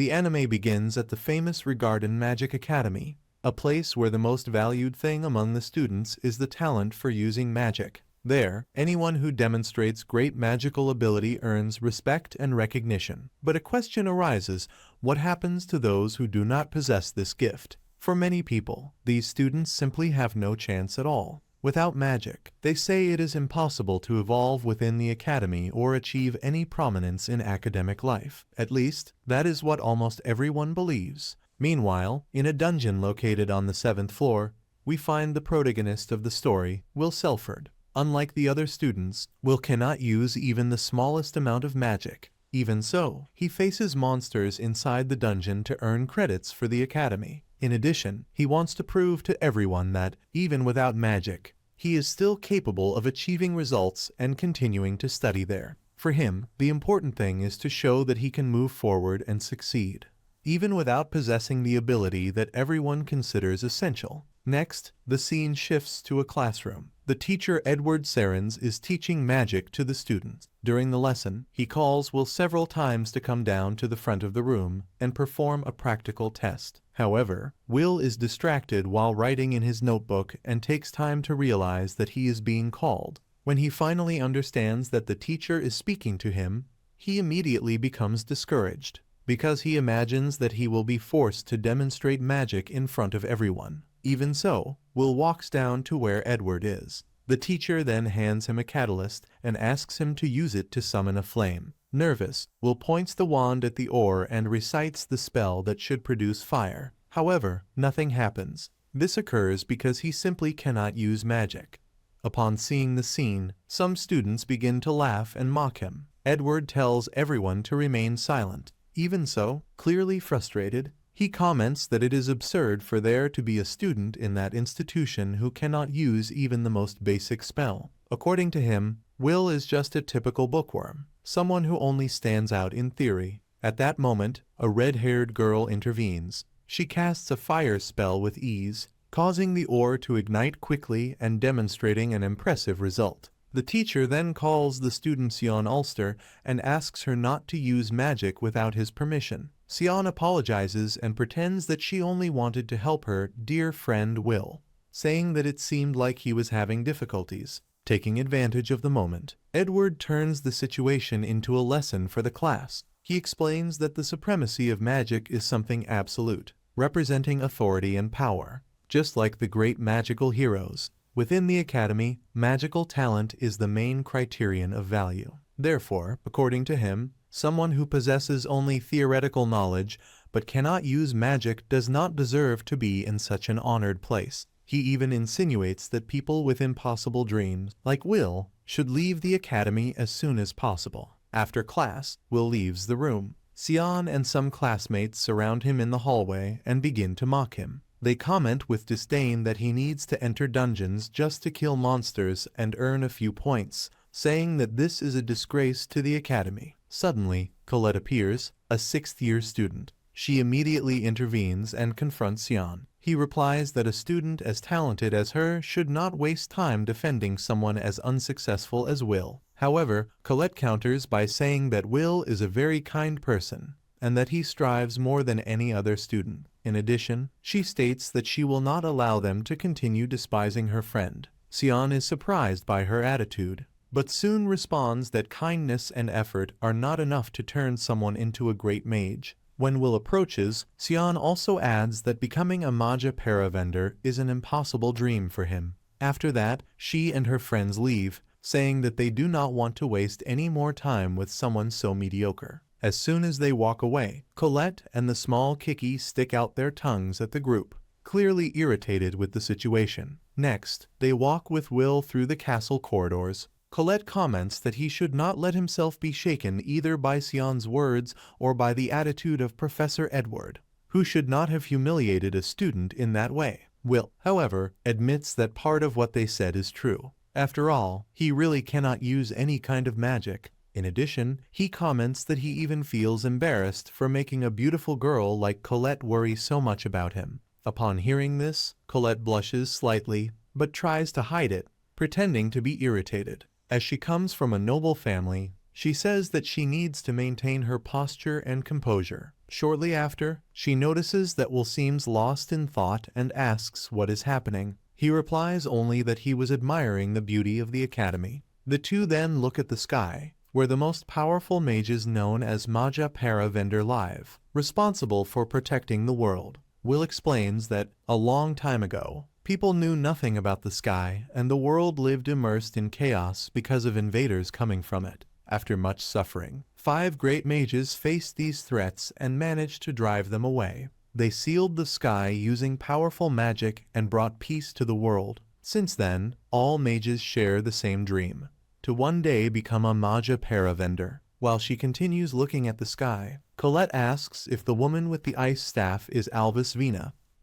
The anime begins at the famous Regarden Magic Academy, a place where the most valued thing among the students is the talent for using magic. There, anyone who demonstrates great magical ability earns respect and recognition. But a question arises: what happens to those who do not possess this gift? For many people, these students simply have no chance at all. Without magic, they say it is impossible to evolve within the academy or achieve any prominence in academic life. At least, that is what almost everyone believes. Meanwhile, in a dungeon located on the 7th floor, we find the protagonist of the story, Will Serfort. Unlike the other students, Will cannot use even the smallest amount of magic. Even so, he faces monsters inside the dungeon to earn credits for the academy. In addition, he wants to prove to everyone that, even without magic, he is still capable of achieving results and continuing to study there. For him, the important thing is to show that he can move forward and succeed, even without possessing the ability that everyone considers essential. Next, the scene shifts to a classroom. The teacher Edward Serens is teaching magic to the students. During the lesson, he calls Will several times to come down to the front of the room and perform a practical test. However, Will is distracted while writing in his notebook and takes time to realize that he is being called. When he finally understands that the teacher is speaking to him, he immediately becomes discouraged, because he imagines that he will be forced to demonstrate magic in front of everyone. Even so, Will walks down to where Edward is. The teacher then hands him a catalyst and asks him to use it to summon a flame. Nervous, Will points the wand at the ore and recites the spell that should produce fire. However, nothing happens. This occurs because he simply cannot use magic. Upon seeing the scene, some students begin to laugh and mock him. Edward tells everyone to remain silent. Even so, clearly frustrated, he comments that it is absurd for there to be a student in that institution who cannot use even the most basic spell. According to him, Will is just a typical bookworm, someone who only stands out in theory. At that moment, a red-haired girl intervenes. She casts a fire spell with ease, causing the ore to ignite quickly and demonstrating an impressive result. The teacher then calls the student Sion Ulster and asks her not to use magic without his permission. Sion apologizes and pretends that she only wanted to help her dear friend Will, saying that it seemed like he was having difficulties. Taking advantage of the moment, Edward turns the situation into a lesson for the class. He explains that the supremacy of magic is something absolute, representing authority and power. Just like the great magical heroes, within the academy, magical talent is the main criterion of value. Therefore, according to him, someone who possesses only theoretical knowledge but cannot use magic does not deserve to be in such an honored place. He even insinuates that people with impossible dreams, like Will, should leave the academy as soon as possible. After class, Will leaves the room. Sion and some classmates surround him in the hallway and begin to mock him. They comment with disdain that he needs to enter dungeons just to kill monsters and earn a few points, saying that this is a disgrace to the academy. Suddenly, Colette appears, a 6th-year student. She immediately intervenes and confronts Sion. He replies that a student as talented as her should not waste time defending someone as unsuccessful as Will. However, Colette counters by saying that Will is a very kind person, and that he strives more than any other student. In addition, she states that she will not allow them to continue despising her friend. Sion is surprised by her attitude, but soon responds that kindness and effort are not enough to turn someone into a great mage. When Will approaches, Sion also adds that becoming a Magia Vander is an impossible dream for him. After that, she and her friends leave, saying that they do not want to waste any more time with someone so mediocre. As soon as they walk away, Colette and the small Kiki stick out their tongues at the group, clearly irritated with the situation. Next, they walk with Will through the castle corridors. Colette comments that he should not let himself be shaken either by Sion's words or by the attitude of Professor Edward, who should not have humiliated a student in that way. Will, however, admits that part of what they said is true. After all, he really cannot use any kind of magic. In addition, he comments that he even feels embarrassed for making a beautiful girl like Colette worry so much about him. Upon hearing this, Colette blushes slightly, but tries to hide it, pretending to be irritated. As she comes from a noble family, She says that she needs to maintain her posture and composure. Shortly after, she notices that Will seems lost in thought and asks what is happening. He replies only that he was admiring the beauty of the academy. The two then look at the sky, where the most powerful mages known as Magia Vander live, responsible for protecting the world. Will explains that, a long time ago, people knew nothing about the sky and the world lived immersed in chaos because of invaders coming from it. After much suffering, 5 great mages faced these threats and managed to drive them away. They sealed the sky using powerful magic and brought peace to the world. Since then, all mages share the same dream, to one day become a Magia Vander. While she continues looking at the sky, Colette asks if the woman with the ice staff is Albis,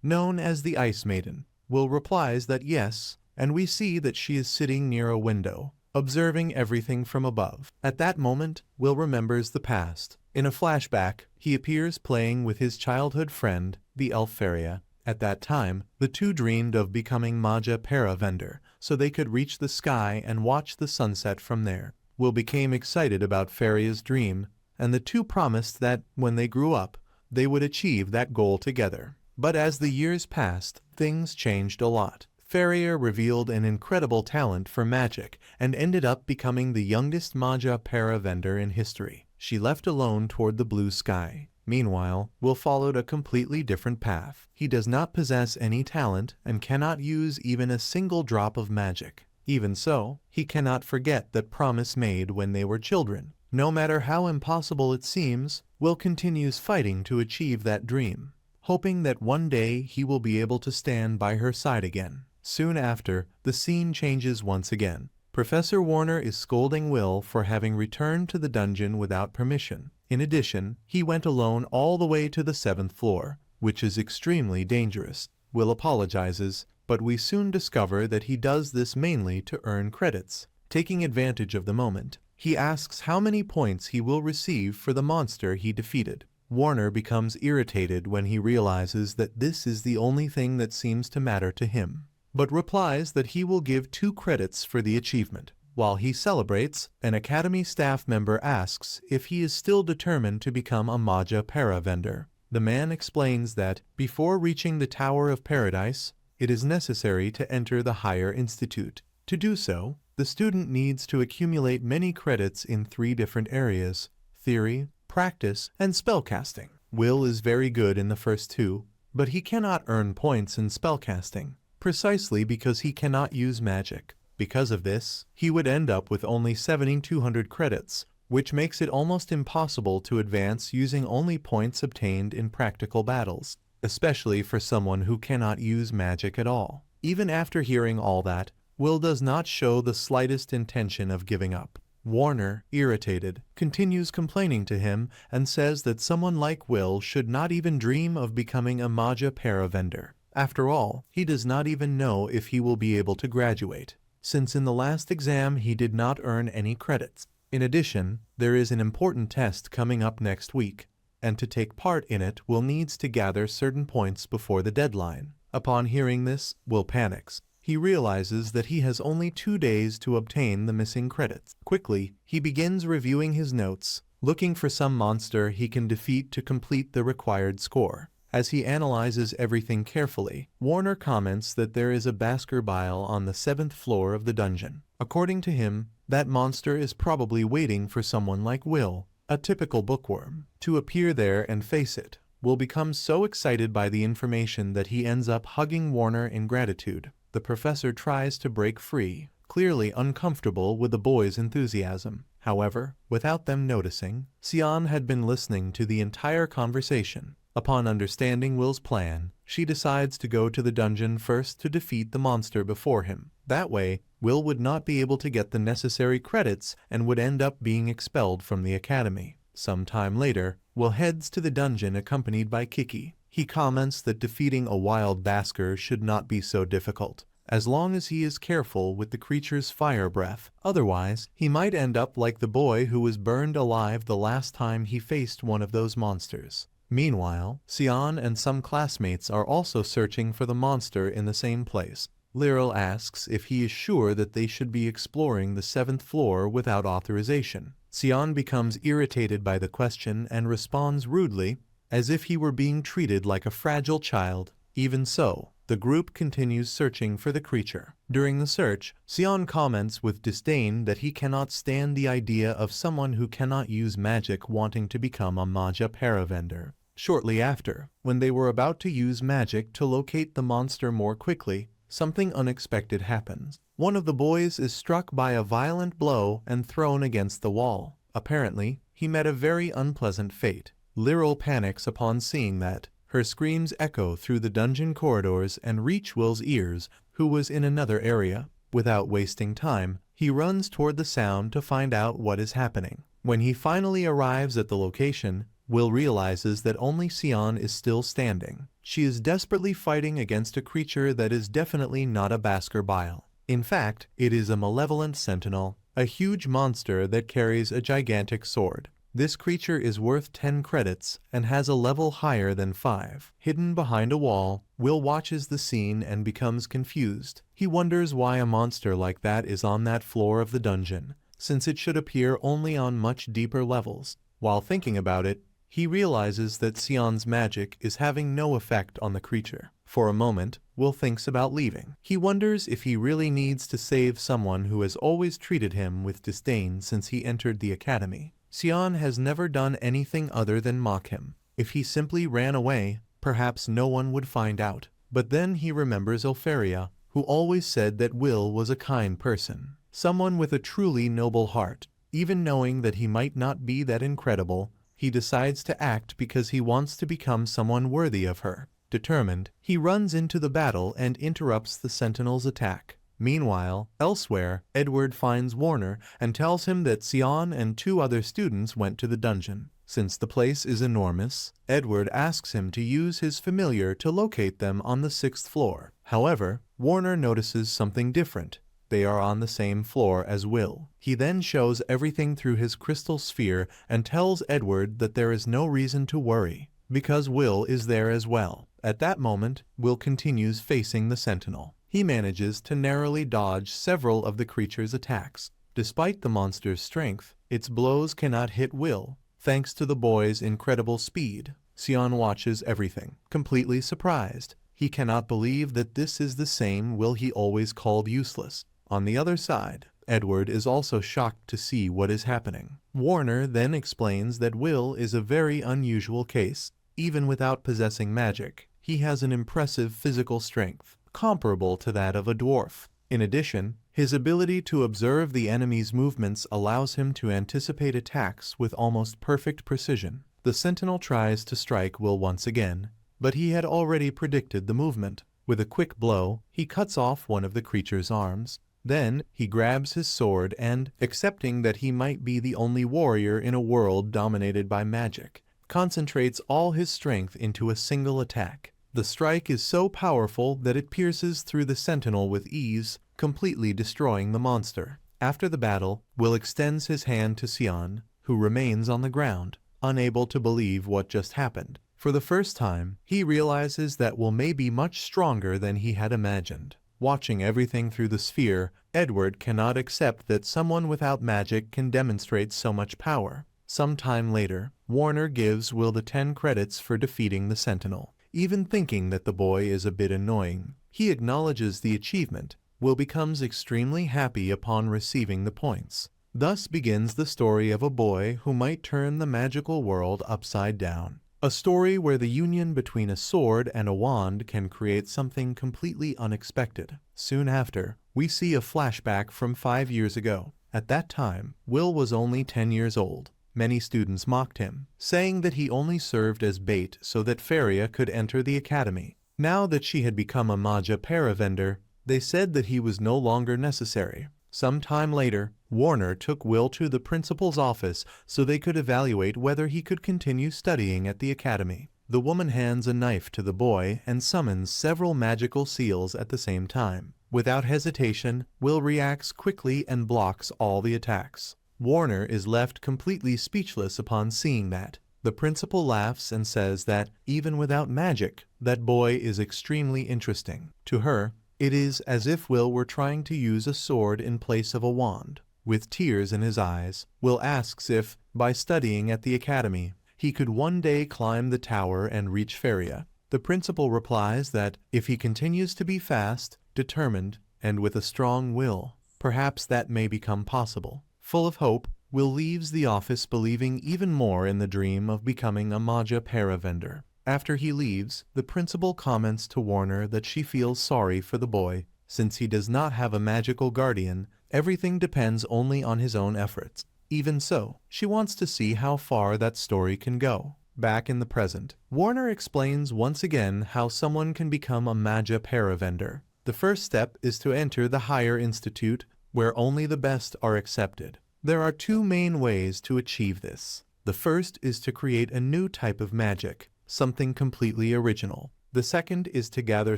known as the Ice Maiden. Will replies that yes, and we see that she is sitting near a window, observing everything from above. At that moment, Will remembers the past. In a flashback, he appears playing with his childhood friend, the Elfaria. At that time, the two dreamed of becoming Magia Vander, so they could reach the sky and watch the sunset from there. Will became excited about Faria's dream, and the two promised that, when they grew up, they would achieve that goal together. But as the years passed, things changed a lot. Faria revealed an incredible talent for magic and ended up becoming the youngest Magia Vander in history. She left alone toward the blue sky. Meanwhile, Will followed a completely different path. He does not possess any talent and cannot use even a single drop of magic. Even so, he cannot forget that promise made when they were children. No matter how impossible it seems, Will continues fighting to achieve that dream, hoping that one day he will be able to stand by her side again. Soon after, the scene changes once again. Professor Warner is scolding Will for having returned to the dungeon without permission. In addition, he went alone all the way to the 7th floor, which is extremely dangerous. Will apologizes, but we soon discover that he does this mainly to earn credits. Taking advantage of the moment, he asks how many points he will receive for the monster he defeated. Warner becomes irritated when he realizes that this is the only thing that seems to matter to him, but replies that he will give 2 credits for the achievement. While he celebrates, an Academy staff member asks if he is still determined to become a Magia Vander. The man explains that, before reaching the Tower of Paradise, it is necessary to enter the higher institute. To do so, the student needs to accumulate many credits in 3 different areas: theory, practice, and spellcasting. Will is very good in the first 2, but he cannot earn points in spellcasting, precisely because he cannot use magic. Because of this, he would end up with only 7,200 credits, which makes it almost impossible to advance using only points obtained in practical battles, especially for someone who cannot use magic at all. Even after hearing all that, Will does not show the slightest intention of giving up. Warner, irritated, continues complaining to him and says that someone like Will should not even dream of becoming a Magia Vander. After all, he does not even know if he will be able to graduate, since in the last exam he did not earn any credits. In addition, there is an important test coming up next week, and to take part in it Will needs to gather certain points before the deadline. Upon hearing this, Will panics. He realizes that he has only 2 days to obtain the missing credits. Quickly, he begins reviewing his notes, looking for some monster he can defeat to complete the required score. As he analyzes everything carefully, Warner comments that there is a Baskerville on the 7th floor of the dungeon. According to him, that monster is probably waiting for someone like Will, a typical bookworm, to appear there and face it. Will become so excited by the information that he ends up hugging Warner in gratitude. The professor tries to break free, clearly uncomfortable with the boys' enthusiasm. However, without them noticing, Sion had been listening to the entire conversation. Upon understanding Will's plan, she decides to go to the dungeon first to defeat the monster before him. That way, Will would not be able to get the necessary credits and would end up being expelled from the academy. Some time later, Will heads to the dungeon accompanied by Kiki. He comments that defeating a wild Basker should not be so difficult, as long as he is careful with the creature's fire breath. Otherwise, he might end up like the boy who was burned alive the last time he faced one of those monsters. Meanwhile, Sion and some classmates are also searching for the monster in the same place. Lyral asks if he is sure that they should be exploring the 7th floor without authorization. Sion becomes irritated by the question and responds rudely, as if he were being treated like a fragile child. Even so, the group continues searching for the creature. During the search, Sion comments with disdain that he cannot stand the idea of someone who cannot use magic wanting to become a Magia Vander. Shortly after, when they were about to use magic to locate the monster more quickly, something unexpected happens. One of the boys is struck by a violent blow and thrown against the wall. Apparently, he met a very unpleasant fate. Lyral panics upon seeing that. Her screams echo through the dungeon corridors and reach Will's ears, who was in another area. Without wasting time, he runs toward the sound to find out what is happening. When he finally arrives at the location, Will realizes that only Sion is still standing. She is desperately fighting against a creature that is definitely not a Baskerville. In fact, it is a malevolent sentinel, a huge monster that carries a gigantic sword. This creature is worth 10 credits and has a level higher than 5. Hidden behind a wall, Will watches the scene and becomes confused. He wonders why a monster like that is on that floor of the dungeon, since it should appear only on much deeper levels. While thinking about it, he realizes that Sion's magic is having no effect on the creature. For a moment, Will thinks about leaving. He wonders if he really needs to save someone who has always treated him with disdain since he entered the academy. Sion has never done anything other than mock him. If he simply ran away, perhaps no one would find out. But then he remembers Elfaria, who always said that Will was a kind person, someone with a truly noble heart. Even knowing that he might not be that incredible, he decides to act because he wants to become someone worthy of her. Determined, he runs into the battle and interrupts the Sentinel's attack. Meanwhile, elsewhere, Edward finds Warner and tells him that Sion and 2 other students went to the dungeon. Since the place is enormous, Edward asks him to use his familiar to locate them on the 6th floor. However, Warner notices something different. They are on the same floor as Will. He then shows everything through his crystal sphere and tells Edward that there is no reason to worry, because Will is there as well. At that moment, Will continues facing the Sentinel. He manages to narrowly dodge several of the creature's attacks. Despite the monster's strength, its blows cannot hit Will, thanks to the boy's incredible speed. Sion watches everything, completely surprised. He cannot believe that this is the same Will he always called useless. On the other side, Edward is also shocked to see what is happening. Warner then explains that Will is a very unusual case. Even without possessing magic, he has an impressive physical strength, comparable to that of a dwarf. In addition, his ability to observe the enemy's movements allows him to anticipate attacks with almost perfect precision. The Sentinel tries to strike Will once again, but he had already predicted the movement. With a quick blow, he cuts off one of the creature's arms. Then, he grabs his sword and, accepting that he might be the only warrior in a world dominated by magic, concentrates all his strength into a single attack. The strike is so powerful that it pierces through the Sentinel with ease, completely destroying the monster. After the battle, Will extends his hand to Sion, who remains on the ground, unable to believe what just happened. For the first time, he realizes that Will may be much stronger than he had imagined. Watching everything through the sphere, Edward cannot accept that someone without magic can demonstrate so much power. Some time later, Warner gives Will the 10 credits for defeating the Sentinel. Even thinking that the boy is a bit annoying, he acknowledges the achievement. Will becomes extremely happy upon receiving the points. Thus begins the story of a boy who might turn the magical world upside down. A story where the union between a sword and a wand can create something completely unexpected. Soon after, we see a flashback from 5 years ago. At that time, Will was only 10 years old. Many students mocked him, saying that he only served as bait so that Faria could enter the academy. Now that she had become a Magia Vander, they said that he was no longer necessary. Some time later, Warner took Will to the principal's office so they could evaluate whether he could continue studying at the academy. The woman hands a knife to the boy and summons several magical seals at the same time. Without hesitation, Will reacts quickly and blocks all the attacks. Warner is left completely speechless upon seeing that. The principal laughs and says that, even without magic, that boy is extremely interesting. To her, it is as if Will were trying to use a sword in place of a wand. With tears in his eyes, Will asks if, by studying at the academy, he could one day climb the tower and reach Faria. The principal replies that, if he continues to be fast, determined, and with a strong will, perhaps that may become possible. Full of hope, Will leaves the office believing even more in the dream of becoming a Magia Vander. After he leaves, the principal comments to Warner that she feels sorry for the boy. Since he does not have a magical guardian, everything depends only on his own efforts. Even so, she wants to see how far that story can go. Back in the present, Warner explains once again how someone can become a Magia Vander. The first step is to enter the higher institute, where only the best are accepted. There are two main ways to achieve this. The first is to create a new type of magic, something completely original. The second is to gather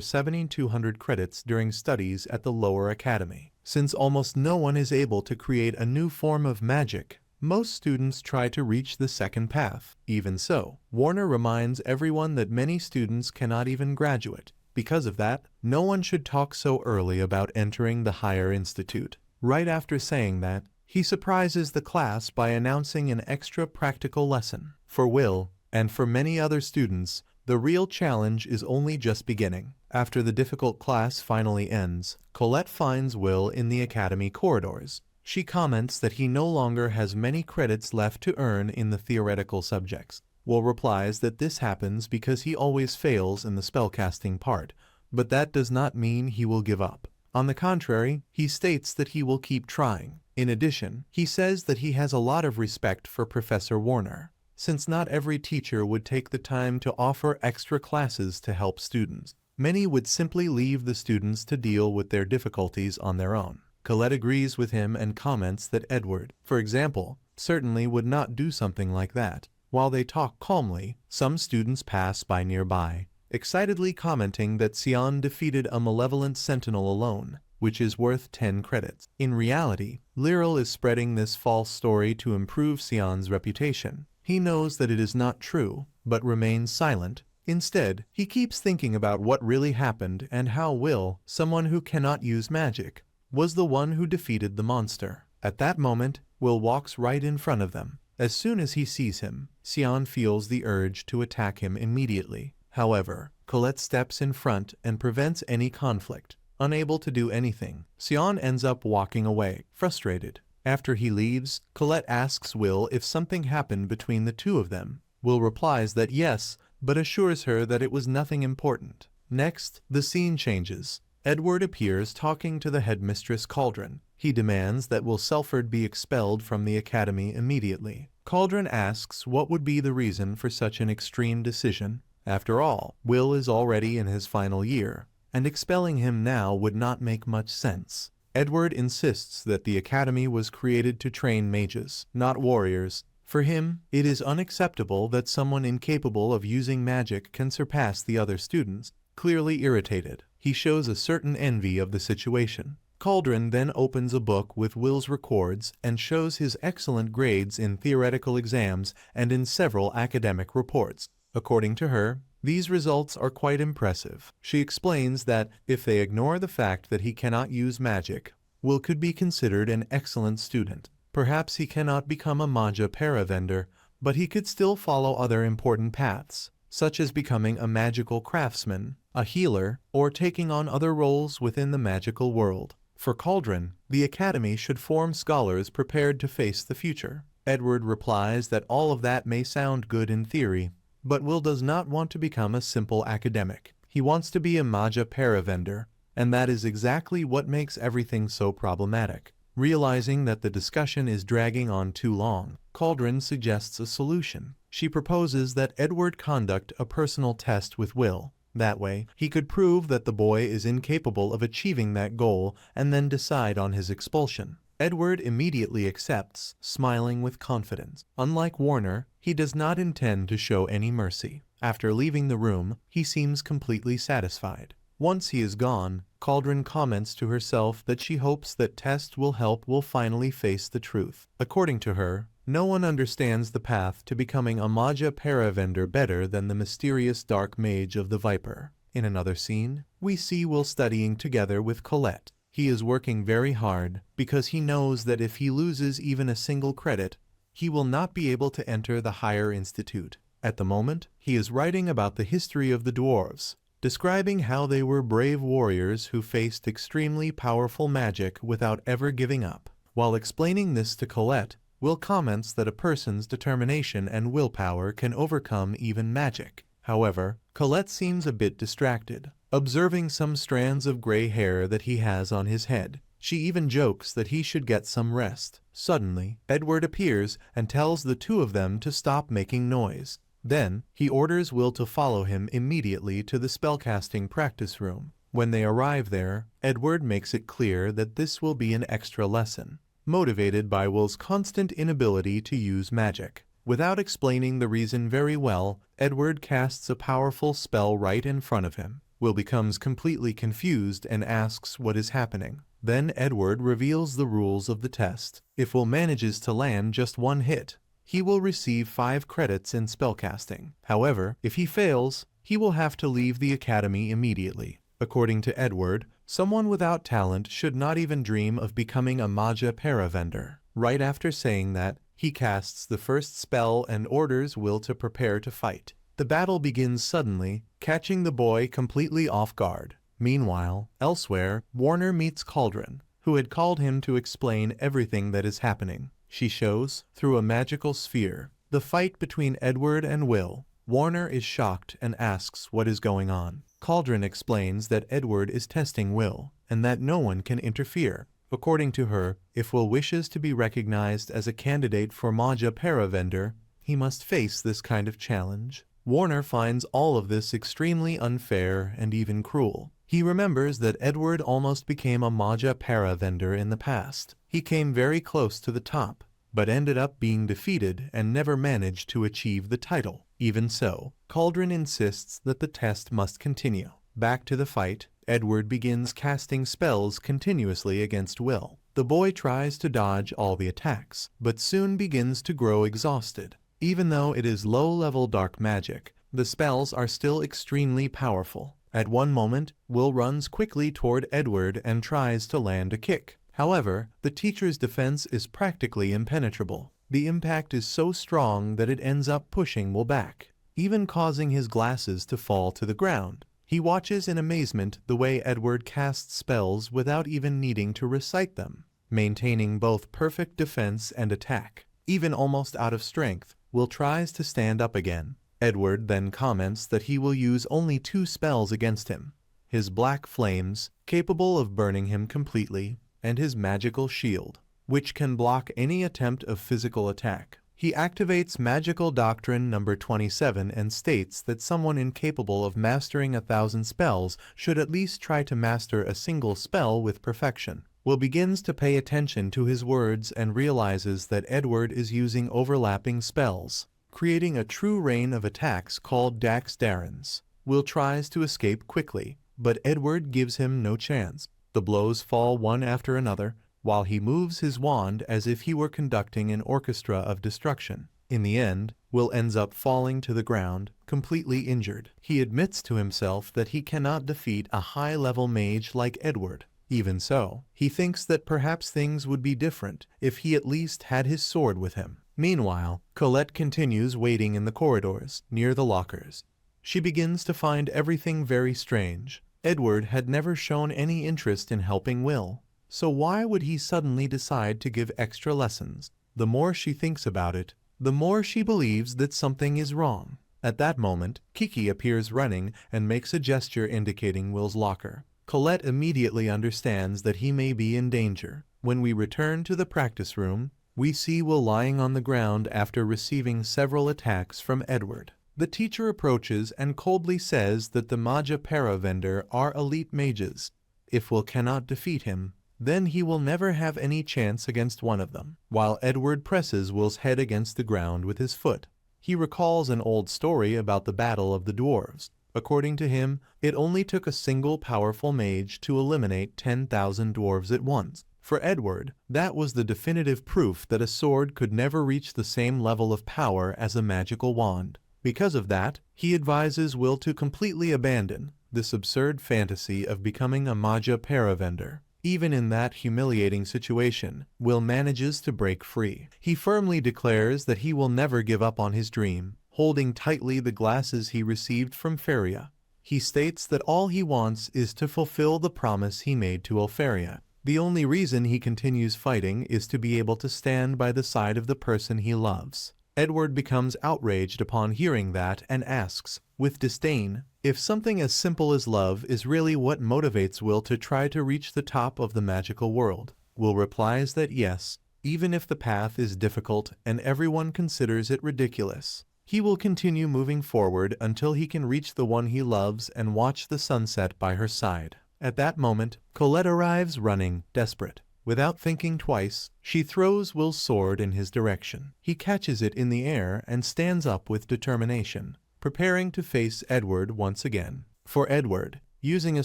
7,200 credits during studies at the lower academy. Since almost no one is able to create a new form of magic, most students try to reach the second path. Even so, Warner reminds everyone that many students cannot even graduate. Because of that, no one should talk so early about entering the higher institute. Right after saying that, he surprises the class by announcing an extra practical lesson. For Will, and for many other students, the real challenge is only just beginning. After the difficult class finally ends, Colette finds Will in the academy corridors. She comments that he no longer has many credits left to earn in the theoretical subjects. Will replies that this happens because he always fails in the spellcasting part, but that does not mean he will give up. On the contrary, he states that he will keep trying. In addition, he says that he has a lot of respect for Professor Warner, since not every teacher would take the time to offer extra classes to help students. Many would simply leave the students to deal with their difficulties on their own. Colette agrees with him and comments that Edward, for example, certainly would not do something like that. While they talk calmly, some students pass by nearby, excitedly commenting that Sion defeated a malevolent sentinel alone, which is worth 10 credits. In reality, Lyral is spreading this false story to improve Sion's reputation. He knows that it is not true, but remains silent. Instead, he keeps thinking about what really happened and how Will, someone who cannot use magic, was the one who defeated the monster. At that moment, Will walks right in front of them. As soon as he sees him, Sion feels the urge to attack him immediately. However, Colette steps in front and prevents any conflict. Unable to do anything, Sion ends up walking away, frustrated. After he leaves, Colette asks Will if something happened between the two of them. Will replies that yes, but assures her that it was nothing important. Next, the scene changes. Edward appears talking to the headmistress Cauldron. He demands that Will Serfort be expelled from the academy immediately. Cauldron asks what would be the reason for such an extreme decision. After all, Will is already in his final year, and expelling him now would not make much sense. Edward insists that the academy was created to train mages, not warriors. For him, it is unacceptable that someone incapable of using magic can surpass the other students. Clearly irritated, he shows a certain envy of the situation. Cauldron then opens a book with Will's records and shows his excellent grades in theoretical exams and in several academic reports. According to her, these results are quite impressive. She explains that, if they ignore the fact that he cannot use magic, Will could be considered an excellent student. Perhaps he cannot become a Magia Vander, but he could still follow other important paths, such as becoming a magical craftsman, a healer, or taking on other roles within the magical world. For Cauldron, the academy should form scholars prepared to face the future. Edward replies that all of that may sound good in theory, but Will does not want to become a simple academic. He wants to be a Magia Vander, and that is exactly what makes everything so problematic. Realizing that the discussion is dragging on too long, Cauldron suggests a solution. She proposes that Edward conduct a personal test with Will. That way, he could prove that the boy is incapable of achieving that goal and then decide on his expulsion. Edward immediately accepts, smiling with confidence. Unlike Warner, he does not intend to show any mercy. After leaving the room, he seems completely satisfied. Once he is gone, Cauldron comments to herself that she hopes that Test will help Will finally face the truth. According to her, no one understands the path to becoming a Magia Vander better than the mysterious dark mage of the Viper. In another scene, we see Will studying together with Colette. He is working very hard because he knows that if he loses even a single credit, he will not be able to enter the higher institute. At the moment, he is writing about the history of the dwarves, describing how they were brave warriors who faced extremely powerful magic without ever giving up. While explaining this to Colette, Will comments that a person's determination and willpower can overcome even magic. However, Colette seems a bit distracted, observing some strands of gray hair that he has on his head. She even jokes that he should get some rest. Suddenly, Edward appears and tells the two of them to stop making noise. Then, he orders Will to follow him immediately to the spellcasting practice room. When they arrive there, Edward makes it clear that this will be an extra lesson, motivated by Will's constant inability to use magic. Without explaining the reason very well, Edward casts a powerful spell right in front of him. Will becomes completely confused and asks what is happening. Then Edward reveals the rules of the test. If Will manages to land just one hit, he will receive 5 credits in spellcasting. However, if he fails, he will have to leave the academy immediately. According to Edward, someone without talent should not even dream of becoming a Magia Vander. Right after saying that, he casts the first spell and orders Will to prepare to fight. The battle begins suddenly, catching the boy completely off guard. Meanwhile, elsewhere, Warner meets Cauldron, who had called him to explain everything that is happening. She shows, through a magical sphere, the fight between Edward and Will. Warner is shocked and asks what is going on. Cauldron explains that Edward is testing Will, and that no one can interfere. According to her, if Will wishes to be recognized as a candidate for Magia Vander, he must face this kind of challenge. Warner finds all of this extremely unfair and even cruel. He remembers that Edward almost became a Magia Vander in the past. He came very close to the top, but ended up being defeated and never managed to achieve the title. Even so, Cauldron insists that the test must continue. Back to the fight, Edward begins casting spells continuously against Will. The boy tries to dodge all the attacks, but soon begins to grow exhausted. Even though it is low-level dark magic, the spells are still extremely powerful. At one moment, Will runs quickly toward Edward and tries to land a kick. However, the teacher's defense is practically impenetrable. The impact is so strong that it ends up pushing Will back, even causing his glasses to fall to the ground. He watches in amazement the way Edward casts spells without even needing to recite them, maintaining both perfect defense and attack. Even almost out of strength, Will tries to stand up again. Edward then comments that he will use only 2 spells against him: his black flames, capable of burning him completely, and his magical shield, which can block any attempt of physical attack. He activates Magical Doctrine number 27 and states that someone incapable of mastering 1,000 spells should at least try to master a single spell with perfection. Will begins to pay attention to his words and realizes that Edward is using overlapping spells, creating a true rain of attacks called Dax Darrens. Will tries to escape quickly, but Edward gives him no chance. The blows fall one after another, while he moves his wand as if he were conducting an orchestra of destruction. In the end, Will ends up falling to the ground, completely injured. He admits to himself that he cannot defeat a high-level mage like Edward. Even so, he thinks that perhaps things would be different if he at least had his sword with him. Meanwhile, Colette continues waiting in the corridors, near the lockers. She begins to find everything very strange. Edward had never shown any interest in helping Will, so why would he suddenly decide to give extra lessons? The more she thinks about it, the more she believes that something is wrong. At that moment, Kiki appears running and makes a gesture indicating Will's locker. Colette immediately understands that he may be in danger. When we return to the practice room, we see Will lying on the ground after receiving several attacks from Edward. The teacher approaches and coldly says that the Magia Vander are elite mages. If Will cannot defeat him, then he will never have any chance against one of them. While Edward presses Will's head against the ground with his foot, he recalls an old story about the Battle of the Dwarves. According to him, it only took a single powerful mage to eliminate 10,000 dwarves at once. For Edward, that was the definitive proof that a sword could never reach the same level of power as a magical wand. Because of that, he advises Will to completely abandon this absurd fantasy of becoming a Magia Vander. Even in that humiliating situation, Will manages to break free. He firmly declares that he will never give up on his dream, holding tightly the glasses he received from Feria. He states that all he wants is to fulfill the promise he made to Elfaria. The only reason he continues fighting is to be able to stand by the side of the person he loves. Edward becomes outraged upon hearing that and asks, with disdain, if something as simple as love is really what motivates Will to try to reach the top of the magical world. Will replies that yes, even if the path is difficult and everyone considers it ridiculous, he will continue moving forward until he can reach the one he loves and watch the sunset by her side. At that moment, Colette arrives running, desperate. Without thinking twice, she throws Will's sword in his direction. He catches it in the air and stands up with determination, preparing to face Edward once again. For Edward, using a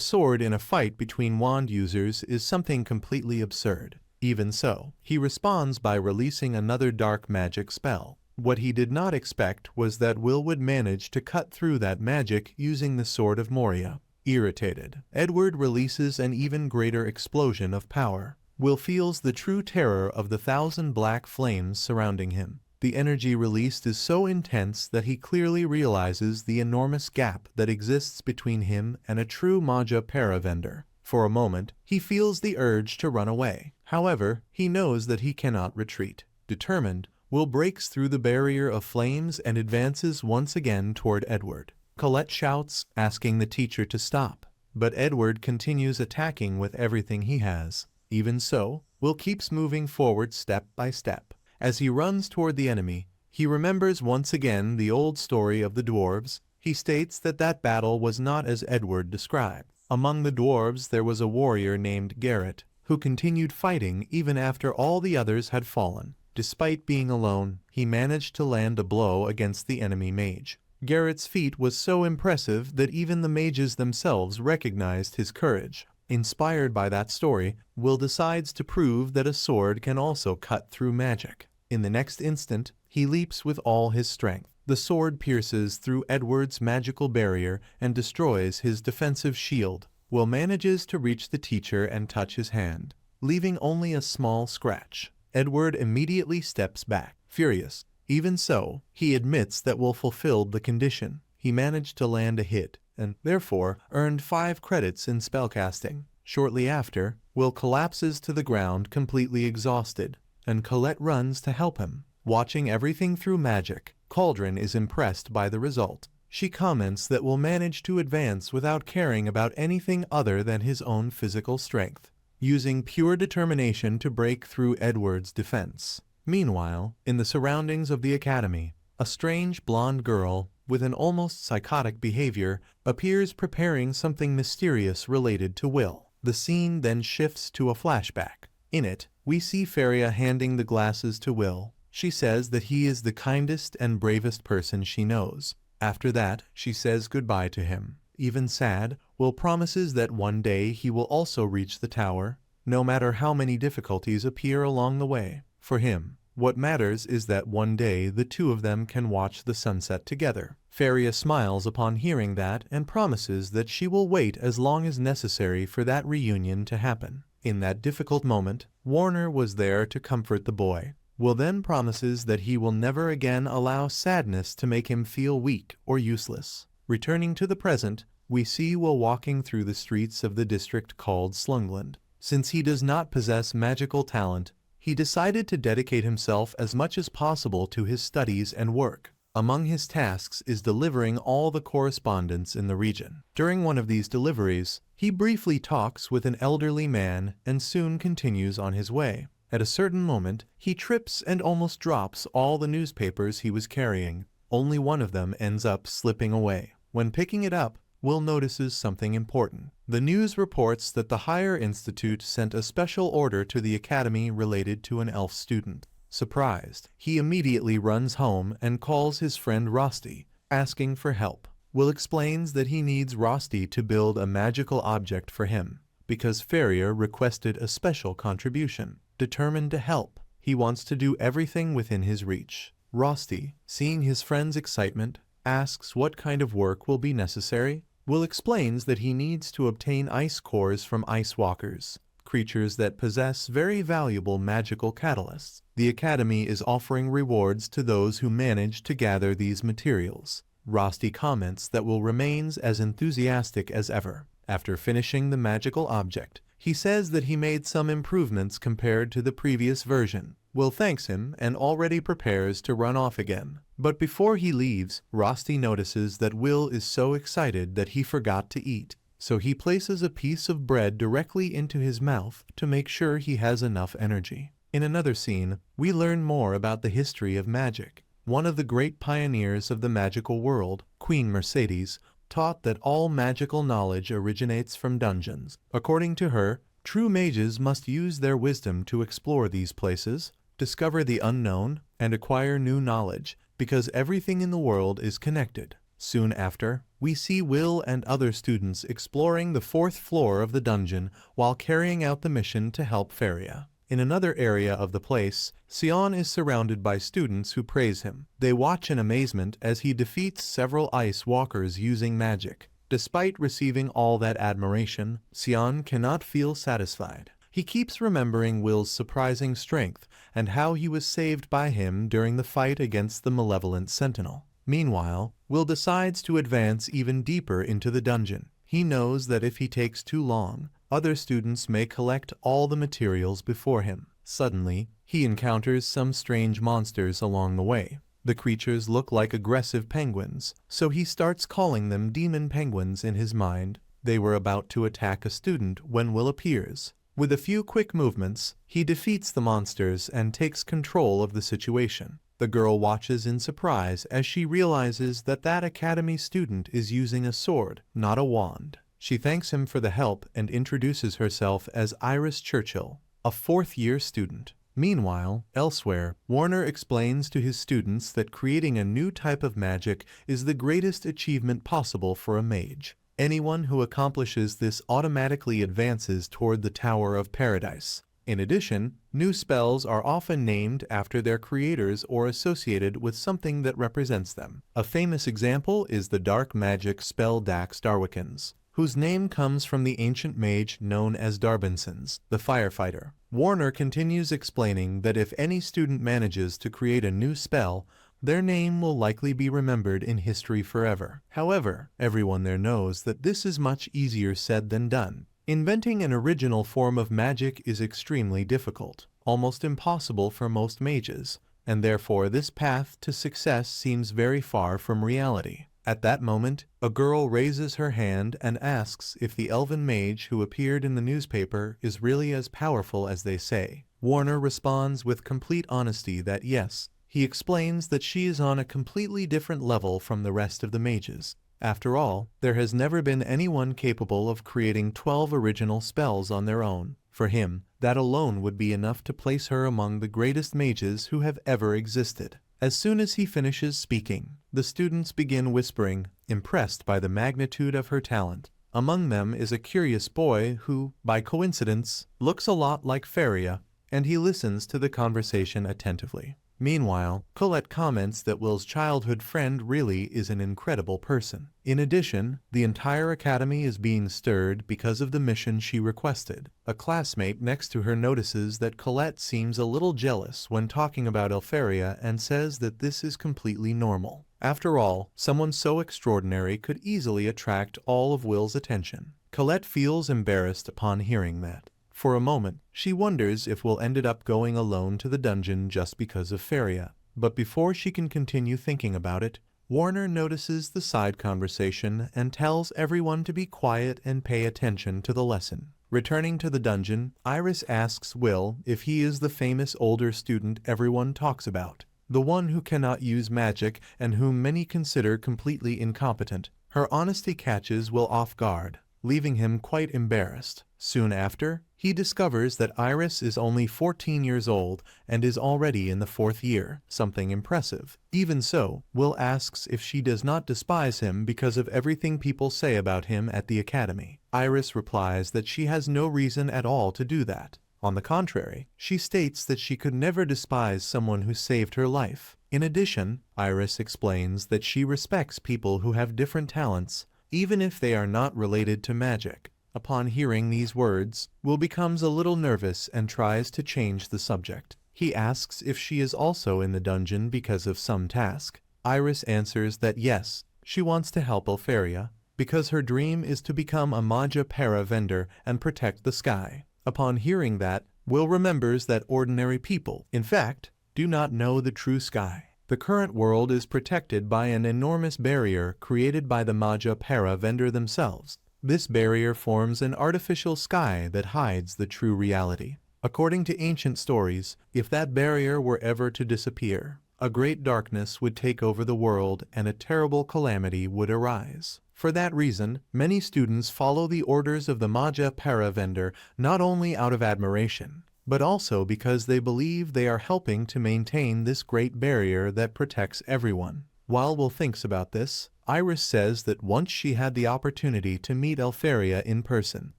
sword in a fight between wand users is something completely absurd. Even so, he responds by releasing another dark magic spell. What he did not expect was that Will would manage to cut through that magic using the Sword of Moria. Irritated, Edward releases an even greater explosion of power. Will feels the true terror of the 1,000 black flames surrounding him. The energy released is so intense that he clearly realizes the enormous gap that exists between him and a true Magia Vander. For a moment, he feels the urge to run away. However, he knows that he cannot retreat. Determined, Will breaks through the barrier of flames and advances once again toward Edward. Colette shouts, asking the teacher to stop, but Edward continues attacking with everything he has. Even so, Will keeps moving forward step by step. As he runs toward the enemy, he remembers once again the old story of the dwarves. He states that that battle was not as Edward described. Among the dwarves there was a warrior named Garrett, who continued fighting even after all the others had fallen. Despite being alone, he managed to land a blow against the enemy mage. Garrett's feat was so impressive that even the mages themselves recognized his courage. Inspired by that story, Will decides to prove that a sword can also cut through magic. In the next instant, he leaps with all his strength. The sword pierces through Edward's magical barrier and destroys his defensive shield. Will manages to reach the teacher and touch his hand, leaving only a small scratch. Edward immediately steps back, furious. Even so, he admits that Will fulfilled the condition. He managed to land a hit, and therefore earned 5 credits in spellcasting. Shortly after, Will collapses to the ground completely exhausted, and Colette runs to help him. Watching everything through magic, Cauldron is impressed by the result. She comments that Will manage to advance without caring about anything other than his own physical strength, using pure determination to break through Edward's defense. Meanwhile, in the surroundings of the academy, a strange blonde girl with an almost psychotic behavior appears preparing something mysterious related to Will. The scene then shifts to a flashback. In it, we see Feria handing the glasses to Will. She says that he is the kindest and bravest person she knows. After that, she says goodbye to him. Even sad, Will promises that one day he will also reach the tower, no matter how many difficulties appear along the way. For him, what matters is that one day the two of them can watch the sunset together. Feria smiles upon hearing that and promises that she will wait as long as necessary for that reunion to happen. In that difficult moment, Warner was there to comfort the boy. Will then promises that he will never again allow sadness to make him feel weak or useless. Returning to the present, we see Will walking through the streets of the district called Slungland. Since he does not possess magical talent, he decided to dedicate himself as much as possible to his studies and work. Among his tasks is delivering all the correspondence in the region. During one of these deliveries, he briefly talks with an elderly man and soon continues on his way. At a certain moment, he trips and almost drops all the newspapers he was carrying. Only one of them ends up slipping away. When picking it up, Will notices something important. The news reports that the Higher Institute sent a special order to the academy related to an elf student. Surprised, he immediately runs home and calls his friend Rosti, asking for help. Will explains that he needs Rosti to build a magical object for him, because Feria requested a special contribution. Determined to help, he wants to do everything within his reach. Rosti, seeing his friend's excitement, asks what kind of work will be necessary. Will explains that he needs to obtain ice cores from ice walkers. creatures that possess very valuable magical catalysts. The Academy is offering rewards to those who manage to gather these materials. Rosti comments that Will remains as enthusiastic as ever. After finishing the magical object, he says that he made some improvements compared to the previous version. Will thanks him and already prepares to run off again. But before he leaves, Rosti notices that Will is so excited that he forgot to eat. So he places a piece of bread directly into his mouth to make sure he has enough energy. In another scene, we learn more about the history of magic. One of the great pioneers of the magical world, Queen Mercedes, taught that all magical knowledge originates from dungeons. According to her, true mages must use their wisdom to explore these places, discover the unknown, and acquire new knowledge, because everything in the world is connected. Soon after, we see Will and other students exploring the 4th floor of the dungeon while carrying out the mission to help Faria. In another area of the place, Sion is surrounded by students who praise him. They watch in amazement as he defeats several ice walkers using magic. Despite receiving all that admiration, Sion cannot feel satisfied. He keeps remembering Will's surprising strength and how he was saved by him during the fight against the malevolent sentinel. Meanwhile, Will decides to advance even deeper into the dungeon. He knows that if he takes too long, other students may collect all the materials before him. Suddenly, he encounters some strange monsters along the way. The creatures look like aggressive penguins, so he starts calling them demon penguins in his mind. They were about to attack a student when Will appears. With a few quick movements, he defeats the monsters and takes control of the situation. The girl watches in surprise as she realizes that academy student is using a sword, not a wand. She thanks him for the help and introduces herself as Iris Churchill, a 4th-year student. Meanwhile, elsewhere, Warner explains to his students that creating a new type of magic is the greatest achievement possible for a mage. Anyone who accomplishes this automatically advances toward the Tower of Paradise. In addition, new spells are often named after their creators or associated with something that represents them. A famous example is the dark magic spell Dax Darwikins, whose name comes from the ancient mage known as Darbinsons, the firefighter. Warner continues explaining that if any student manages to create a new spell, their name will likely be remembered in history forever. However, everyone there knows that this is much easier said than done. Inventing an original form of magic is extremely difficult, almost impossible for most mages, and therefore this path to success seems very far from reality. At that moment, a girl raises her hand and asks if the elven mage who appeared in the newspaper is really as powerful as they say. Warner responds with complete honesty that yes. He explains that she is on a completely different level from the rest of the mages. After all, there has never been anyone capable of creating 12 original spells on their own. For him, that alone would be enough to place her among the greatest mages who have ever existed. As soon as he finishes speaking, the students begin whispering, impressed by the magnitude of her talent. Among them is a curious boy who, by coincidence, looks a lot like Faria, and he listens to the conversation attentively. Meanwhile, Colette comments that Will's childhood friend really is an incredible person. In addition, the entire academy is being stirred because of the mission she requested. A classmate next to her notices that Colette seems a little jealous when talking about Elfaria and says that this is completely normal. After all, someone so extraordinary could easily attract all of Will's attention. Colette feels embarrassed upon hearing that. For a moment, she wonders if Will ended up going alone to the dungeon just because of Faria. But before she can continue thinking about it, Warner notices the side conversation and tells everyone to be quiet and pay attention to the lesson. Returning to the dungeon, Iris asks Will if he is the famous older student everyone talks about, the one who cannot use magic and whom many consider completely incompetent. Her honesty catches Will off guard, leaving him quite embarrassed. Soon after, he discovers that Iris is only 14 years old and is already in the 4th year, something impressive. Even so, Will asks if she does not despise him because of everything people say about him at the academy. Iris replies that she has no reason at all to do that. On the contrary, she states that she could never despise someone who saved her life. In addition, Iris explains that she respects people who have different talents, even if they are not related to magic. Upon hearing these words, Will becomes a little nervous and tries to change the subject. He asks if she is also in the dungeon because of some task. Iris answers that yes, she wants to help Elfaria, because her dream is to become a Magia Vander and protect the sky. Upon hearing that, Will remembers that ordinary people, in fact, do not know the true sky. The current world is protected by an enormous barrier created by the Magia Vander themselves. This barrier forms an artificial sky that hides the true reality. According to ancient stories, if that barrier were ever to disappear, a great darkness would take over the world and a terrible calamity would arise. For that reason, many students follow the orders of the Magia Vander not only out of admiration, but also because they believe they are helping to maintain this great barrier that protects everyone. While Will thinks about this, Iris says that once she had the opportunity to meet Elfaria in person.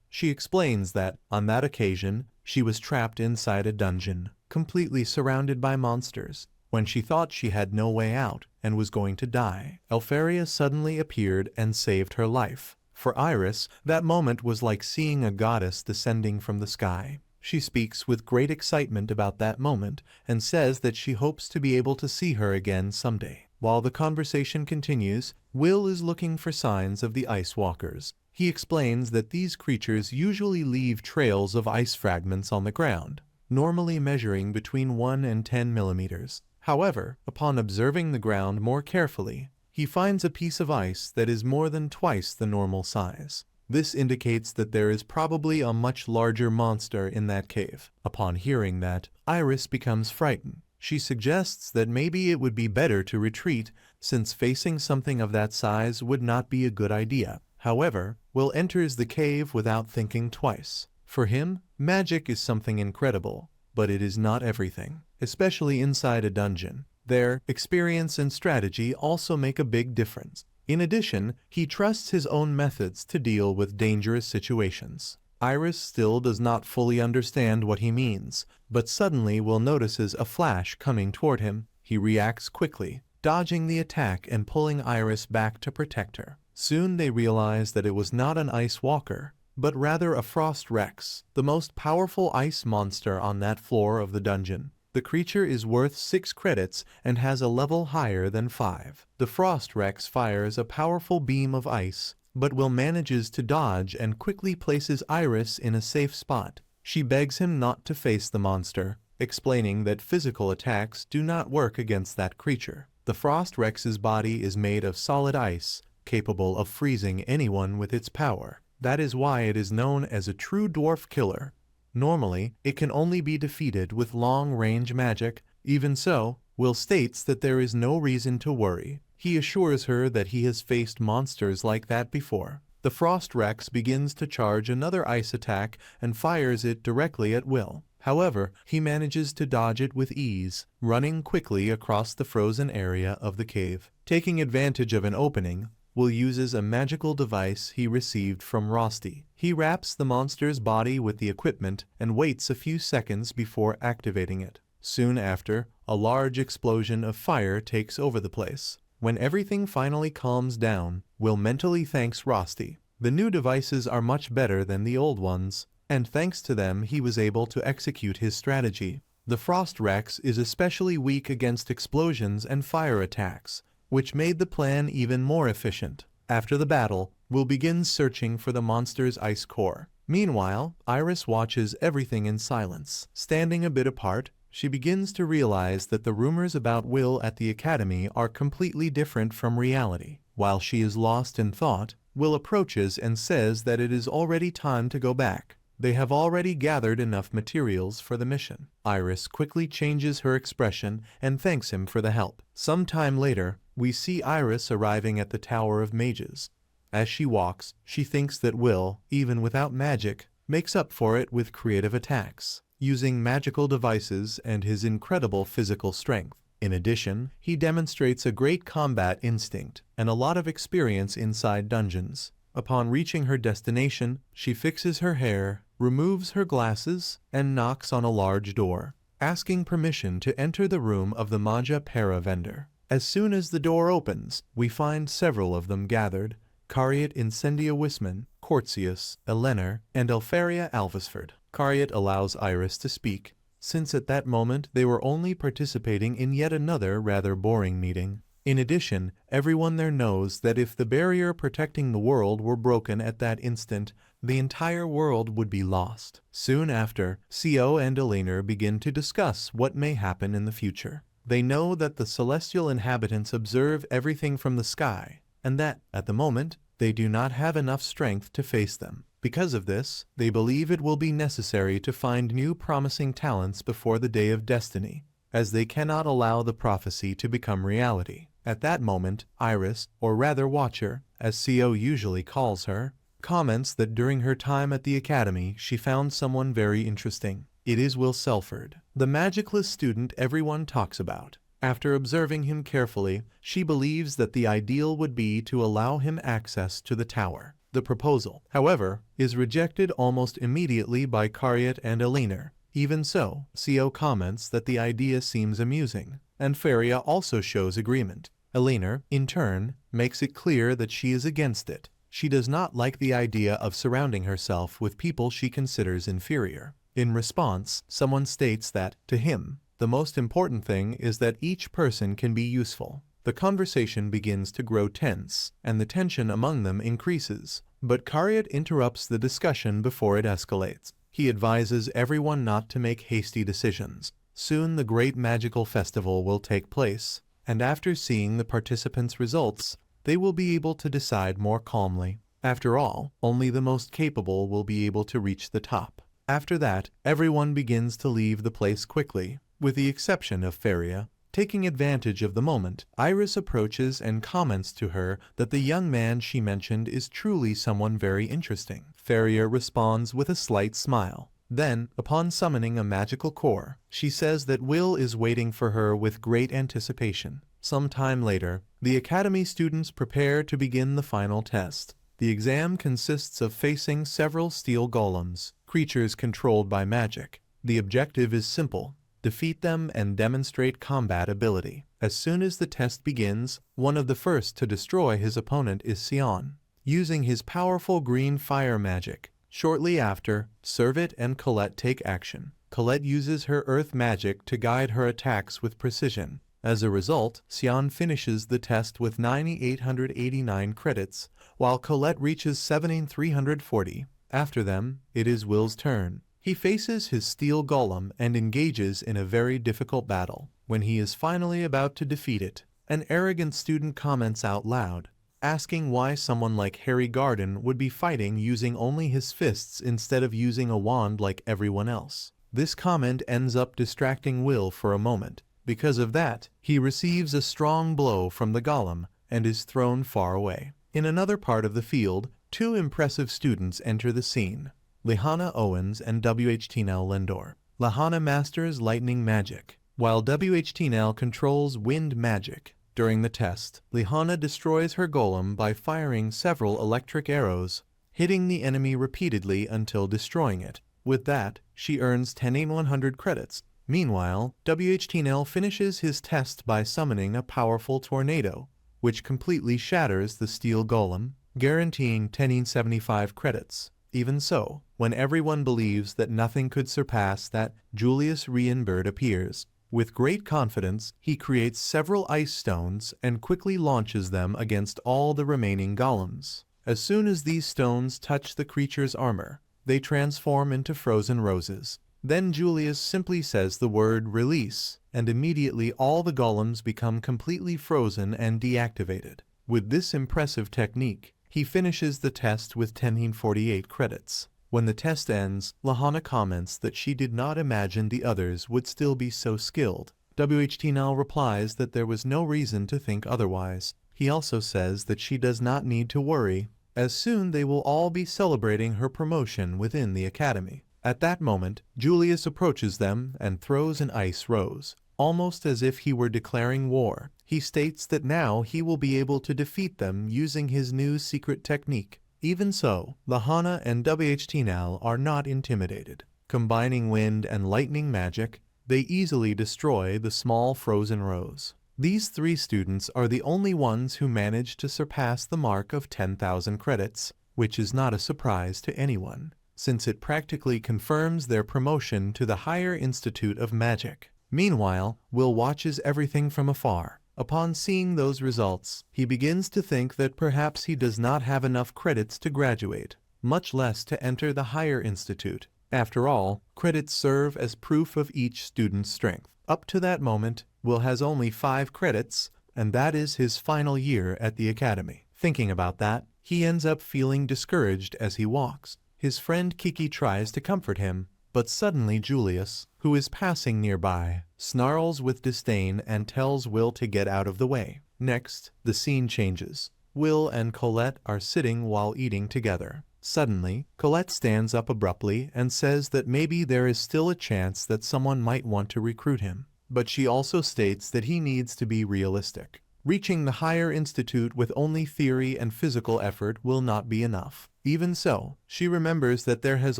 She explains that, on that occasion, she was trapped inside a dungeon, completely surrounded by monsters. When she thought she had no way out and was going to die, Elfaria suddenly appeared and saved her life. For Iris, that moment was like seeing a goddess descending from the sky. She speaks with great excitement about that moment and says that she hopes to be able to see her again someday. While the conversation continues, Will is looking for signs of the Ice Walkers. He explains that these creatures usually leave trails of ice fragments on the ground, normally measuring between 1 and 10 millimeters. However, upon observing the ground more carefully, he finds a piece of ice that is more than twice the normal size. This indicates that there is probably a much larger monster in that cave. Upon hearing that, Iris becomes frightened. She suggests that maybe it would be better to retreat, since facing something of that size would not be a good idea. However, Will enters the cave without thinking twice. For him, magic is something incredible, but it is not everything, especially inside a dungeon. Their experience and strategy also make a big difference. In addition, he trusts his own methods to deal with dangerous situations. Iris still does not fully understand what he means, but suddenly Will notices a flash coming toward him. He reacts quickly, dodging the attack and pulling Iris back to protect her. Soon they realize that it was not an ice walker, but rather a frost rex, the most powerful ice monster on that floor of the dungeon. The creature is worth 6 credits and has a level higher than 5. The frost rex fires a powerful beam of ice, but Will manages to dodge and quickly places Iris in a safe spot. She begs him not to face the monster, explaining that physical attacks do not work against that creature. The frost rex's body is made of solid ice, capable of freezing anyone with its power. That is why it is known as a true dwarf killer. Normally, it can only be defeated with long-range magic. Even so, Will states that there is no reason to worry. He assures her that he has faced monsters like that before. The Frost Rex begins to charge another ice attack and fires it directly at Will. However, he manages to dodge it with ease, running quickly across the frozen area of the cave. Taking advantage of an opening, Will uses a magical device he received from Rosti. He wraps the monster's body with the equipment and waits a few seconds before activating it. Soon after, a large explosion of fire takes over the place. When everything finally calms down, Will mentally thanks Rosti. The new devices are much better than the old ones, and thanks to them he was able to execute his strategy. The Frost Rex is especially weak against explosions and fire attacks, which made the plan even more efficient. After the battle, Will begins searching for the monster's ice core. Meanwhile, Iris watches everything in silence. Standing a bit apart, she begins to realize that the rumors about Will at the academy are completely different from reality. While she is lost in thought, Will approaches and says that it is already time to go back. They have already gathered enough materials for the mission. Iris quickly changes her expression and thanks him for the help. Some time later, we see Iris arriving at the Tower of Mages. As she walks, she thinks that Will, even without magic, makes up for it with creative attacks, using magical devices and his incredible physical strength. In addition, he demonstrates a great combat instinct and a lot of experience inside dungeons. Upon reaching her destination, she fixes her hair, removes her glasses, and knocks on a large door, asking permission to enter the room of the Magia Vander. As soon as the door opens, we find several of them gathered: Cariat Incendia Wisman, Porcius, Eleanor, and Elfaria Alvisford. Cariat allows Iris to speak, since at that moment they were only participating in yet another rather boring meeting. In addition, everyone there knows that if the barrier protecting the world were broken at that instant, the entire world would be lost. Soon after, Co and Eleanor begin to discuss what may happen in the future. They know that the celestial inhabitants observe everything from the sky, and that, at the moment, they do not have enough strength to face them. Because of this, they believe it will be necessary to find new promising talents before the day of destiny, as they cannot allow the prophecy to become reality. At that moment, Iris, or rather Watcher, as Co usually calls her, comments that during her time at the academy she found someone very interesting. It is Will Serfort, the magicless student everyone talks about. After observing him carefully, she believes that the ideal would be to allow him access to the tower. The proposal, however, is rejected almost immediately by Cariat and Eleanor. Even so, Co comments that the idea seems amusing, and Faria also shows agreement. Eleanor, in turn, makes it clear that she is against it. She does not like the idea of surrounding herself with people she considers inferior. In response, someone states that, to him, the most important thing is that each person can be useful. The conversation begins to grow tense, and the tension among them increases. But Cariat interrupts the discussion before it escalates. He advises everyone not to make hasty decisions. Soon the great magical festival will take place, and after seeing the participants' results, they will be able to decide more calmly. After all, only the most capable will be able to reach the top. After that, everyone begins to leave the place quickly, with the exception of Faria. Taking advantage of the moment, Iris approaches and comments to her that the young man she mentioned is truly someone very interesting. Faria responds with a slight smile. Then, upon summoning a magical core, she says that Will is waiting for her with great anticipation. Some time later, the academy students prepare to begin the final test. The exam consists of facing several steel golems, creatures controlled by magic. The objective is simple: defeat them and demonstrate combat ability. As soon as the test begins, one of the first to destroy his opponent is Sion, using his powerful green fire magic. Shortly after, Serfort and Colette take action. Colette uses her earth magic to guide her attacks with precision. As a result, Sion finishes the test with 9,889 credits, while Colette reaches 7,340. After them, it is Will's turn. He faces his steel golem and engages in a very difficult battle. When he is finally about to defeat it, an arrogant student comments out loud, asking why someone like Regarden would be fighting using only his fists instead of using a wand like everyone else. This comment ends up distracting Will for a moment. Because of that, he receives a strong blow from the golem and is thrown far away. In another part of the field, two impressive students enter the scene: Lehana Owens and WHTNL Lendor. Lehana masters lightning magic, while WHTNL controls wind magic. During the test, Lehana destroys her golem by firing several electric arrows, hitting the enemy repeatedly until destroying it. With that, she earns 10,100 credits. Meanwhile, WHTNL finishes his test by summoning a powerful tornado, which completely shatters the steel golem, guaranteeing 1075 credits. Even so, when everyone believes that nothing could surpass that, Julius Rienberg appears. With great confidence, he creates several ice stones and quickly launches them against all the remaining golems. As soon as these stones touch the creature's armor, they transform into frozen roses. Then Julius simply says the word "release," and immediately all the golems become completely frozen and deactivated. With this impressive technique, he finishes the test with 1048 credits. When the test ends, Lehana comments that she did not imagine the others would still be so skilled. WHTNL replies that there was no reason to think otherwise. He also says that she does not need to worry, as soon they will all be celebrating her promotion within the academy. At that moment, Julius approaches them and throws an ice rose, almost as if he were declaring war. He states that now he will be able to defeat them using his new secret technique. Even so, Lehana and WHTNL are not intimidated. Combining wind and lightning magic, they easily destroy the small frozen rose. These three students are the only ones who manage to surpass the mark of 10,000 credits. which is not a surprise to anyone, since it practically confirms their promotion to the higher Institute of Magic. Meanwhile, Will watches everything from afar. Upon seeing those results, he begins to think that perhaps he does not have enough credits to graduate, much less to enter the higher institute. After all, credits serve as proof of each student's strength. Up to that moment, Will has only 5 credits, and that is his final year at the academy. Thinking about that, he ends up feeling discouraged as he walks. His friend Kiki tries to comfort him, but suddenly Julius, who is passing nearby, snarls with disdain and tells Will to get out of the way. Next, the scene changes. Will and Colette are sitting while eating together. Suddenly, Colette stands up abruptly and says that maybe there is still a chance that someone might want to recruit him. But she also states that he needs to be realistic. Reaching the higher institute with only theory and physical effort will not be enough. Even so, she remembers that there has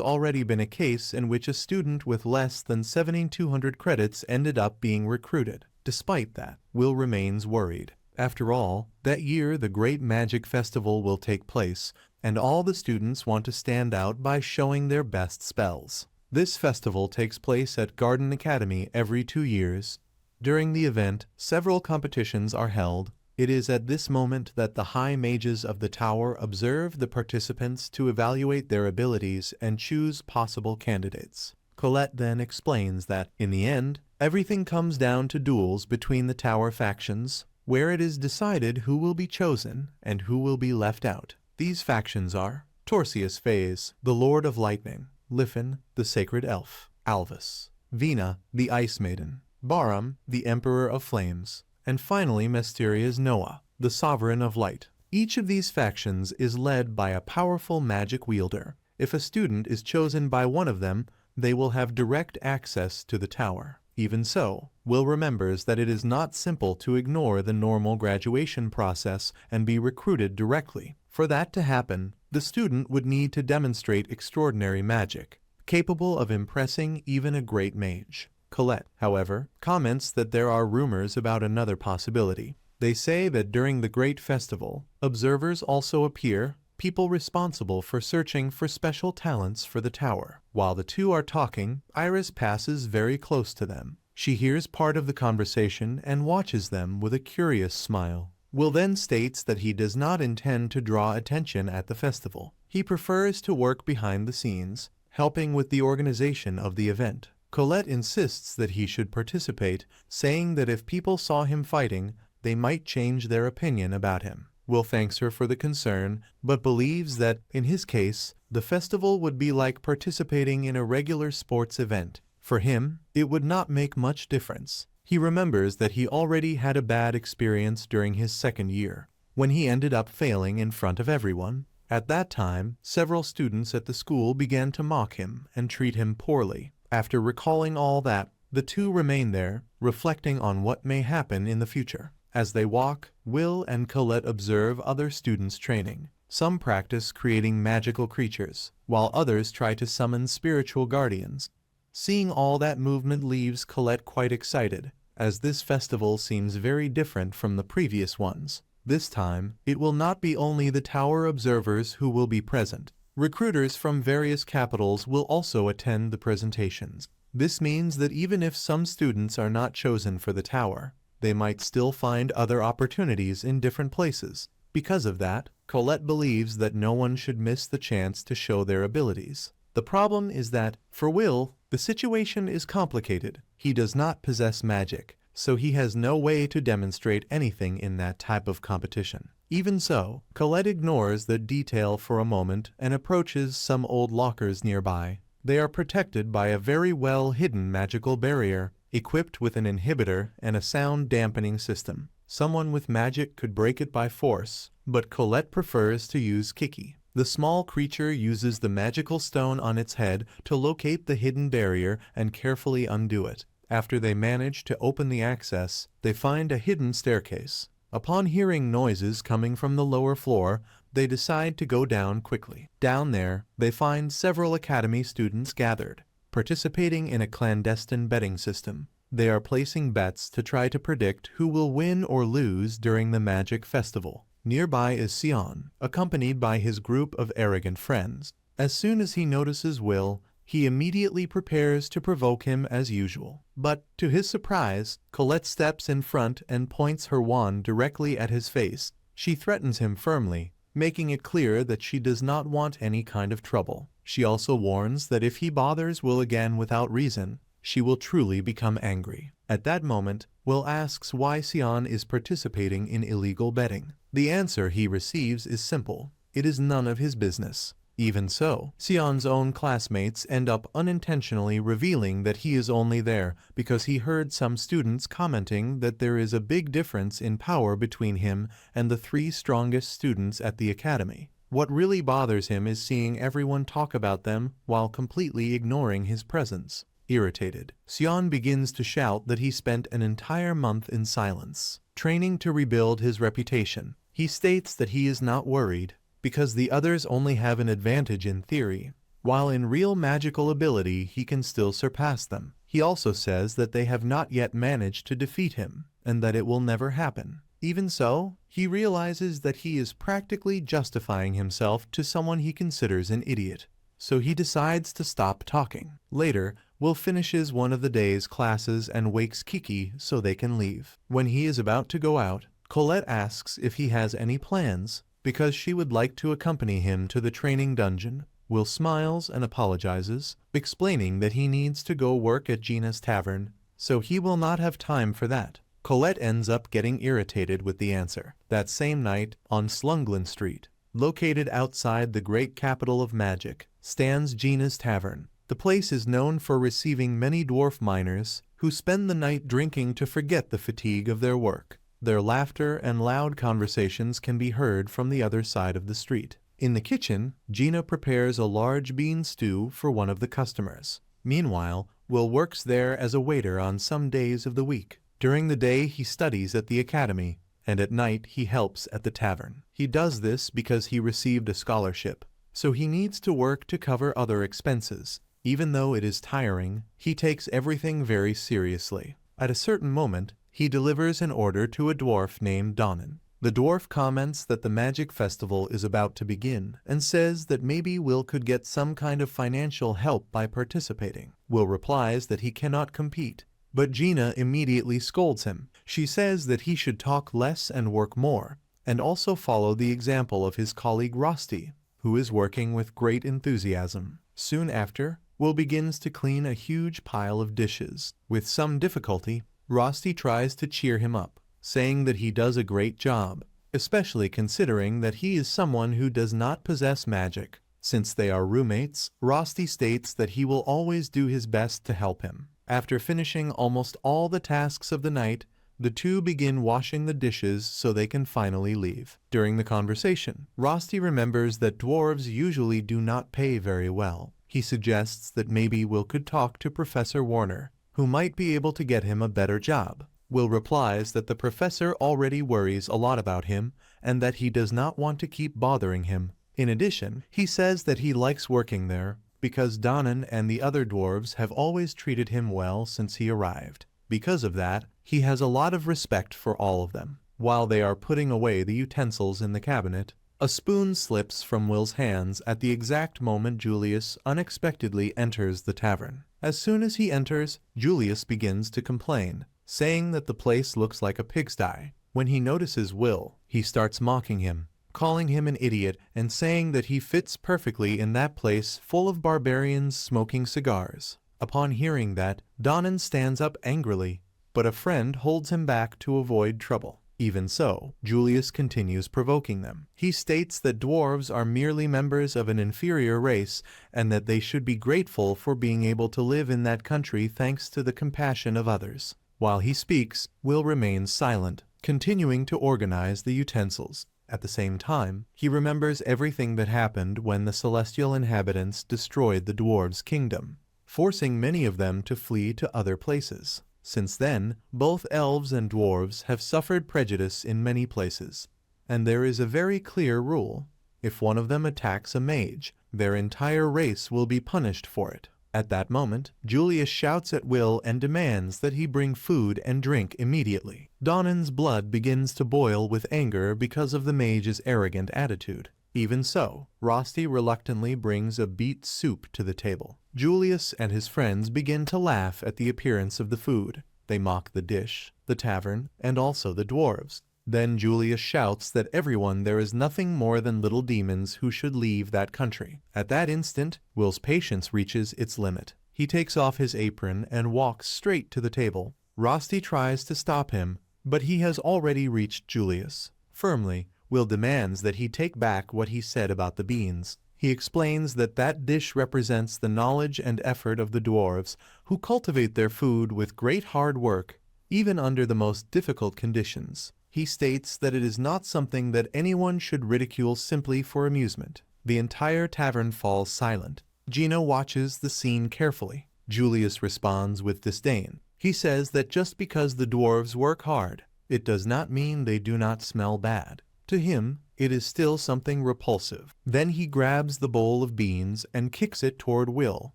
already been a case in which a student with less than 7,200 credits ended up being recruited. Despite that, Will remains worried. After all, that year the Great Magic Festival will take place, and all the students want to stand out by showing their best spells. This festival takes place at Regarden Academy every 2 years. During the event, several competitions are held. It is at this moment that the high mages of the tower observe the participants to evaluate their abilities and choose possible candidates. Colette then explains that, in the end, everything comes down to duels between the tower factions, where it is decided who will be chosen and who will be left out. These factions are Torsius Phase, the Lord of Lightning; Liffen, the Sacred Elf; Albis; Vina, the Ice Maiden; Barum, the Emperor of Flames; and finally Mysterious Noah, the Sovereign of Light. Each of these factions is led by a powerful magic wielder. If a student is chosen by one of them, they will have direct access to the tower. Even so, Will remembers that it is not simple to ignore the normal graduation process and be recruited directly. For that to happen, the student would need to demonstrate extraordinary magic, capable of impressing even a great mage. Colette, however, comments that there are rumors about another possibility. They say that during the Great Festival, observers also appear, people responsible for searching for special talents for the tower. While the two are talking, Iris passes very close to them. She hears part of the conversation and watches them with a curious smile. Will then states that he does not intend to draw attention at the festival. He prefers to work behind the scenes, helping with the organization of the event. Colette insists that he should participate, saying that if people saw him fighting, they might change their opinion about him. Will thanks her for the concern, but believes that, in his case, the festival would be like participating in a regular sports event. For him, it would not make much difference. He remembers that he already had a bad experience during his second year, when he ended up failing in front of everyone. At that time, several students at the school began to mock him and treat him poorly. After recalling all that, the two remain there, reflecting on what may happen in the future. As they walk, Will and Colette observe other students training. Some practice creating magical creatures, while others try to summon spiritual guardians. Seeing all that movement leaves Colette quite excited, as this festival seems very different from the previous ones. This time, it will not be only the tower observers who will be present. Recruiters from various capitals will also attend the presentations. This means that even if some students are not chosen for the tower, they might still find other opportunities in different places. Because of that, Colette believes that no one should miss the chance to show their abilities. The problem is that, for Will, the situation is complicated. He does not possess magic, so he has no way to demonstrate anything in that type of competition. Even so, Colette ignores the detail for a moment and approaches some old lockers nearby. They are protected by a very well-hidden magical barrier, equipped with an inhibitor and a sound-dampening system. Someone with magic could break it by force, but Colette prefers to use Kiki. The small creature uses the magical stone on its head to locate the hidden barrier and carefully undo it. After they manage to open the access, they find a hidden staircase. Upon hearing noises coming from the lower floor, they decide to go down quickly. Down there, they find several academy students gathered, participating in a clandestine betting system. They are placing bets to try to predict who will win or lose during the magic festival. Nearby is Sion, accompanied by his group of arrogant friends. As soon as he notices Will, he immediately prepares to provoke him as usual. But, to his surprise, Colette steps in front and points her wand directly at his face. She threatens him firmly, making it clear that she does not want any kind of trouble. She also warns that if he bothers Will again without reason, she will truly become angry. At that moment, Will asks why Sion is participating in illegal betting. The answer he receives is simple: it is none of his business. Even so, Sion's own classmates end up unintentionally revealing that he is only there because he heard some students commenting that there is a big difference in power between him and the 3 strongest students at the academy. What really bothers him is seeing everyone talk about them while completely ignoring his presence. Irritated, Sion begins to shout that he spent an entire month in silence, training to rebuild his reputation. He states that he is not worried, because the others only have an advantage in theory, while in real magical ability he can still surpass them. He also says that they have not yet managed to defeat him, and that it will never happen. Even so, he realizes that he is practically justifying himself to someone he considers an idiot, so he decides to stop talking. Later, Will finishes one of the day's classes and wakes Kiki so they can leave. When he is about to go out, Colette asks if he has any plans, because she would like to accompany him to the training dungeon. Will smiles and apologizes, explaining that he needs to go work at Gina's tavern, so he will not have time for that. Colette ends up getting irritated with the answer. That same night, on Slunglin Street, located outside the great capital of magic, stands Gina's tavern. The place is known for receiving many dwarf miners who spend the night drinking to forget the fatigue of their work. Their laughter and loud conversations can be heard from the other side of the street. In the kitchen, Gina prepares a large bean stew for one of the customers. Meanwhile, Will works there as a waiter on some days of the week. During the day he studies at the academy, and at night he helps at the tavern. He does this because he received a scholarship, so he needs to work to cover other expenses. Even though it is tiring, he takes everything very seriously. At a certain moment, he delivers an order to a dwarf named Donan. The dwarf comments that the magic festival is about to begin and says that maybe Will could get some kind of financial help by participating. Will replies that he cannot compete, but Gina immediately scolds him. She says that he should talk less and work more, and also follow the example of his colleague Rosti, who is working with great enthusiasm. Soon after, Will begins to clean a huge pile of dishes. With some difficulty, Rosti tries to cheer him up, saying that he does a great job, especially considering that he is someone who does not possess magic. Since they are roommates, Rosti states that he will always do his best to help him. After finishing almost all the tasks of the night, the two begin washing the dishes so they can finally leave. During the conversation, Rosti remembers that dwarves usually do not pay very well. He suggests that maybe Will could talk to Professor Warner, who might be able to get him a better job. Will replies that the professor already worries a lot about him and that he does not want to keep bothering him. In addition, he says that he likes working there because Donan and the other dwarves have always treated him well since he arrived. Because of that, he has a lot of respect for all of them. While they are putting away the utensils in the cabinet, a spoon slips from Will's hands at the exact moment Julius unexpectedly enters the tavern. As soon as he enters, Julius begins to complain, saying that the place looks like a pigsty. When he notices Will, he starts mocking him, calling him an idiot and saying that he fits perfectly in that place full of barbarians smoking cigars. Upon hearing that, Donan stands up angrily, but a friend holds him back to avoid trouble. Even so, Julius continues provoking them. He states that dwarves are merely members of an inferior race and that they should be grateful for being able to live in that country thanks to the compassion of others. While he speaks, Will remains silent, continuing to organize the utensils. At the same time, he remembers everything that happened when the celestial inhabitants destroyed the dwarves' kingdom, forcing many of them to flee to other places. Since then, both elves and dwarves have suffered prejudice in many places, and there is a very clear rule: if one of them attacks a mage, their entire race will be punished for it. At that moment, Julius shouts at Will and demands that he bring food and drink immediately. Donan's blood begins to boil with anger because of the mage's arrogant attitude. Even so, Rosti reluctantly brings a beet soup to the table. Julius and his friends begin to laugh at the appearance of the food. They mock the dish, the tavern, and also the dwarves. Then Julius shouts that everyone there is nothing more than little demons who should leave that country. At that instant, Will's patience reaches its limit. He takes off his apron and walks straight to the table. Rosti tries to stop him, but he has already reached Julius. Firmly, Will demands that he take back what he said about the beans. He explains that that dish represents the knowledge and effort of the dwarves, who cultivate their food with great hard work, even under the most difficult conditions. He states that it is not something that anyone should ridicule simply for amusement. The entire tavern falls silent. Gino watches the scene carefully. Julius responds with disdain. He says that just because the dwarves work hard, it does not mean they do not smell bad. To him, it is still something repulsive. Then he grabs the bowl of beans and kicks it toward Will,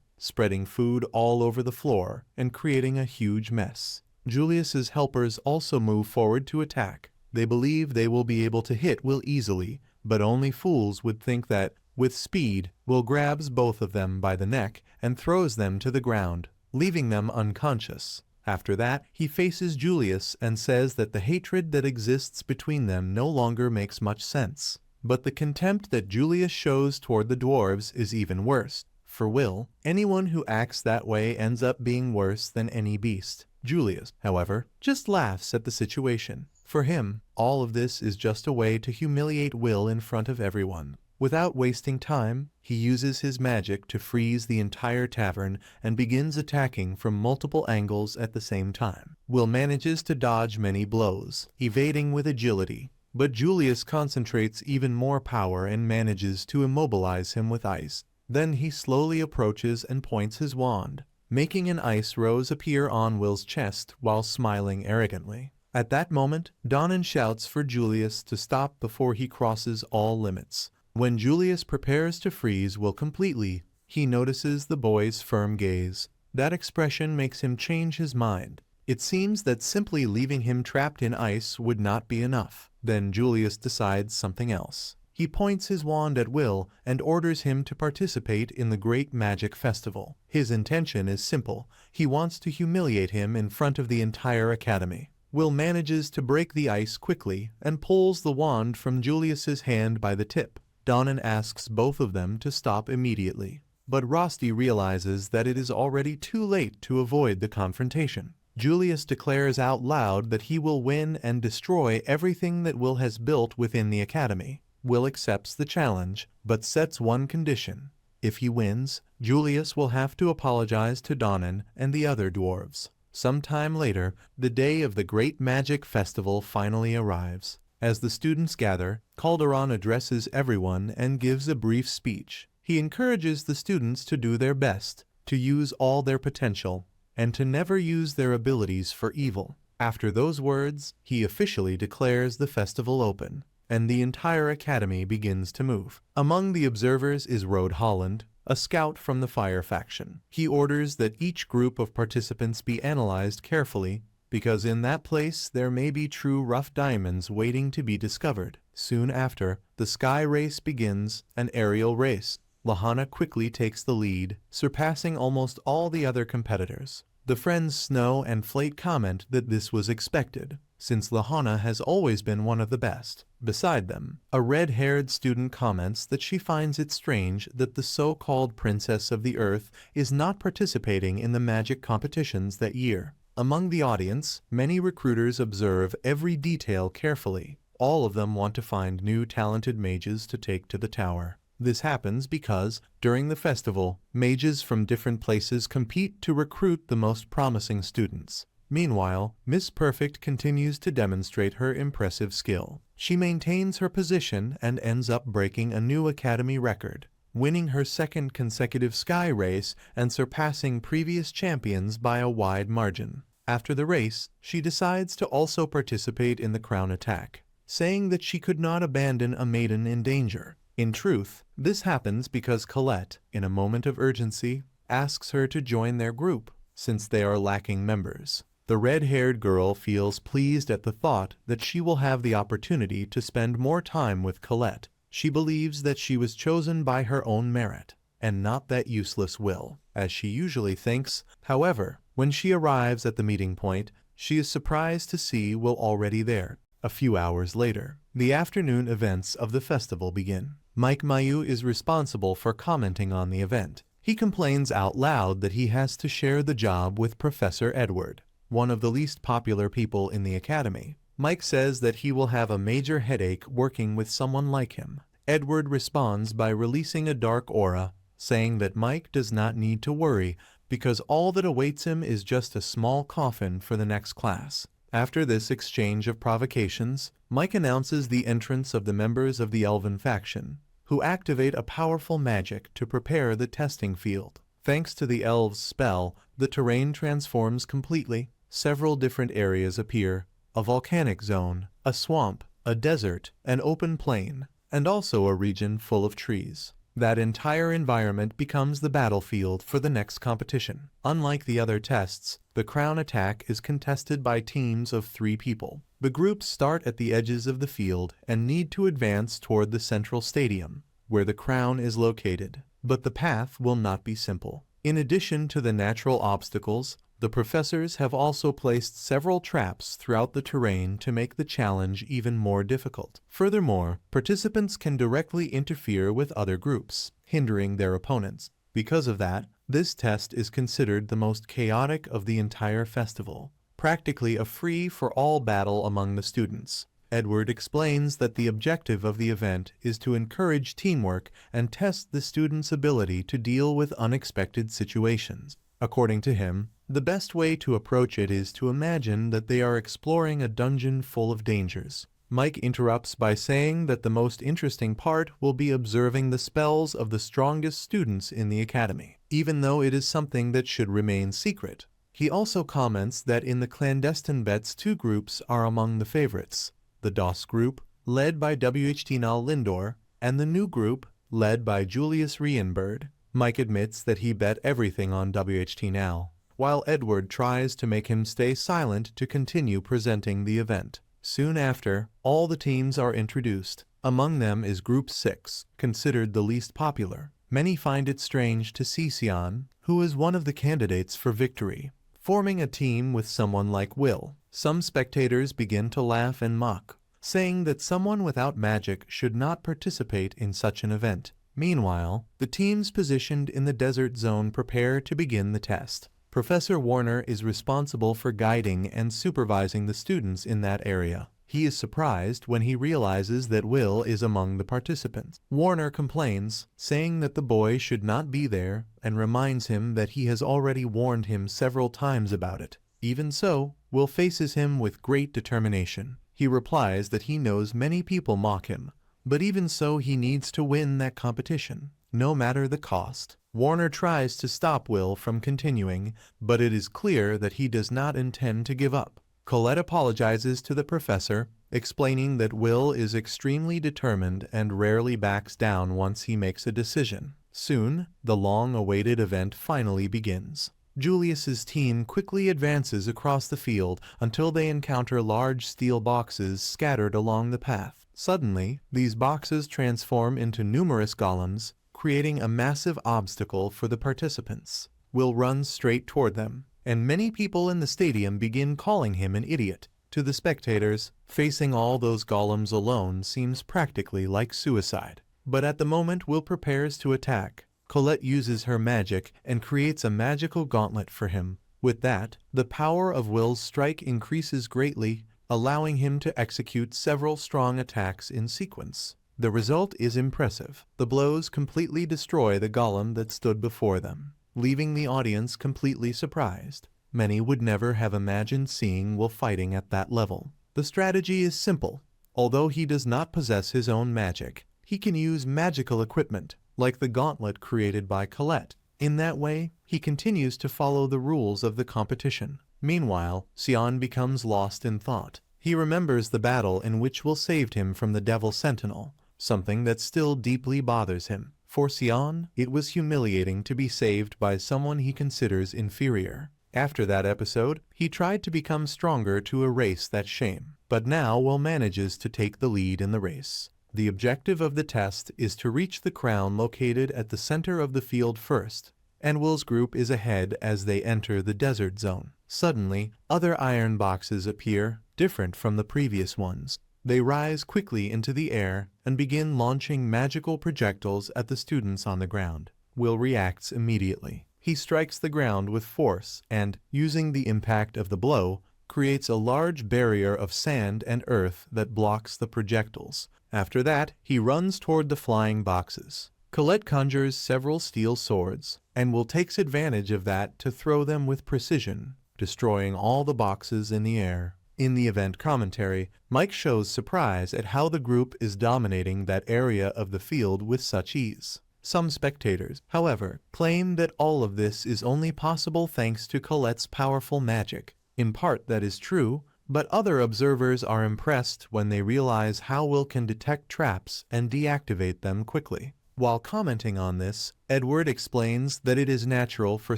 spreading food all over the floor and creating a huge mess. Julius's helpers also move forward to attack. They believe they will be able to hit Will easily, but only fools would think that, with speed, Will grabs both of them by the neck and throws them to the ground, leaving them unconscious. After that, he faces Julius and says that the hatred that exists between them no longer makes much sense. But the contempt that Julius shows toward the dwarves is even worse. For Will, anyone who acts that way ends up being worse than any beast. Julius, however, just laughs at the situation. For him, all of this is just a way to humiliate Will in front of everyone. Without wasting time, he uses his magic to freeze the entire tavern and begins attacking from multiple angles at the same time. Will manages to dodge many blows, evading with agility, but Julius concentrates even more power and manages to immobilize him with ice. Then he slowly approaches and points his wand, making an ice rose appear on Will's chest while smiling arrogantly. At that moment, Donan shouts for Julius to stop before he crosses all limits. When Julius prepares to freeze Will completely, he notices the boy's firm gaze. That expression makes him change his mind. It seems that simply leaving him trapped in ice would not be enough. Then Julius decides something else. He points his wand at Will and orders him to participate in the Great Magic Festival. His intention is simple. He wants to humiliate him in front of the entire academy. Will manages to break the ice quickly and pulls the wand from Julius's hand by the tip. Donan asks both of them to stop immediately, but Rosti realizes that it is already too late to avoid the confrontation. Julius declares out loud that he will win and destroy everything that Will has built within the academy. Will accepts the challenge, but sets one condition. If he wins, Julius will have to apologize to Donan and the other dwarves. Sometime later, the day of the Great Magic Festival finally arrives. As the students gather, Calderon addresses everyone and gives a brief speech. He encourages the students to do their best, to use all their potential, and to never use their abilities for evil. After those words, he officially declares the festival open, and the entire academy begins to move. Among the observers is Rode Holland, a scout from the Fire faction. He orders that each group of participants be analyzed carefully, because in that place there may be true rough diamonds waiting to be discovered. Soon after, the sky race begins, an aerial race. Lahana quickly takes the lead, surpassing almost all the other competitors. The friends Snow and Flate comment that this was expected, since Lahana has always been one of the best. Beside them, a red-haired student comments that she finds it strange that the so-called Princess of the Earth is not participating in the magic competitions that year. Among the audience, many recruiters observe every detail carefully. All of them want to find new talented mages to take to the tower. This happens because, during the festival, mages from different places compete to recruit the most promising students. Meanwhile, Miss Perfect continues to demonstrate her impressive skill. She maintains her position and ends up breaking a new academy record, winning her second consecutive sky race and surpassing previous champions by a wide margin. After the race, she decides to also participate in the crown attack, saying that she could not abandon a maiden in danger. In truth, this happens because Colette, in a moment of urgency, asks her to join their group, since they are lacking members. The red-haired girl feels pleased at the thought that she will have the opportunity to spend more time with Colette. She believes that she was chosen by her own merit, and not that useless Will, as she usually thinks. However, when she arrives at the meeting point, she is surprised to see Will already there. A few hours later, the afternoon events of the festival begin. Mike Mayu is responsible for commenting on the event. He complains out loud that he has to share the job with Professor Edward, one of the least popular people in the academy. Mike says that he will have a major headache working with someone like him. Edward responds by releasing a dark aura, saying that Mike does not need to worry because all that awaits him is just a small coffin for the next class. After this exchange of provocations, Mike announces the entrance of the members of the Elven faction, who activate a powerful magic to prepare the testing field. Thanks to the elves' spell, the terrain transforms completely. Several different areas appear: a volcanic zone, a swamp, a desert, an open plain, and also a region full of trees. That entire environment becomes the battlefield for the next competition. Unlike the other tests, the crown attack is contested by teams of 3 people. The groups start at the edges of the field and need to advance toward the central stadium, where the crown is located. But the path will not be simple. In addition to the natural obstacles, the professors have also placed several traps throughout the terrain to make the challenge even more difficult. Furthermore, participants can directly interfere with other groups, hindering their opponents. Because of that, this test is considered the most chaotic of the entire festival, practically a free-for-all battle among the students. Edward explains that the objective of the event is to encourage teamwork and test the students' ability to deal with unexpected situations. According to him, the best way to approach it is to imagine that they are exploring a dungeon full of dangers. Mike interrupts by saying that the most interesting part will be observing the spells of the strongest students in the academy, even though it is something that should remain secret. He also comments that in the clandestine bets 2 groups are among the favorites: the DOS group, led by WHT-Nal Lindor, and the new group, led by Julius Rienberg. Mike admits that he bet everything on WHT-Nal, while Edward tries to make him stay silent to continue presenting the event. Soon after, all the teams are introduced. Among them is Group 6, considered the least popular. Many find it strange to see Sion, who is one of the candidates for victory, forming a team with someone like Will. Some spectators begin to laugh and mock, saying that someone without magic should not participate in such an event. Meanwhile, the teams positioned in the desert zone prepare to begin the test. Professor Warner is responsible for guiding and supervising the students in that area. He is surprised when he realizes that Will is among the participants. Warner complains, saying that the boy should not be there, and reminds him that he has already warned him several times about it. Even so, Will faces him with great determination. He replies that he knows many people mock him, but even so he needs to win that competition, no matter the cost. Warner tries to stop Will from continuing, but it is clear that he does not intend to give up. Colette apologizes to the professor, explaining that Will is extremely determined and rarely backs down once he makes a decision. Soon, the long-awaited event finally begins. Julius's team quickly advances across the field until they encounter large steel boxes scattered along the path. Suddenly, these boxes transform into numerous golems, creating a massive obstacle for the participants. Will runs straight toward them, and many people in the stadium begin calling him an idiot. To the spectators, facing all those golems alone seems practically like suicide. But at the moment Will prepares to attack, Colette uses her magic and creates a magical gauntlet for him. With that, the power of Will's strike increases greatly, allowing him to execute several strong attacks in sequence. The result is impressive. The blows completely destroy the golem that stood before them, leaving the audience completely surprised. Many would never have imagined seeing Will fighting at that level. The strategy is simple. Although he does not possess his own magic, he can use magical equipment, like the gauntlet created by Colette. In that way, he continues to follow the rules of the competition. Meanwhile, Sion becomes lost in thought. He remembers the battle in which Will saved him from the Devil Sentinel, something that still deeply bothers him. For Sion, it was humiliating to be saved by someone he considers inferior. After that episode, he tried to become stronger to erase that shame, but now Will manages to take the lead in the race. The objective of the test is to reach the crown located at the center of the field first, and Will's group is ahead as they enter the desert zone. Suddenly, other iron boxes appear, different from the previous ones. They rise quickly into the air and begin launching magical projectiles at the students on the ground. Will reacts immediately. He strikes the ground with force and, using the impact of the blow, creates a large barrier of sand and earth that blocks the projectiles. After that, he runs toward the flying boxes. Colette conjures several steel swords, and Will takes advantage of that to throw them with precision, destroying all the boxes in the air. In the event commentary, Mike shows surprise at how the group is dominating that area of the field with such ease. Some spectators, however, claim that all of this is only possible thanks to Colette's powerful magic. In part that is true, but other observers are impressed when they realize how Will can detect traps and deactivate them quickly. While commenting on this, Edward explains that it is natural for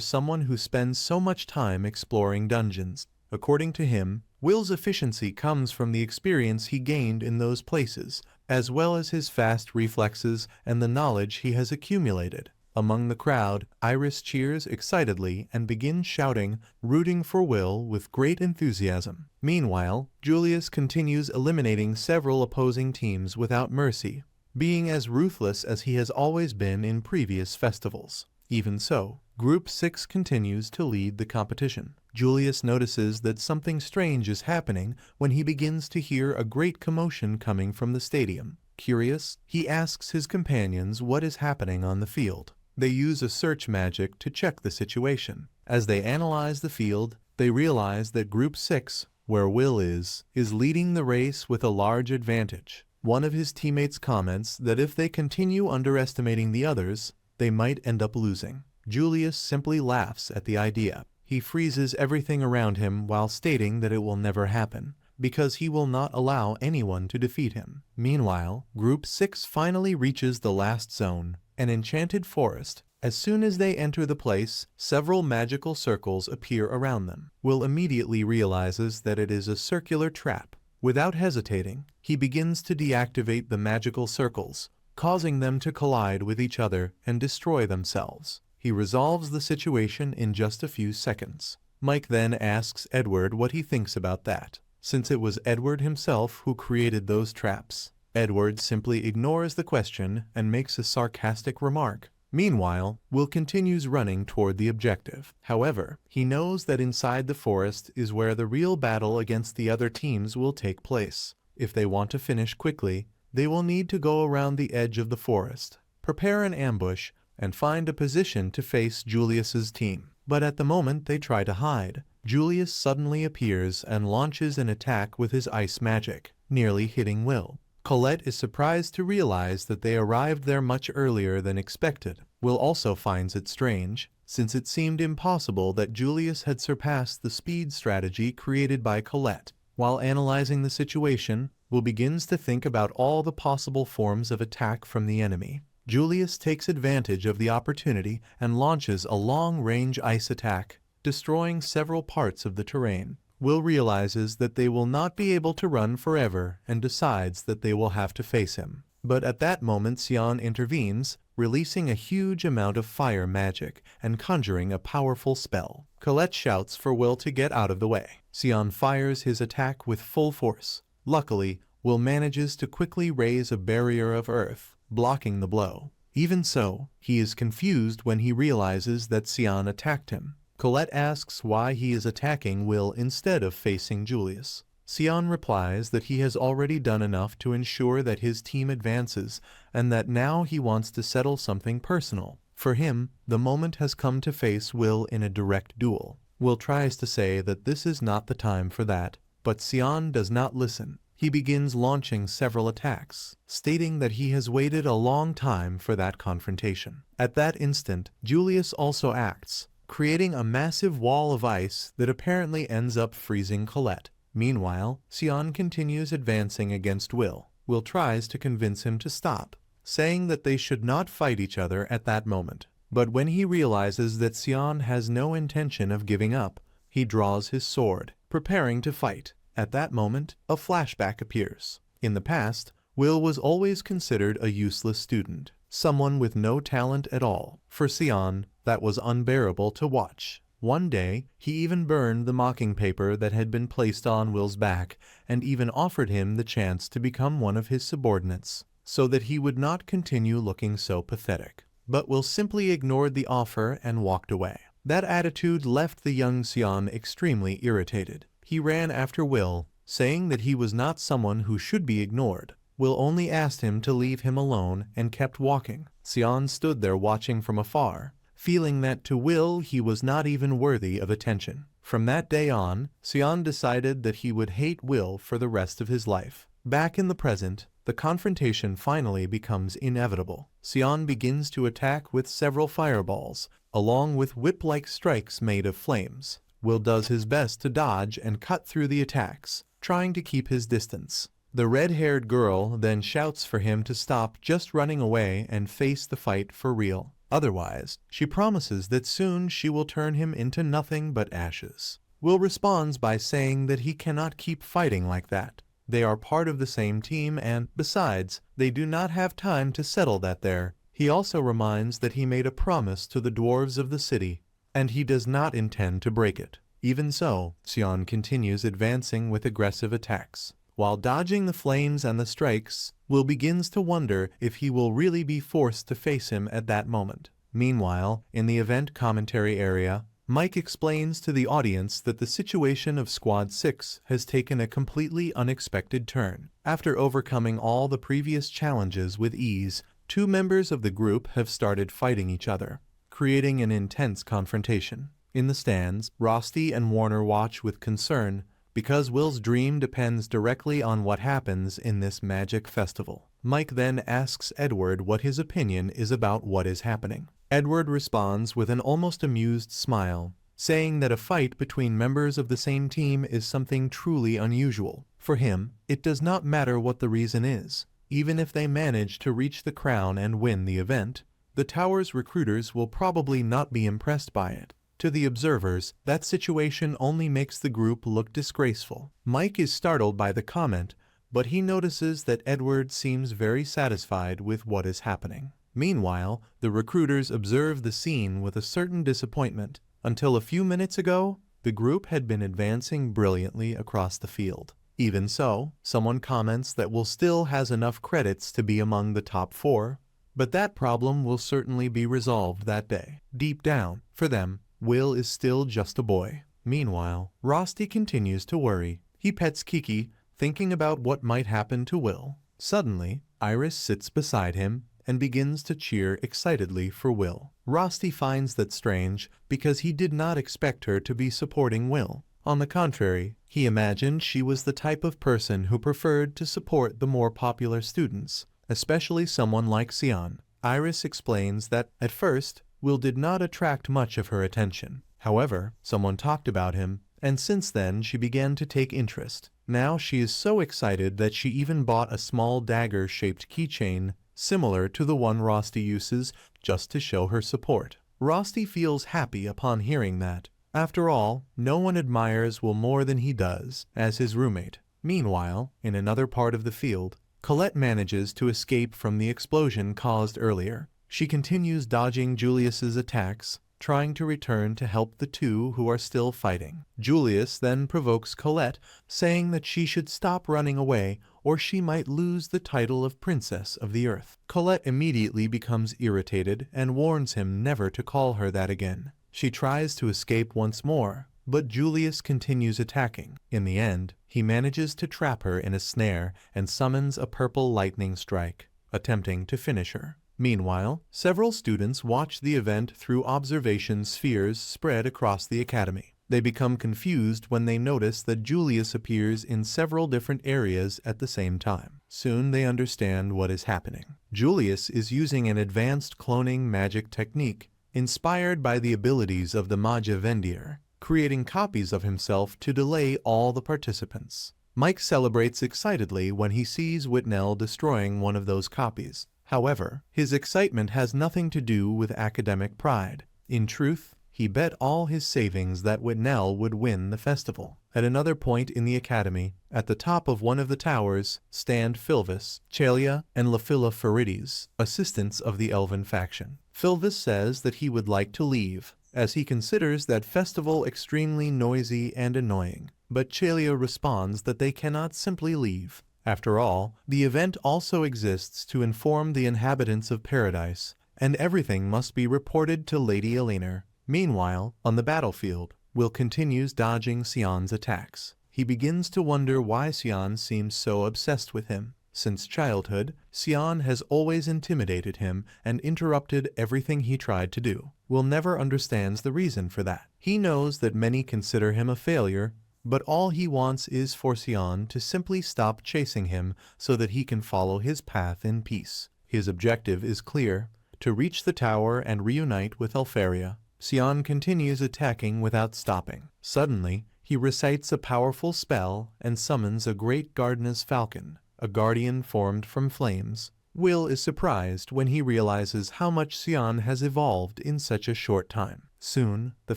someone who spends so much time exploring dungeons. According to him, Will's efficiency comes from the experience he gained in those places, as well as his fast reflexes and the knowledge he has accumulated. Among the crowd, Iris cheers excitedly and begins shouting, rooting for Will with great enthusiasm. Meanwhile, Julius continues eliminating several opposing teams without mercy, being as ruthless as he has always been in previous festivals. Even so, Group 6 continues to lead the competition. Julius notices that something strange is happening when he begins to hear a great commotion coming from the stadium. Curious, he asks his companions what is happening on the field. They use a search magic to check the situation. As they analyze the field, they realize that Group 6, where Will is leading the race with a large advantage. One of his teammates comments that if they continue underestimating the others, they might end up losing. Julius simply laughs at the idea. He freezes everything around him while stating that it will never happen, because he will not allow anyone to defeat him. Meanwhile, Group 6 finally reaches the last zone, an enchanted forest. As soon as they enter the place, several magical circles appear around them. Will immediately realizes that it is a circular trap. Without hesitating, he begins to deactivate the magical circles, causing them to collide with each other and destroy themselves. He resolves the situation in just a few seconds. Mike then asks Edward what he thinks about that, since it was Edward himself who created those traps. Edward simply ignores the question and makes a sarcastic remark. Meanwhile, Will continues running toward the objective. However, he knows that inside the forest is where the real battle against the other teams will take place. If they want to finish quickly, they will need to go around the edge of the forest, prepare an ambush, and find a position to face Julius's team. But at the moment they try to hide, Julius suddenly appears and launches an attack with his ice magic, nearly hitting Will. Colette is surprised to realize that they arrived there much earlier than expected. Will also finds it strange, since it seemed impossible that Julius had surpassed the speed strategy created by Colette. While analyzing the situation, Will begins to think about all the possible forms of attack from the enemy. Julius takes advantage of the opportunity and launches a long-range ice attack, destroying several parts of the terrain. Will realizes that they will not be able to run forever and decides that they will have to face him. But at that moment Sion intervenes, releasing a huge amount of fire magic and conjuring a powerful spell. Colette shouts for Will to get out of the way. Sion fires his attack with full force. Luckily, Will manages to quickly raise a barrier of earth, blocking the blow. Even so, he is confused when he realizes that Sion attacked him. Colette asks why he is attacking Will instead of facing Julius. Sion replies that he has already done enough to ensure that his team advances and that now he wants to settle something personal. For him, the moment has come to face Will in a direct duel. Will tries to say that this is not the time for that, but Sion does not listen. He begins launching several attacks, stating that he has waited a long time for that confrontation. At that instant, Julius also acts, creating a massive wall of ice that apparently ends up freezing Colette. Meanwhile, Sion continues advancing against Will. Will tries to convince him to stop, saying that they should not fight each other at that moment. But when he realizes that Sion has no intention of giving up, he draws his sword, preparing to fight. At that moment, a flashback appears. In the past, Will was always considered a useless student, someone with no talent at all. For Sion, that was unbearable to watch. One day, he even burned the mocking paper that had been placed on Will's back, and even offered him the chance to become one of his subordinates, so that he would not continue looking so pathetic. But Will simply ignored the offer and walked away. That attitude left the young Sion extremely irritated. He ran after Will, saying that he was not someone who should be ignored. Will only asked him to leave him alone and kept walking. Sion stood there watching from afar, feeling that to Will he was not even worthy of attention. From that day on, Sion decided that he would hate Will for the rest of his life. Back in the present, the confrontation finally becomes inevitable. Sion begins to attack with several fireballs, along with whip-like strikes made of flames. Will does his best to dodge and cut through the attacks, trying to keep his distance. The red-haired girl then shouts for him to stop just running away and face the fight for real. Otherwise, she promises that soon she will turn him into nothing but ashes. Will responds by saying that he cannot keep fighting like that. They are part of the same team and, besides, they do not have time to settle that there. He also reminds that he made a promise to the dwarves of the city, and he does not intend to break it. Even so, Sion continues advancing with aggressive attacks. While dodging the flames and the strikes, Will begins to wonder if he will really be forced to face him at that moment. Meanwhile, in the event commentary area, Mike explains to the audience that the situation of Squad 6 has taken a completely unexpected turn. After overcoming all the previous challenges with ease, two members of the group have started fighting each other, creating an intense confrontation. In the stands, Rosti and Warner watch with concern, because Will's dream depends directly on what happens in this magic festival. Mike then asks Edward what his opinion is about what is happening. Edward responds with an almost amused smile, saying that a fight between members of the same team is something truly unusual. For him, it does not matter what the reason is. Even if they manage to reach the crown and win the event, the tower's recruiters will probably not be impressed by it. To the observers, that situation only makes the group look disgraceful. Mike is startled by the comment, but he notices that Edward seems very satisfied with what is happening. Meanwhile, the recruiters observe the scene with a certain disappointment. Until a few minutes ago, the group had been advancing brilliantly across the field. Even so, someone comments that Will still has enough credits to be among the top 4, but that problem will certainly be resolved that day. Deep down, for them, Will is still just a boy. Meanwhile, Rosti continues to worry. He pets Kiki, thinking about what might happen to Will. Suddenly, Iris sits beside him and begins to cheer excitedly for Will. Rosti finds that strange because he did not expect her to be supporting Will. On the contrary, he imagined she was the type of person who preferred to support the more popular students, especially someone like Sion. Iris explains that, at first, Will did not attract much of her attention. However, someone talked about him, and since then she began to take interest. Now she is so excited that she even bought a small dagger-shaped keychain similar to the one Rosti uses, just to show her support. Rosti feels happy upon hearing that. After all, no one admires Will more than he does, as his roommate. Meanwhile, in another part of the field, Colette manages to escape from the explosion caused earlier. She continues dodging Julius's attacks, trying to return to help the two who are still fighting. Julius then provokes Colette, saying that she should stop running away or she might lose the title of Princess of the Earth. Colette immediately becomes irritated and warns him never to call her that again. She tries to escape once more, but Julius continues attacking. In the end, he manages to trap her in a snare and summons a purple lightning strike, attempting to finish her. Meanwhile, several students watch the event through observation spheres spread across the academy. They become confused when they notice that Julius appears in several different areas at the same time. Soon they understand what is happening. Julius is using an advanced cloning magic technique inspired by the abilities of the Magia Vander, creating copies of himself to delay all the participants. Mike celebrates excitedly when he sees Whitnell destroying one of those copies. However, his excitement has nothing to do with academic pride. In truth, he bet all his savings that Whitnell would win the festival. At another point in the academy, at the top of one of the towers, stand Philvis, Chalia, and Lafilla Farides, assistants of the Elven faction. Philvis says that he would like to leave, as he considers that festival extremely noisy and annoying. But Chalia responds that they cannot simply leave. After all, the event also exists to inform the inhabitants of paradise, and everything must be reported to Lady Eleanor. Meanwhile, on the battlefield, Will continues dodging Sion's attacks. He begins to wonder why Sion seems so obsessed with him. Since childhood, Sion has always intimidated him and interrupted everything he tried to do. Will never understands the reason for that. He knows that many consider him a failure, but all he wants is for Sion to simply stop chasing him so that he can follow his path in peace. His objective is clear: to reach the tower and reunite with Elfaria. Sion continues attacking without stopping. Suddenly, he recites a powerful spell and summons a great gardener's falcon, a guardian formed from flames. Will is surprised when he realizes how much Sion has evolved in such a short time. Soon, the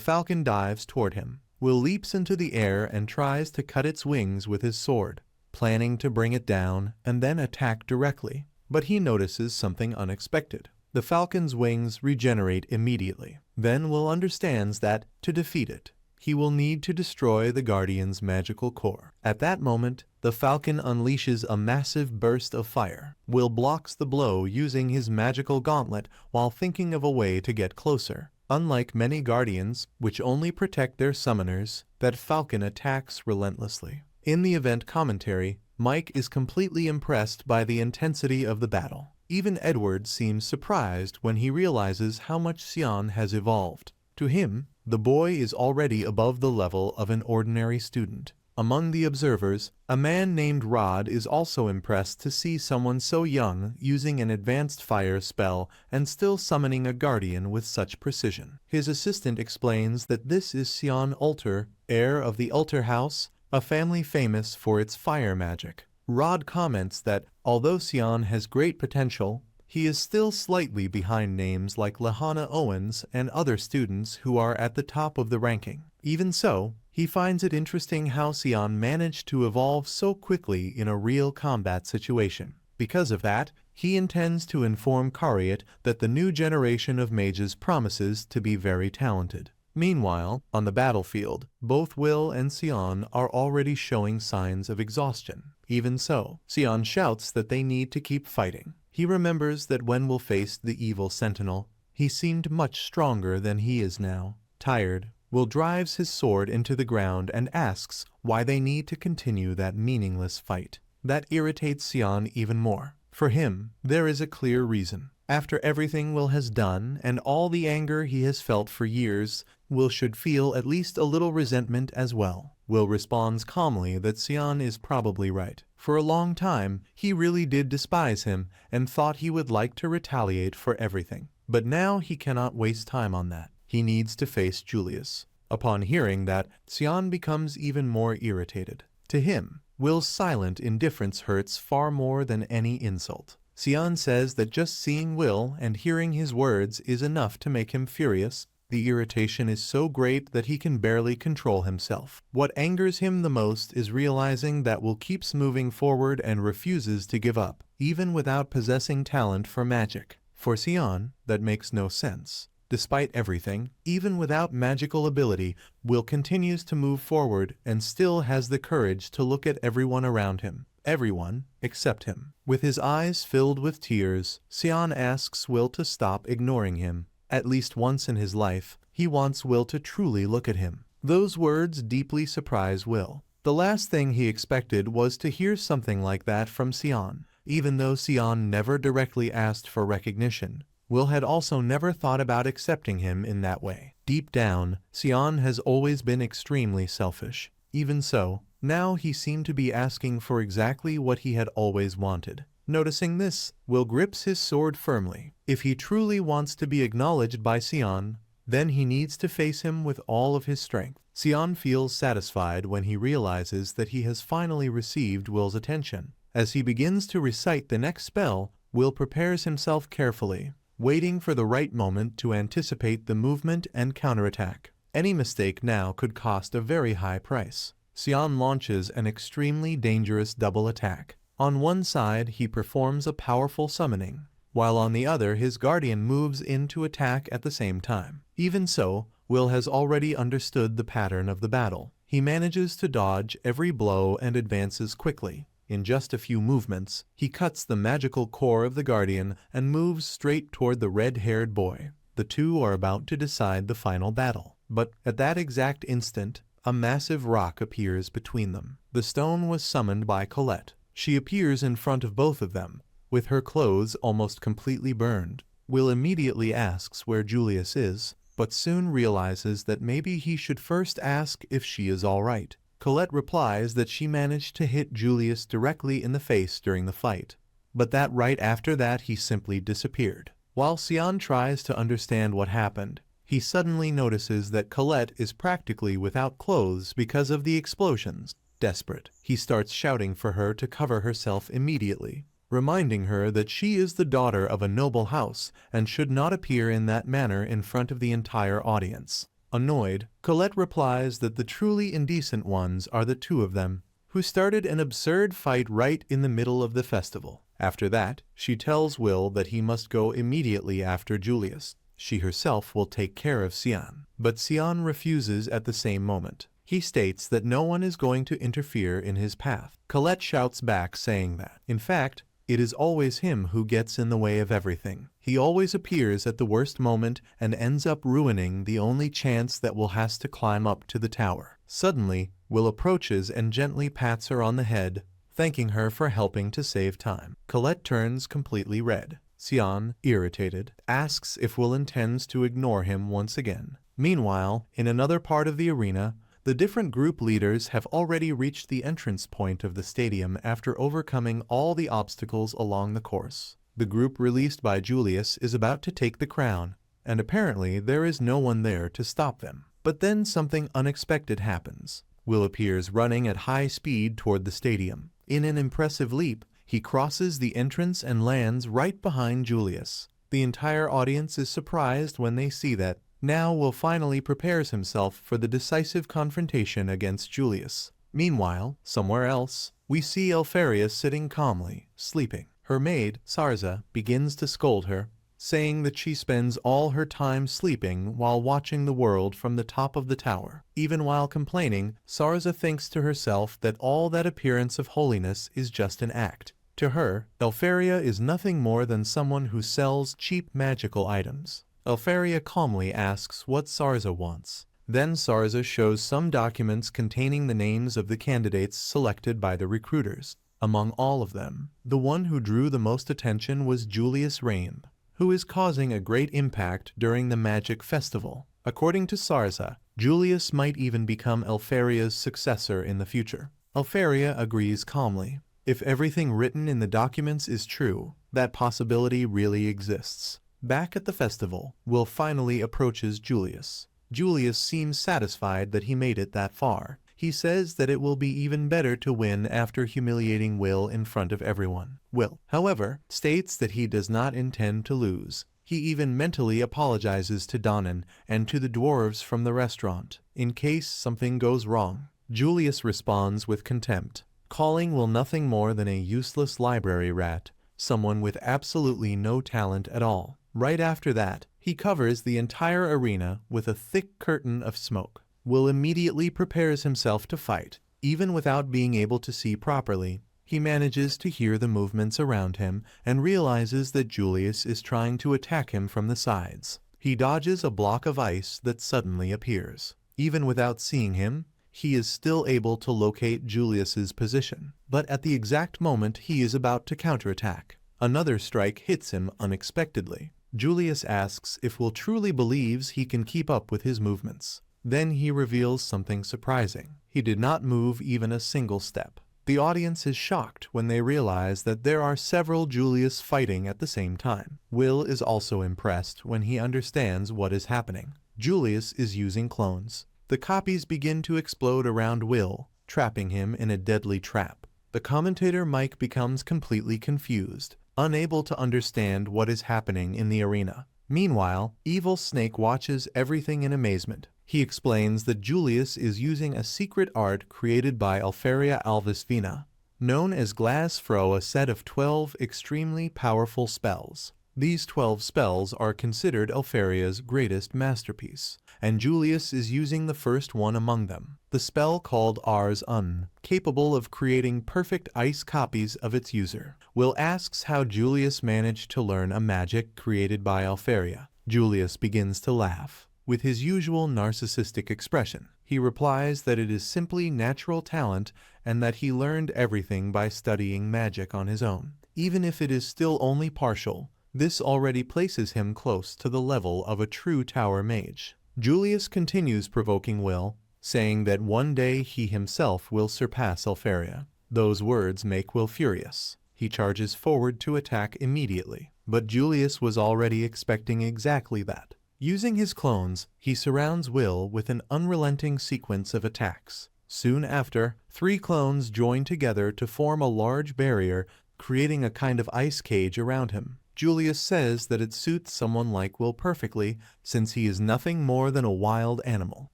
falcon dives toward him. Will leaps into the air and tries to cut its wings with his sword, planning to bring it down and then attack directly. But he notices something unexpected. The falcon's wings regenerate immediately. Then Will understands that, to defeat it, he will need to destroy the Guardian's magical core. At that moment, the falcon unleashes a massive burst of fire. Will blocks the blow using his magical gauntlet while thinking of a way to get closer. Unlike many Guardians, which only protect their summoners, that falcon attacks relentlessly. In the event commentary, Mike is completely impressed by the intensity of the battle. Even Edward seems surprised when he realizes how much Sion has evolved. To him, the boy is already above the level of an ordinary student. Among the observers, a man named Rod is also impressed to see someone so young using an advanced fire spell and still summoning a guardian with such precision. His assistant explains that this is Sion Ulter, heir of the Ulter House, a family famous for its fire magic. Rod comments that, although Sion has great potential, he is still slightly behind names like Lahana Owens and other students who are at the top of the ranking. Even so, he finds it interesting how Sion managed to evolve so quickly in a real combat situation. Because of that, he intends to inform Kariat that the new generation of mages promises to be very talented. Meanwhile, on the battlefield, both Will and Sion are already showing signs of exhaustion. Even so, Sion shouts that they need to keep fighting. He remembers that when Will faced the evil sentinel, he seemed much stronger than he is now. Tired, Will drives his sword into the ground and asks why they need to continue that meaningless fight. That irritates Sion even more. For him, there is a clear reason. After everything Will has done and all the anger he has felt for years, Will should feel at least a little resentment as well. Will responds calmly that Sion is probably right. For a long time, he really did despise him and thought he would like to retaliate for everything. But now he cannot waste time on that. He needs to face Julius. Upon hearing that, Sion becomes even more irritated. To him, Will's silent indifference hurts far more than any insult. Sion says that just seeing Will and hearing his words is enough to make him furious. The irritation is so great that he can barely control himself. What angers him the most is realizing that Will keeps moving forward and refuses to give up, even without possessing talent for magic. For Sion, that makes no sense. Despite everything, even without magical ability, Will continues to move forward and still has the courage to look at everyone around him. Everyone except him. With his eyes filled with tears, Sion asks Will to stop ignoring him. At least once in his life, he wants Will to truly look at him. Those words deeply surprise Will. The last thing he expected was to hear something like that from Sion. Even though Sion never directly asked for recognition, Will had also never thought about accepting him in that way. Deep down, Sion has always been extremely selfish. Even so, now he seemed to be asking for exactly what he had always wanted. Noticing this, Will grips his sword firmly. If he truly wants to be acknowledged by Sion, then he needs to face him with all of his strength. Sion feels satisfied when he realizes that he has finally received Will's attention. As he begins to recite the next spell, Will prepares himself carefully, waiting for the right moment to anticipate the movement and counterattack. Any mistake now could cost a very high price. Sion launches an extremely dangerous double attack. On one side he performs a powerful summoning, while on the other his guardian moves in to attack at the same time. Even so, Will has already understood the pattern of the battle. He manages to dodge every blow and advances quickly. In just a few movements, he cuts the magical core of the guardian and moves straight toward the red-haired boy. The two are about to decide the final battle. But at that exact instant, a massive rock appears between them. The stone was summoned by Colette. She appears in front of both of them, with her clothes almost completely burned. Will immediately asks where Julius is, but soon realizes that maybe he should first ask if she is all right. Colette replies that she managed to hit Julius directly in the face during the fight, but that right after that he simply disappeared. While Sion tries to understand what happened, he suddenly notices that Colette is practically without clothes because of the explosions. Desperate, he starts shouting for her to cover herself immediately, reminding her that she is the daughter of a noble house and should not appear in that manner in front of the entire audience. Annoyed, Colette replies that the truly indecent ones are the two of them, who started an absurd fight right in the middle of the festival. After that, she tells Will that he must go immediately after Julius. She herself will take care of Sion. But Sion refuses at the same moment. He states that no one is going to interfere in his path. Colette shouts back saying that, in fact, it is always him who gets in the way of everything. He always appears at the worst moment and ends up ruining the only chance that Will has to climb up to the tower. Suddenly, Will approaches and gently pats her on the head, thanking her for helping to save time. Colette turns completely red. Sion, irritated, asks if Will intends to ignore him once again. Meanwhile, in another part of the arena, the different group leaders have already reached the entrance point of the stadium after overcoming all the obstacles along the course. The group released by Julius is about to take the crown, and apparently there is no one there to stop them. But then something unexpected happens. Will appears running at high speed toward the stadium. In an impressive leap, he crosses the entrance and lands right behind Julius. The entire audience is surprised when they see that. Now Will finally prepares himself for the decisive confrontation against Julius. Meanwhile, somewhere else, we see Elfaria sitting calmly, sleeping. Her maid, Sarza, begins to scold her, saying that she spends all her time sleeping while watching the world from the top of the tower. Even while complaining, Sarza thinks to herself that all that appearance of holiness is just an act. To her, Elfaria is nothing more than someone who sells cheap magical items. Elfaria calmly asks what Sarza wants. Then Sarza shows some documents containing the names of the candidates selected by the recruiters. Among all of them, the one who drew the most attention was Julius Rain, who is causing a great impact during the magic festival. According to Sarza, Julius might even become Elfaria's successor in the future. Elfaria agrees calmly. If everything written in the documents is true, that possibility really exists. Back at the festival, Will finally approaches Julius. Julius seems satisfied that he made it that far. He says that it will be even better to win after humiliating Will in front of everyone. Will, however, states that he does not intend to lose. He even mentally apologizes to Donan and to the dwarves from the restaurant, in case something goes wrong. Julius responds with contempt, calling Will nothing more than a useless library rat, someone with absolutely no talent at all. Right after that, he covers the entire arena with a thick curtain of smoke. Will immediately prepares himself to fight. Even without being able to see properly, he manages to hear the movements around him and realizes that Julius is trying to attack him from the sides. He dodges a block of ice that suddenly appears. Even without seeing him, he is still able to locate Julius's position. But at the exact moment he is about to counterattack, another strike hits him unexpectedly. Julius asks if Will truly believes he can keep up with his movements. Then he reveals something surprising. He did not move even a single step. The audience is shocked when they realize that there are several Julius fighting at the same time. Will is also impressed when he understands what is happening. Julius is using clones. The copies begin to explode around Will, trapping him in a deadly trap. The commentator Mike becomes completely confused. unable to understand what is happening in the arena. Meanwhile, Evil Snake watches everything in amazement. He explains that Julius is using a secret art created by Elfaria Alvisvina, known as Glass Fro, a set of 12 extremely powerful spells. These 12 spells are considered Elfaria's greatest masterpiece, and Julius is using the first one among them, the spell called Ars Un, capable of creating perfect ice copies of its user. Will asks how Julius managed to learn a magic created by Elfaria. Julius begins to laugh. With his usual narcissistic expression, he replies that it is simply natural talent and that he learned everything by studying magic on his own. Even if it is still only partial, this already places him close to the level of a true tower mage. Julius continues provoking Will, saying that one day he himself will surpass Elfaria. Those words make Will furious. He charges forward to attack immediately, but Julius was already expecting exactly that. Using his clones, he surrounds Will with an unrelenting sequence of attacks. Soon after, 3 clones join together to form a large barrier, creating a kind of ice cage around him. Julius says that it suits someone like Will perfectly, since he is nothing more than a wild animal.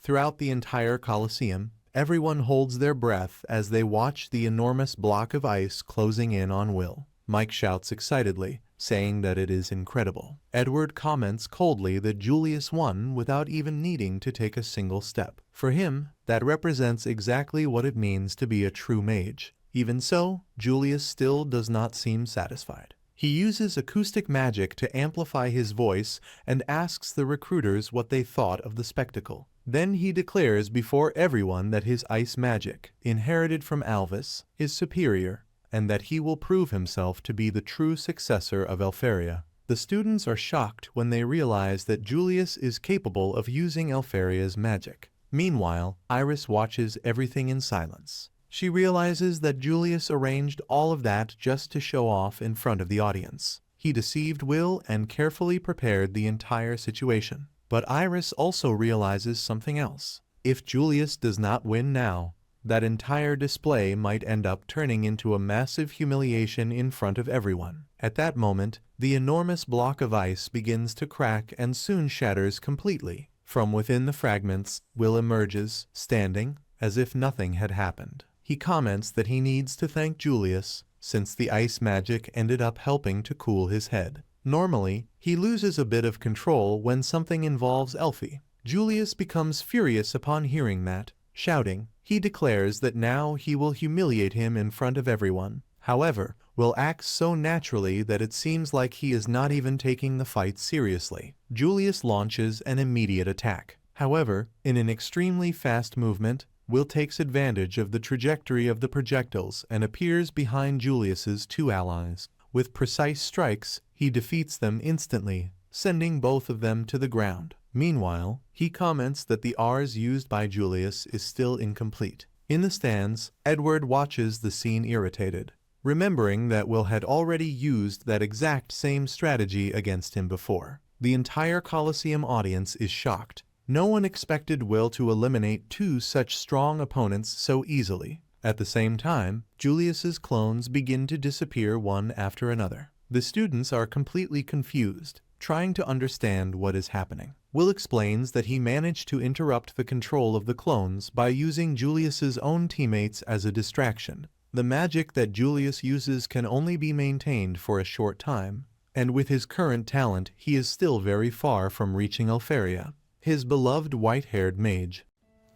Throughout the entire Colosseum, everyone holds their breath as they watch the enormous block of ice closing in on Will. Mike shouts excitedly, saying that it is incredible. Edward comments coldly that Julius won without even needing to take a single step. For him, that represents exactly what it means to be a true mage. Even so, Julius still does not seem satisfied. He uses acoustic magic to amplify his voice and asks the recruiters what they thought of the spectacle. Then he declares before everyone that his ice magic, inherited from Albis, is superior, and that he will prove himself to be the true successor of Elfaria. The students are shocked when they realize that Julius is capable of using Elfaria's magic. Meanwhile, Iris watches everything in silence. She realizes that Julius arranged all of that just to show off in front of the audience. He deceived Will and carefully prepared the entire situation. But Iris also realizes something else. If Julius does not win now, that entire display might end up turning into a massive humiliation in front of everyone. At that moment, the enormous block of ice begins to crack and soon shatters completely. From within the fragments, Will emerges, standing, as if nothing had happened. He comments that he needs to thank Julius, since the ice magic ended up helping to cool his head. Normally, he loses a bit of control when something involves Elfie. Julius becomes furious upon hearing that. Shouting, he declares that now he will humiliate him in front of everyone. However, Will acts so naturally that it seems like he is not even taking the fight seriously. Julius launches an immediate attack. However, in an extremely fast movement, Will takes advantage of the trajectory of the projectiles and appears behind Julius's 2 allies. With precise strikes, he defeats them instantly, sending both of them to the ground. Meanwhile, he comments that the Rs used by Julius is still incomplete. In the stands, Edward watches the scene irritated, remembering that Will had already used that exact same strategy against him before. The entire Colosseum audience is shocked. No one expected Will to eliminate 2 such strong opponents so easily. At the same time, Julius's clones begin to disappear one after another. The students are completely confused, trying to understand what is happening. Will explains that he managed to interrupt the control of the clones by using Julius's own teammates as a distraction. The magic that Julius uses can only be maintained for a short time, and with his current talent he is still very far from reaching Elfaria, his beloved white-haired mage.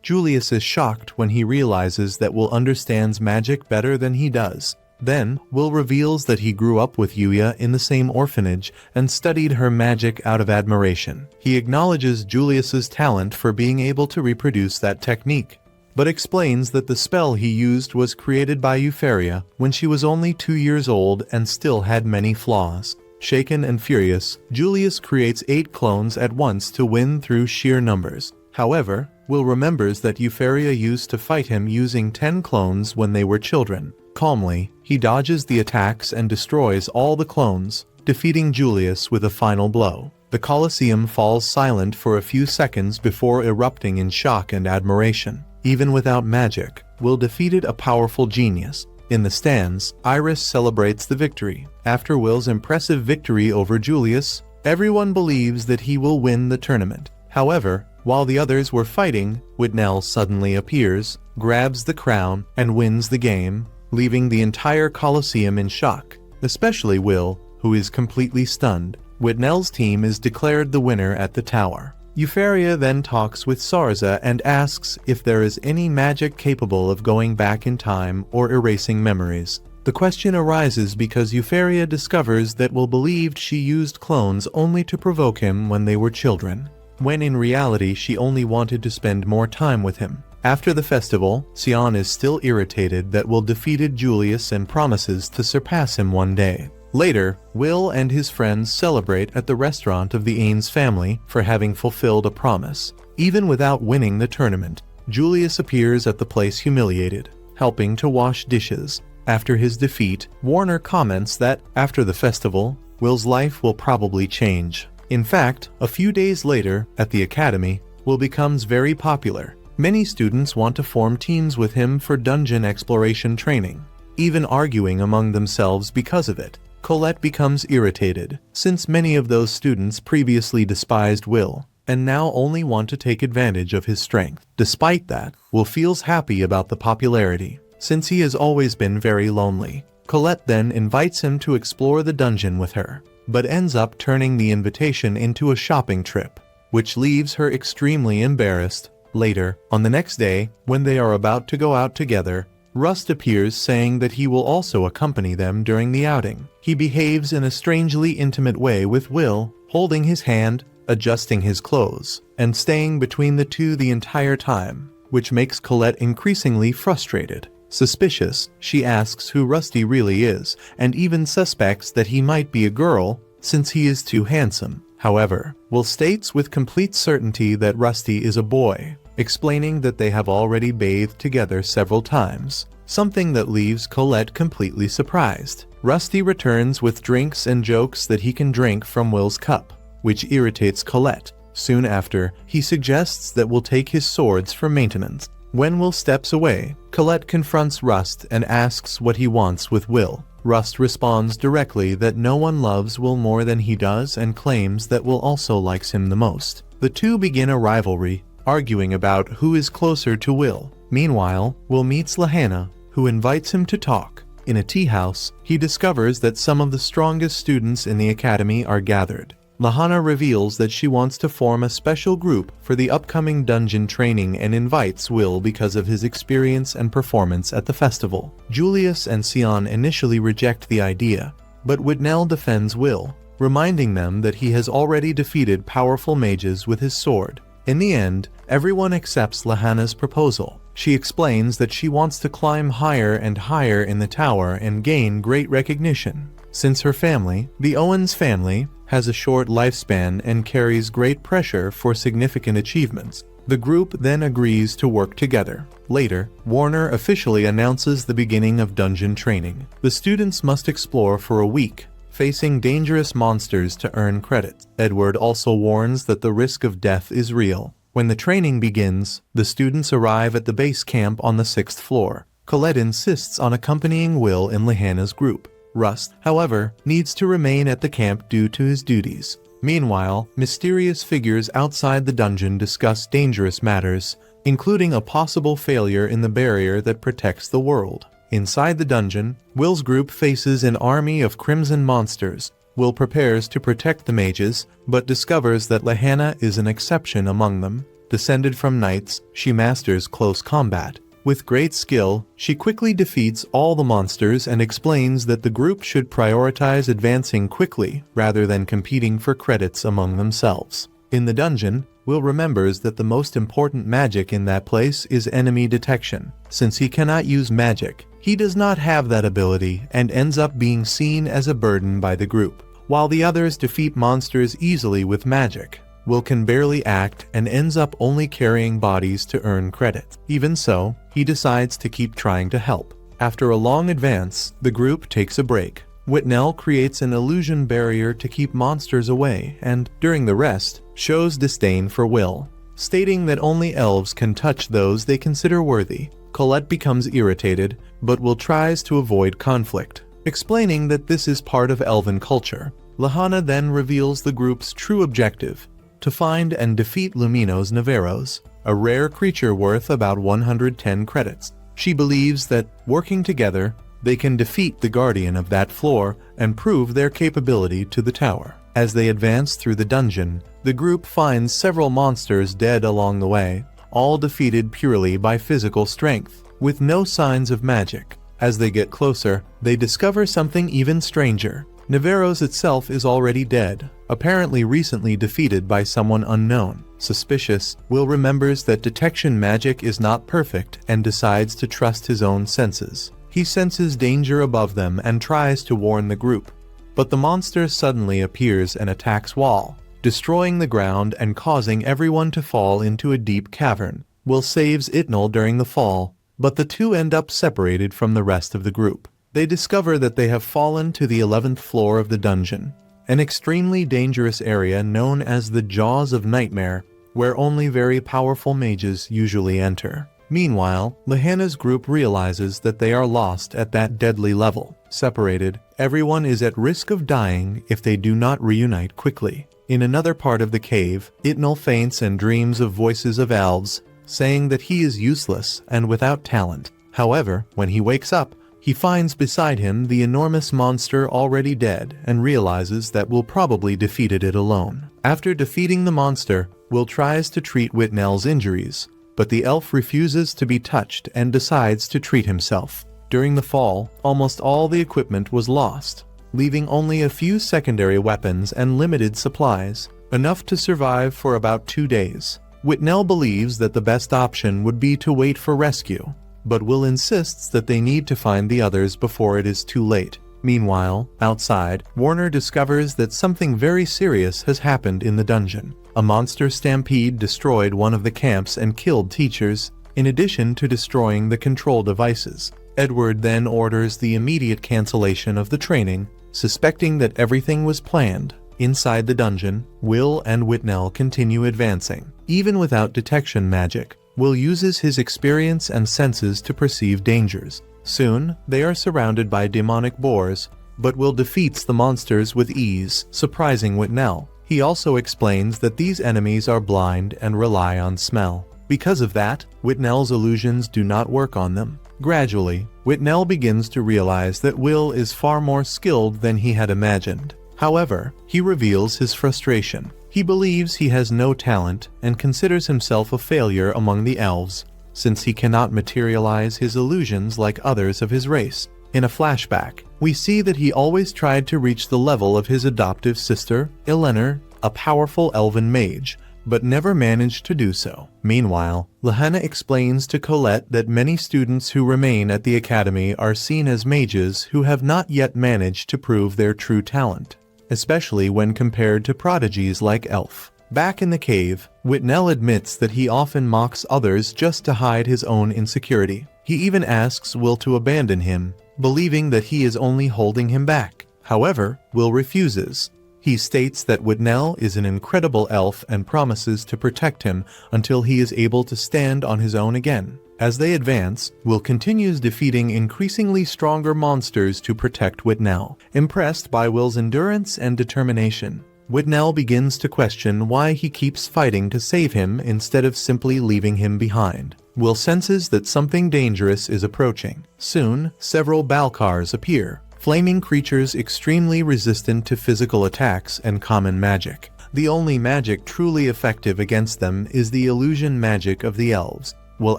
Julius is shocked when he realizes that Will understands magic better than he does. Then, Will reveals that he grew up with Yuya in the same orphanage and studied her magic out of admiration. He acknowledges Julius's talent for being able to reproduce that technique, but explains that the spell he used was created by Elfaria when she was only 2 years old and still had many flaws. Shaken and furious, Julius creates 8 clones at once to win through sheer numbers. However, Will remembers that Elfaria used to fight him using 10 clones when they were children. Calmly, he dodges the attacks and destroys all the clones, defeating Julius with a final blow. The Colosseum falls silent for a few seconds before erupting in shock and admiration. Even without magic, Will defeated a powerful genius. In the stands, Iris celebrates the victory. After Will's impressive victory over Julius, everyone believes that he will win the tournament. However, while the others were fighting, Whitnell suddenly appears, grabs the crown, and wins the game, leaving the entire Colosseum in shock, especially Will, who is completely stunned. Whitnell's team is declared the winner at the tower. Elfaria then talks with Sarza and asks if there is any magic capable of going back in time or erasing memories. The question arises because Elfaria discovers that Will believed she used clones only to provoke him when they were children, when in reality she only wanted to spend more time with him. After the festival, Sion is still irritated that Will defeated Julius and promises to surpass him one day. Later, Will and his friends celebrate at the restaurant of the Ains family for having fulfilled a promise. Even without winning the tournament, Julius appears at the place humiliated, helping to wash dishes. After his defeat, Warner comments that, after the festival, Will's life will probably change. In fact, a few days later, at the academy, Will becomes very popular. Many students want to form teams with him for dungeon exploration training, even arguing among themselves because of it. Colette becomes irritated, since many of those students previously despised Will, and now only want to take advantage of his strength. Despite that, Will feels happy about the popularity, since he has always been very lonely. Colette then invites him to explore the dungeon with her, but ends up turning the invitation into a shopping trip, which leaves her extremely embarrassed. Later, on the next day, when they are about to go out together, Rust appears saying that he will also accompany them during the outing. He behaves in a strangely intimate way with Will, holding his hand, adjusting his clothes, and staying between the two the entire time, which makes Colette increasingly frustrated. Suspicious, she asks who Rusty really is, and even suspects that he might be a girl, since he is too handsome. However, Will states with complete certainty that Rusty is a boy, explaining that they have already bathed together several times, something that leaves Colette completely surprised. Rusty returns with drinks and jokes that he can drink from Will's cup, which irritates Colette. Soon after, he suggests that Will take his swords for maintenance. When Will steps away, Colette confronts Rust and asks what he wants with Will. Rust responds directly that no one loves Will more than he does and claims that Will also likes him the most. The two begin a rivalry, arguing about who is closer to Will. Meanwhile, Will meets Lahanna, who invites him to talk. In a tea house, he discovers that some of the strongest students in the academy are gathered. Lahanna reveals that she wants to form a special group for the upcoming dungeon training and invites Will because of his experience and performance at the festival. Julius and Sion initially reject the idea, but Whitnell defends Will, reminding them that he has already defeated powerful mages with his sword. In the end, everyone accepts Lahanna's proposal. She explains that she wants to climb higher and higher in the tower and gain great recognition. Since her family, the Owens family, has a short lifespan and carries great pressure for significant achievements, the group then agrees to work together. Later, Warner officially announces the beginning of dungeon training. The students must explore for a week, facing dangerous monsters to earn credits. Edward also warns that the risk of death is real. When the training begins, the students arrive at the base camp on the 6th floor. Colette insists on accompanying Will in Lahanna's group. Rust, however, needs to remain at the camp due to his duties. Meanwhile, mysterious figures outside the dungeon discuss dangerous matters, including a possible failure in the barrier that protects the world. Inside the dungeon, Will's group faces an army of crimson monsters. Will prepares to protect the mages, but discovers that Lahanna is an exception among them. Descended from knights, she masters close combat. With great skill, she quickly defeats all the monsters and explains that the group should prioritize advancing quickly rather than competing for credits among themselves. In the dungeon, Will remembers that the most important magic in that place is enemy detection. Since he cannot use magic, he does not have that ability and ends up being seen as a burden by the group. While the others defeat monsters easily with magic, Will can barely act and ends up only carrying bodies to earn credit. Even so, he decides to keep trying to help. After a long advance, the group takes a break. Whitnell creates an illusion barrier to keep monsters away and, during the rest, shows disdain for Will, stating that only elves can touch those they consider worthy. Colette becomes irritated, but Will tries to avoid conflict, explaining that this is part of elven culture. Lahanna then reveals the group's true objective: to find and defeat Lumino's Navarros, a rare creature worth about 110 credits. She believes that, working together, they can defeat the guardian of that floor and prove their capability to the tower. As they advance through the dungeon, the group finds several monsters dead along the way, all defeated purely by physical strength, with no signs of magic. As they get closer, they discover something even stranger. Navarros itself is already dead, apparently recently defeated by someone unknown. Suspicious, Will remembers that detection magic is not perfect and decides to trust his own senses. He senses danger above them and tries to warn the group, but the monster suddenly appears and attacks Wall, destroying the ground and causing everyone to fall into a deep cavern. Will saves Itnal during the fall, but the two end up separated from the rest of the group. They discover that they have fallen to the 11th floor of the dungeon, an extremely dangerous area known as the Jaws of Nightmare, where only very powerful mages usually enter. Meanwhile, Lahanna's group realizes that they are lost at that deadly level. Separated, everyone is at risk of dying if they do not reunite quickly. In another part of the cave, Itnal faints and dreams of voices of elves, saying that he is useless and without talent. However, when he wakes up, he finds beside him the enormous monster already dead and realizes that Will probably defeated it alone. After defeating the monster, Will tries to treat Whitnell's injuries, but the elf refuses to be touched and decides to treat himself. During the fall, almost all the equipment was lost, leaving only a few secondary weapons and limited supplies, enough to survive for about 2 days. Whitnell believes that the best option would be to wait for rescue, but Will insists that they need to find the others before it is too late. Meanwhile, outside, Warner discovers that something very serious has happened in the dungeon. A monster stampede destroyed one of the camps and killed teachers, in addition to destroying the control devices. Edward then orders the immediate cancellation of the training, suspecting that everything was planned. Inside the dungeon, Will and Whitnell continue advancing. Even without detection magic, Will uses his experience and senses to perceive dangers. Soon, they are surrounded by demonic boars, but Will defeats the monsters with ease, surprising Whitnell. He also explains that these enemies are blind and rely on smell. Because of that, Whitnell's illusions do not work on them. Gradually, Whitnell begins to realize that Will is far more skilled than he had imagined. However, he reveals his frustration. He believes he has no talent and considers himself a failure among the elves, since he cannot materialize his illusions like others of his race. In a flashback, we see that he always tried to reach the level of his adoptive sister, Eleanor, a powerful elven mage, but never managed to do so. Meanwhile, Lahanna explains to Colette that many students who remain at the academy are seen as mages who have not yet managed to prove their true talent, especially when compared to prodigies like Elf. Back in the cave, Whitnell admits that he often mocks others just to hide his own insecurity. He even asks Will to abandon him, believing that he is only holding him back. However, Will refuses. He states that Whitnell is an incredible elf and promises to protect him until he is able to stand on his own again. As they advance, Will continues defeating increasingly stronger monsters to protect Whitnell. Impressed by Will's endurance and determination, Whitnell begins to question why he keeps fighting to save him instead of simply leaving him behind. Will senses that something dangerous is approaching. Soon, several Balkars appear, flaming creatures extremely resistant to physical attacks and common magic. The only magic truly effective against them is the illusion magic of the elves. Will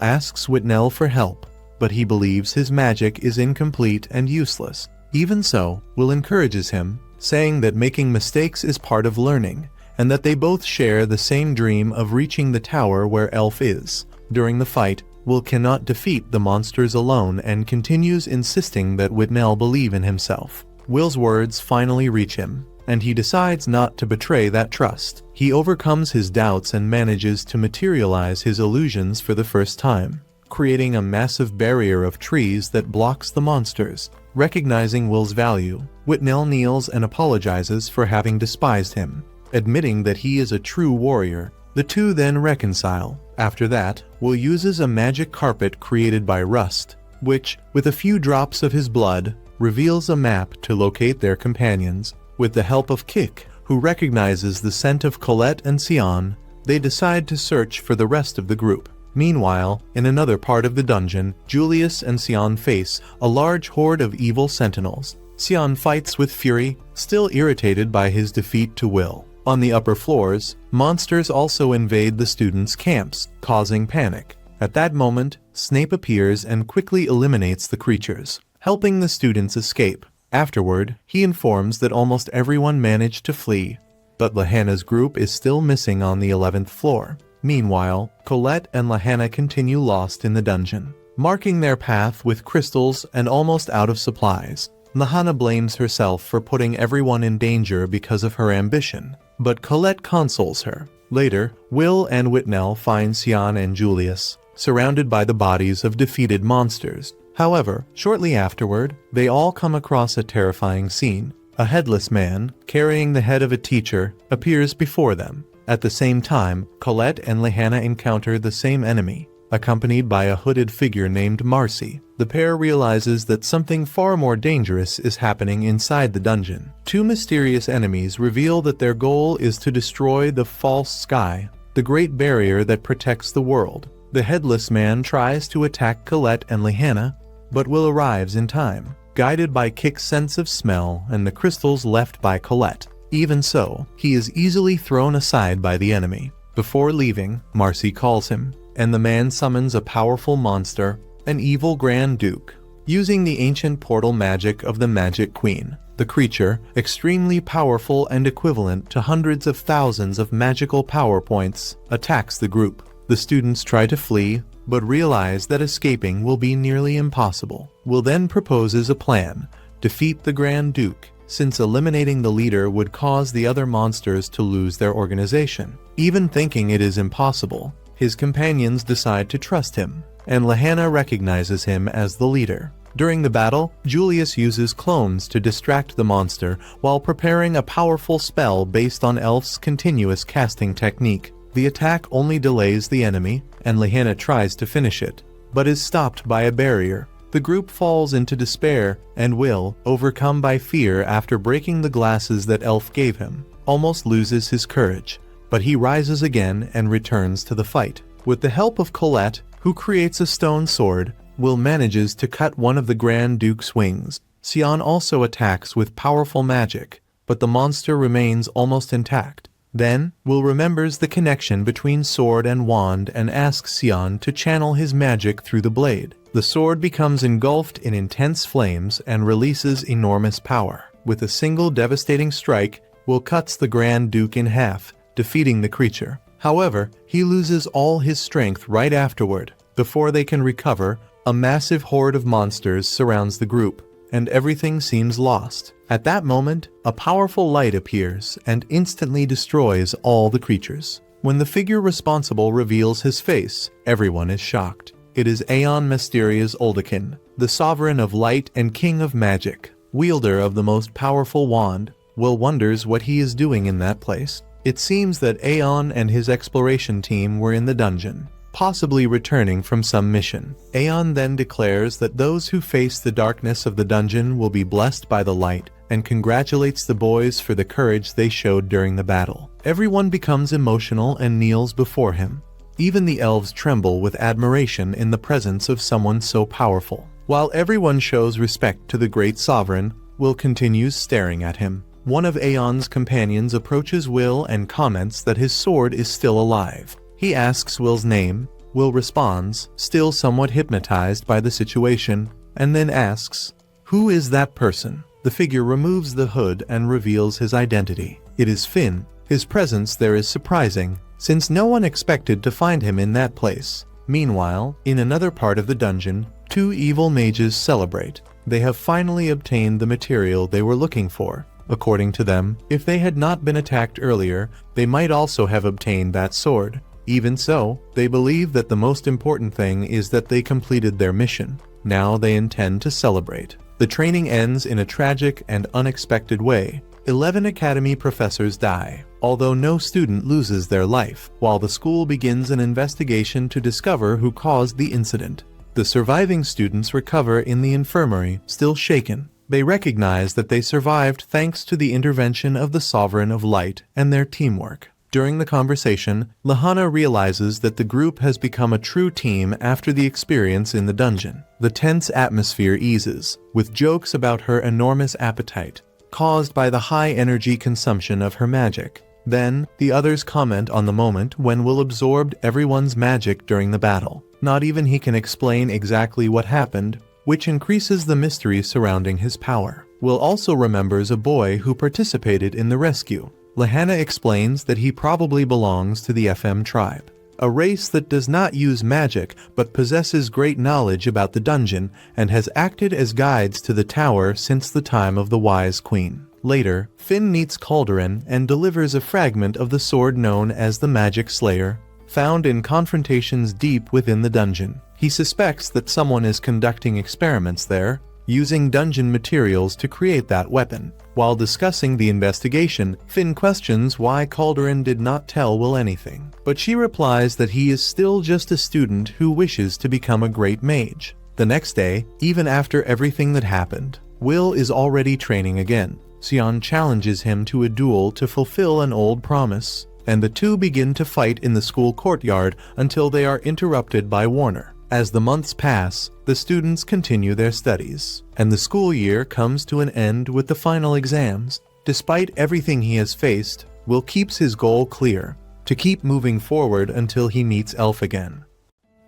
asks Whitnell for help, but he believes his magic is incomplete and useless. Even so, Will encourages him, saying that making mistakes is part of learning, and that they both share the same dream of reaching the tower where Elf is. During the fight, Will cannot defeat the monsters alone and continues insisting that Whitnell believe in himself. Will's words finally reach him, and he decides not to betray that trust. He overcomes his doubts and manages to materialize his illusions for the first time, creating a massive barrier of trees that blocks the monsters. Recognizing Will's value, Whitnell kneels and apologizes for having despised him. Admitting that he is a true warrior, the two then reconcile. After that, Will uses a magic carpet created by Rust, which, with a few drops of his blood, reveals a map to locate their companions. With the help of Kik, who recognizes the scent of Colette and Sion, they decide to search for the rest of the group. Meanwhile, in another part of the dungeon, Julius and Sion face a large horde of evil sentinels. Sion fights with fury, still irritated by his defeat to Will. On the upper floors, monsters also invade the students' camps, causing panic. At that moment, Snape appears and quickly eliminates the creatures, helping the students escape. Afterward, he informs that almost everyone managed to flee, but Lahanna's group is still missing on the 11th floor. Meanwhile, Colette and Lahanna continue lost in the dungeon, marking their path with crystals and almost out of supplies. Lahanna blames herself for putting everyone in danger because of her ambition, but Colette consoles her. Later, Will and Whitnell find Sion and Julius, surrounded by the bodies of defeated monsters. However, shortly afterward, they all come across a terrifying scene. A headless man, carrying the head of a teacher, appears before them. At the same time, Colette and Lahanna encounter the same enemy, accompanied by a hooded figure named Marcy. The pair realizes that something far more dangerous is happening inside the dungeon. Two mysterious enemies reveal that their goal is to destroy the false sky, the great barrier that protects the world. The headless man tries to attack Colette and Lahanna, but Will arrives in time, guided by Kik's sense of smell and the crystals left by Colette. Even so, he is easily thrown aside by the enemy. Before leaving, Marcy calls him, and the man summons a powerful monster, an evil Grand Duke. Using the ancient portal magic of the Magic Queen, the creature, extremely powerful and equivalent to hundreds of thousands of magical power points, attacks the group. The students try to flee, but realize that escaping will be nearly impossible. Will then proposes a plan: defeat the Grand Duke, since eliminating the leader would cause the other monsters to lose their organization. Even thinking it is impossible, his companions decide to trust him, and Lahanna recognizes him as the leader. During the battle, Julius uses clones to distract the monster while preparing a powerful spell based on Elf's continuous casting technique. The attack only delays the enemy, and Lahanna tries to finish it, but is stopped by a barrier. The group falls into despair, and Will, overcome by fear after breaking the glasses that Elf gave him, almost loses his courage. But he rises again and returns to the fight. With the help of Colette, who creates a stone sword, Will manages to cut one of the Grand Duke's wings. Sion also attacks with powerful magic, but the monster remains almost intact. Then, Will remembers the connection between sword and wand and asks Sion to channel his magic through the blade. The sword becomes engulfed in intense flames and releases enormous power. With a single devastating strike, Will cuts the Grand Duke in half, defeating the creature. However, he loses all his strength right afterward. Before they can recover, a massive horde of monsters surrounds the group, and everything seems lost. At that moment, a powerful light appears and instantly destroys all the creatures. When the figure responsible reveals his face, everyone is shocked. It is Aeon Mysterious Oldekin, the sovereign of light and king of magic, wielder of the most powerful wand. Will wonders what he is doing in that place. It seems that Aeon and his exploration team were in the dungeon, possibly returning from some mission. Aeon then declares that those who face the darkness of the dungeon will be blessed by the light, and congratulates the boys for the courage they showed during the battle. Everyone becomes emotional and kneels before him. Even the elves tremble with admiration in the presence of someone so powerful. While everyone shows respect to the great sovereign, Will continues staring at him. One of Aeon's companions approaches Will and comments that his sword is still alive. He asks Will's name. Will responds, still somewhat hypnotized by the situation, and then asks, "Who is that person?" The figure removes the hood and reveals his identity. It is Finn. His presence there is surprising, since no one expected to find him in that place. Meanwhile, in another part of the dungeon, two evil mages celebrate. They have finally obtained the material they were looking for. According to them, if they had not been attacked earlier, they might also have obtained that sword. Even so, they believe that the most important thing is that they completed their mission. Now they intend to celebrate. The training ends in a tragic and unexpected way. 11 Academy professors die. although no student loses their life, while the school begins an investigation to discover who caused the incident. The surviving students recover in the infirmary, still shaken. They recognize that they survived thanks to the intervention of the Sovereign of Light and their teamwork. During the conversation, Lehana realizes that the group has become a true team after the experience in the dungeon. The tense atmosphere eases, with jokes about her enormous appetite, caused by the high energy consumption of her magic. Then, the others comment on the moment when Will absorbed everyone's magic during the battle. Not even he can explain exactly what happened, which increases the mystery surrounding his power. Will also remembers a boy who participated in the rescue. Lehana explains that he probably belongs to the FM tribe, a race that does not use magic but possesses great knowledge about the dungeon and has acted as guides to the tower since the time of the Wise Queen. Later, Finn meets Calderon and delivers a fragment of the sword known as the Magic Slayer, found in confrontations deep within the dungeon. He suspects that someone is conducting experiments there, using dungeon materials to create that weapon. While discussing the investigation, Finn questions why Calderon did not tell Will anything, but she replies that he is still just a student who wishes to become a great mage. The next day, even after everything that happened, Will is already training again. Sion challenges him to a duel to fulfill an old promise, and the two begin to fight in the school courtyard until they are interrupted by Warner. As the months pass, the students continue their studies, and the school year comes to an end with the final exams. Despite everything he has faced, Will keeps his goal clear, to keep moving forward until he meets Elf again.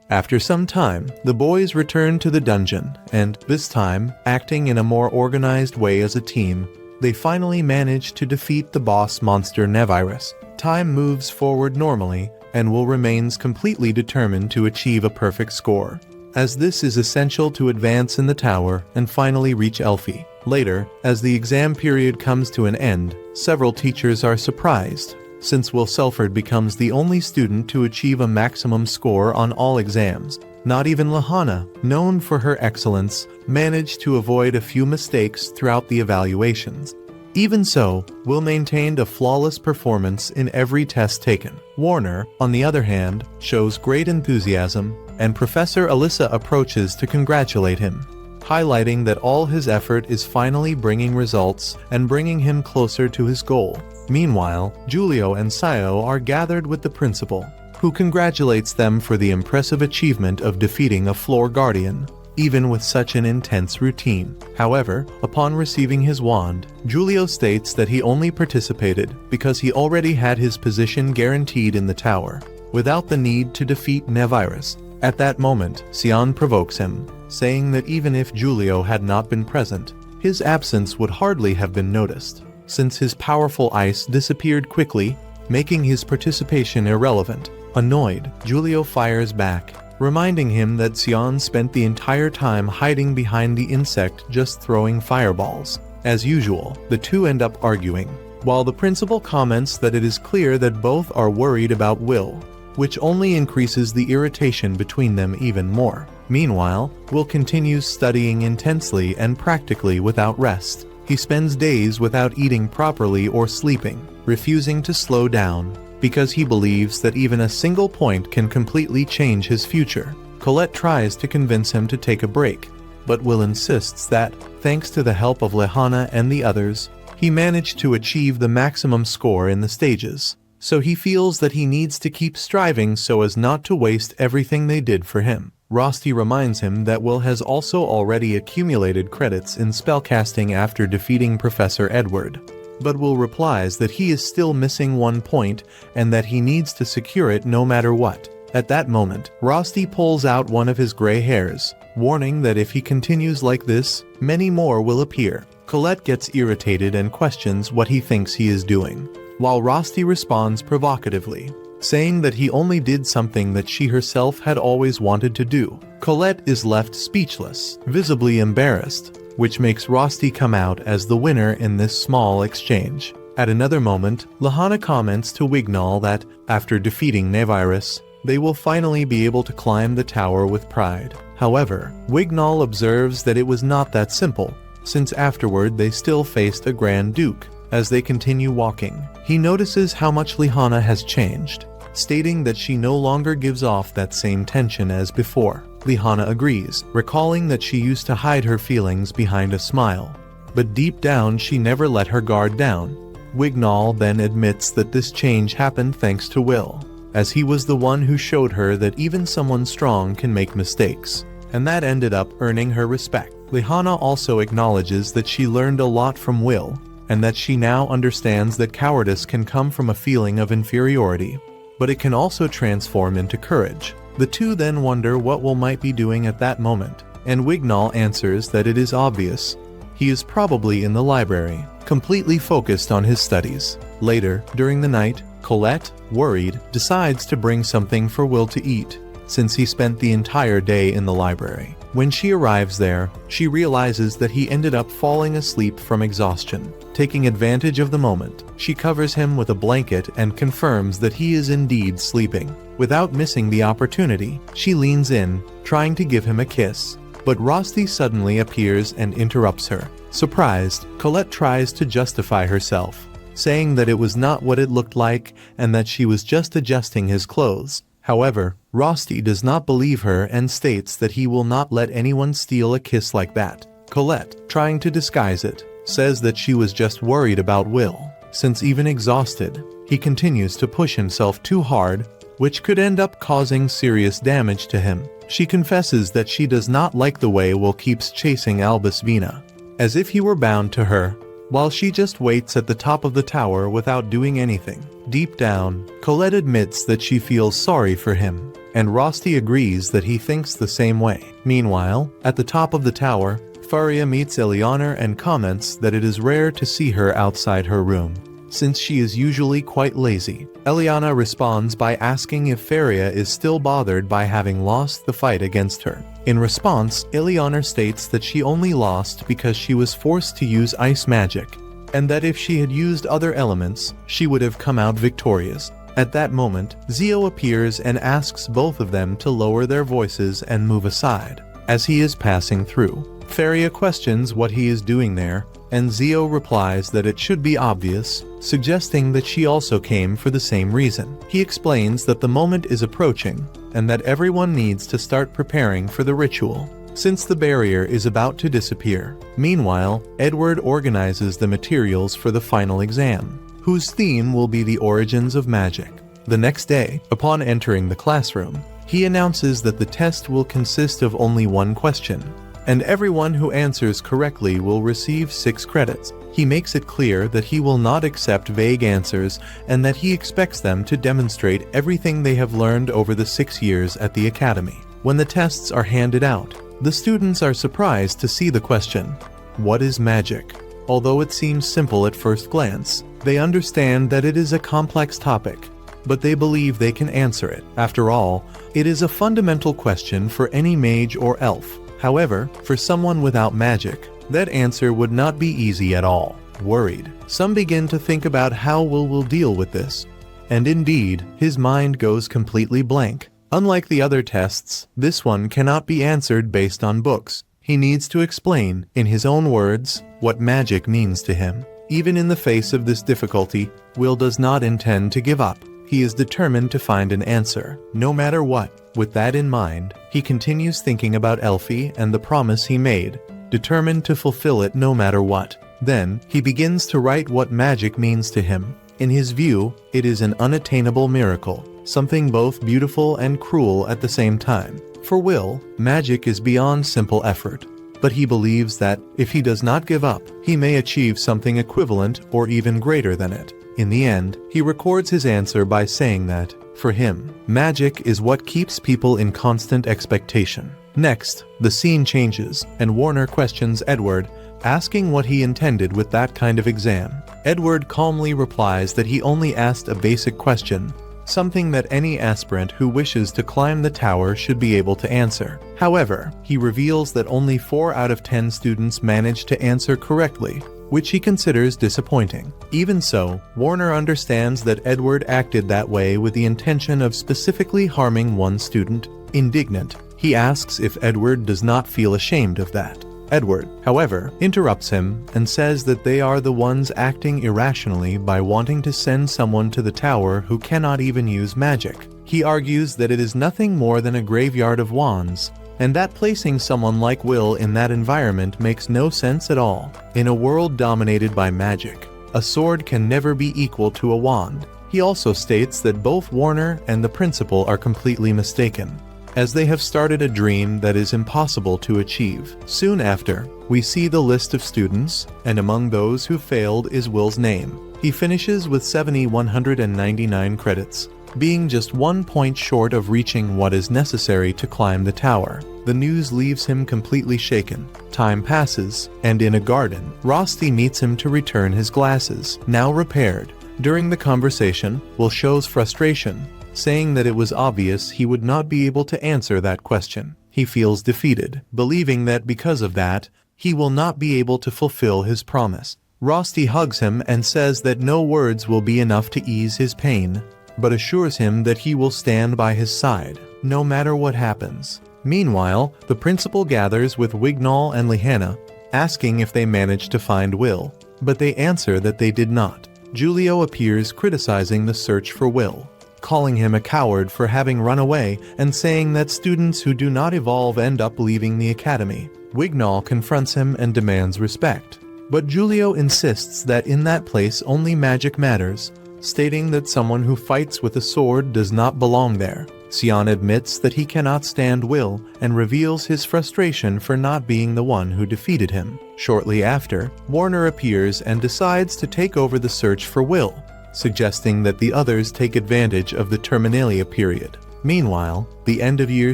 After some time, the boys return to the dungeon, and, this time, acting in a more organized way as a team, they finally manage to defeat the boss monster Nevirus. Time moves forward normally, and Will remains completely determined to achieve a perfect score, as this is essential to advance in the tower and finally reach Elfie. Later, as the exam period comes to an end, several teachers are surprised, since Will Serfort becomes the only student to achieve a maximum score on all exams. Not even Lehana, known for her excellence, managed to avoid a few mistakes throughout the evaluations. Even so, Will maintained a flawless performance in every test taken. Warner, on the other hand, shows great enthusiasm, and Professor Alyssa approaches to congratulate him, highlighting that all his effort is finally bringing results and bringing him closer to his goal. Meanwhile, Julio and Sayo are gathered with the principal, who congratulates them for the impressive achievement of defeating a floor guardian, even with such an intense routine. However, upon receiving his wand, Julio states that he only participated because he already had his position guaranteed in the tower, without the need to defeat Nevirus. At that moment, Sion provokes him, saying that even if Julio had not been present, his absence would hardly have been noticed, since his powerful ice disappeared quickly, making his participation irrelevant. Annoyed, Julio fires back, reminding him that Sion spent the entire time hiding behind the insect just throwing fireballs. As usual, the two end up arguing, while the principal comments that it is clear that both are worried about Will, which only increases the irritation between them even more. Meanwhile, Will continues studying intensely and practically without rest. He spends days without eating properly or sleeping, refusing to slow down, because he believes that even a single point can completely change his future. Colette tries to convince him to take a break, but Will insists that, thanks to the help of Lehana and the others, he managed to achieve the maximum score in the stages, so he feels that he needs to keep striving so as not to waste everything they did for him. Rosti reminds him that Will has also already accumulated credits in spellcasting after defeating Professor Edward, but Will replies that he is still missing 1 point and that he needs to secure it no matter what. At that moment, Rosti pulls out one of his gray hairs, warning that if he continues like this, many more will appear. Colette gets irritated and questions what he thinks he is doing, while Rosti responds provocatively, saying that he only did something that she herself had always wanted to do. Colette is left speechless, visibly embarrassed, which makes Rosti come out as the winner in this small exchange. At another moment, Lehana comments to Wignall that, after defeating Nevirus, they will finally be able to climb the tower with pride. However, Wignall observes that it was not that simple, since afterward they still faced a Grand Duke, As they continue walking, he notices how much Lihanna has changed, stating that she no longer gives off that same tension as before. Lihanna agrees, recalling that she used to hide her feelings behind a smile. But deep down she never let her guard down. Wignall then admits that this change happened thanks to Will, as he was the one who showed her that even someone strong can make mistakes, and that ended up earning her respect. Lihanna also acknowledges that she learned a lot from Will, and that she now understands that cowardice can come from a feeling of inferiority, but it can also transform into courage. The two then wonder what Will might be doing at that moment, and Wignall answers that it is obvious. He is probably in the library, completely focused on his studies. Later, during the night, Colette, worried, decides to bring something for Will to eat, since he spent the entire day in the library. When she arrives there, she realizes that he ended up falling asleep from exhaustion. Taking advantage of the moment, she covers him with a blanket and confirms that he is indeed sleeping. Without missing the opportunity, she leans in, trying to give him a kiss. But Rosti suddenly appears and interrupts her. Surprised, Colette tries to justify herself, saying that it was not what it looked like and that she was just adjusting his clothes. However, Rosti does not believe her and states that he will not let anyone steal a kiss like that. Colette, trying to disguise it, says that she was just worried about Will, since even exhausted, he continues to push himself too hard, which could end up causing serious damage to him. She confesses that she does not like the way Will keeps chasing Albis Vina, as if he were bound to her, while she just waits at the top of the tower without doing anything. Deep down, Colette admits that she feels sorry for him, and Rosti agrees that he thinks the same way. Meanwhile, at the top of the tower, Faria meets Eleanor and comments that it is rare to see her outside her room, since she is usually quite lazy. Eliana responds by asking if Faria is still bothered by having lost the fight against her. In response, Eleanor states that she only lost because she was forced to use ice magic, and that if she had used other elements, she would have come out victorious. At that moment, Zio appears and asks both of them to lower their voices and move aside, as he is passing through. Faria questions what he is doing there, and Zio replies that it should be obvious, suggesting that she also came for the same reason. He explains that the moment is approaching, and that everyone needs to start preparing for the ritual, since the barrier is about to disappear. Meanwhile, Edward organizes the materials for the final exam, whose theme will be the origins of magic. The next day, upon entering the classroom, he announces that the test will consist of only one question, and everyone who answers correctly will receive 6 credits. He makes it clear that he will not accept vague answers and that he expects them to demonstrate everything they have learned over the 6 years at the academy. When the tests are handed out, the students are surprised to see the question, "What is magic?" Although it seems simple at first glance, they understand that it is a complex topic, but they believe they can answer it. After all, it is a fundamental question for any mage or elf. However, for someone without magic, that answer would not be easy at all. Worried, some begin to think about how Will deal with this. And indeed, his mind goes completely blank. Unlike the other tests, this one cannot be answered based on books. He needs to explain, in his own words, what magic means to him. Even in the face of this difficulty, Will does not intend to give up. He is determined to find an answer, no matter what. With that in mind, he continues thinking about Elfie and the promise he made, determined to fulfill it no matter what. Then, he begins to write what magic means to him. In his view, it is an unattainable miracle, something both beautiful and cruel at the same time. For Will, magic is beyond simple effort, but he believes that, if he does not give up, he may achieve something equivalent or even greater than it. In the end, he records his answer by saying that, for him, magic is what keeps people in constant expectation. Next, the scene changes, and Warner questions Edward, asking what he intended with that kind of exam. Edward calmly replies that he only asked a basic question, something that any aspirant who wishes to climb the tower should be able to answer. However, he reveals that only 4 out of 10 students managed to answer correctly, which he considers disappointing. Even so, Warner understands that Edward acted that way with the intention of specifically harming one student. Indignant, he asks if Edward does not feel ashamed of that. Edward, however, interrupts him and says that they are the ones acting irrationally by wanting to send someone to the tower who cannot even use magic. He argues that it is nothing more than a graveyard of wands, and that placing someone like Will in that environment makes no sense at all. In a world dominated by magic, a sword can never be equal to a wand. He also states that both Warner and the principal are completely mistaken, as they have started a dream that is impossible to achieve. Soon after, we see the list of students, and among those who failed is Will's name. He finishes with 7,199 credits, being just 1 point short of reaching what is necessary to climb the tower. The news leaves him completely shaken. Time passes, and in a garden, Rosti meets him to return his glasses, now repaired. During the conversation, Will shows frustration, saying that it was obvious he would not be able to answer that question. He feels defeated, believing that because of that, he will not be able to fulfill his promise. Rosti hugs him and says that no words will be enough to ease his pain, but assures him that he will stand by his side, no matter what happens. Meanwhile, the principal gathers with Wignall and Lehanna, asking if they managed to find Will, but they answer that they did not. Julio appears criticizing the search for Will, calling him a coward for having run away and saying that students who do not evolve end up leaving the academy. Wignall confronts him and demands respect, but Julio insists that in that place only magic matters, stating that someone who fights with a sword does not belong there. Sion admits that he cannot stand Will and reveals his frustration for not being the one who defeated him. Shortly after, Warner appears and decides to take over the search for Will, suggesting that the others take advantage of the Terminalia period. Meanwhile, the end-of-year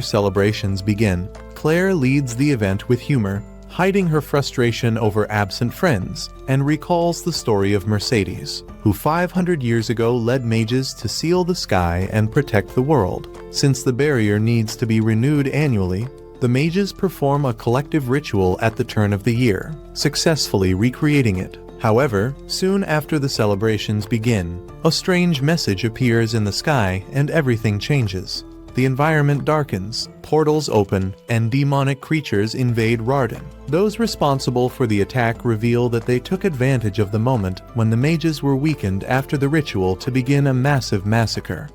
celebrations begin. Claire leads the event with humor, hiding her frustration over absent friends, and recalls the story of Mercedes, who 500 years ago led mages to seal the sky and protect the world. Since the barrier needs to be renewed annually, the mages perform a collective ritual at the turn of the year, successfully recreating it. However, soon after the celebrations begin, a strange message appears in the sky and everything changes. The environment darkens, portals open, and demonic creatures invade Regarden. Those responsible for the attack reveal that they took advantage of the moment when the mages were weakened after the ritual to begin a massive massacre.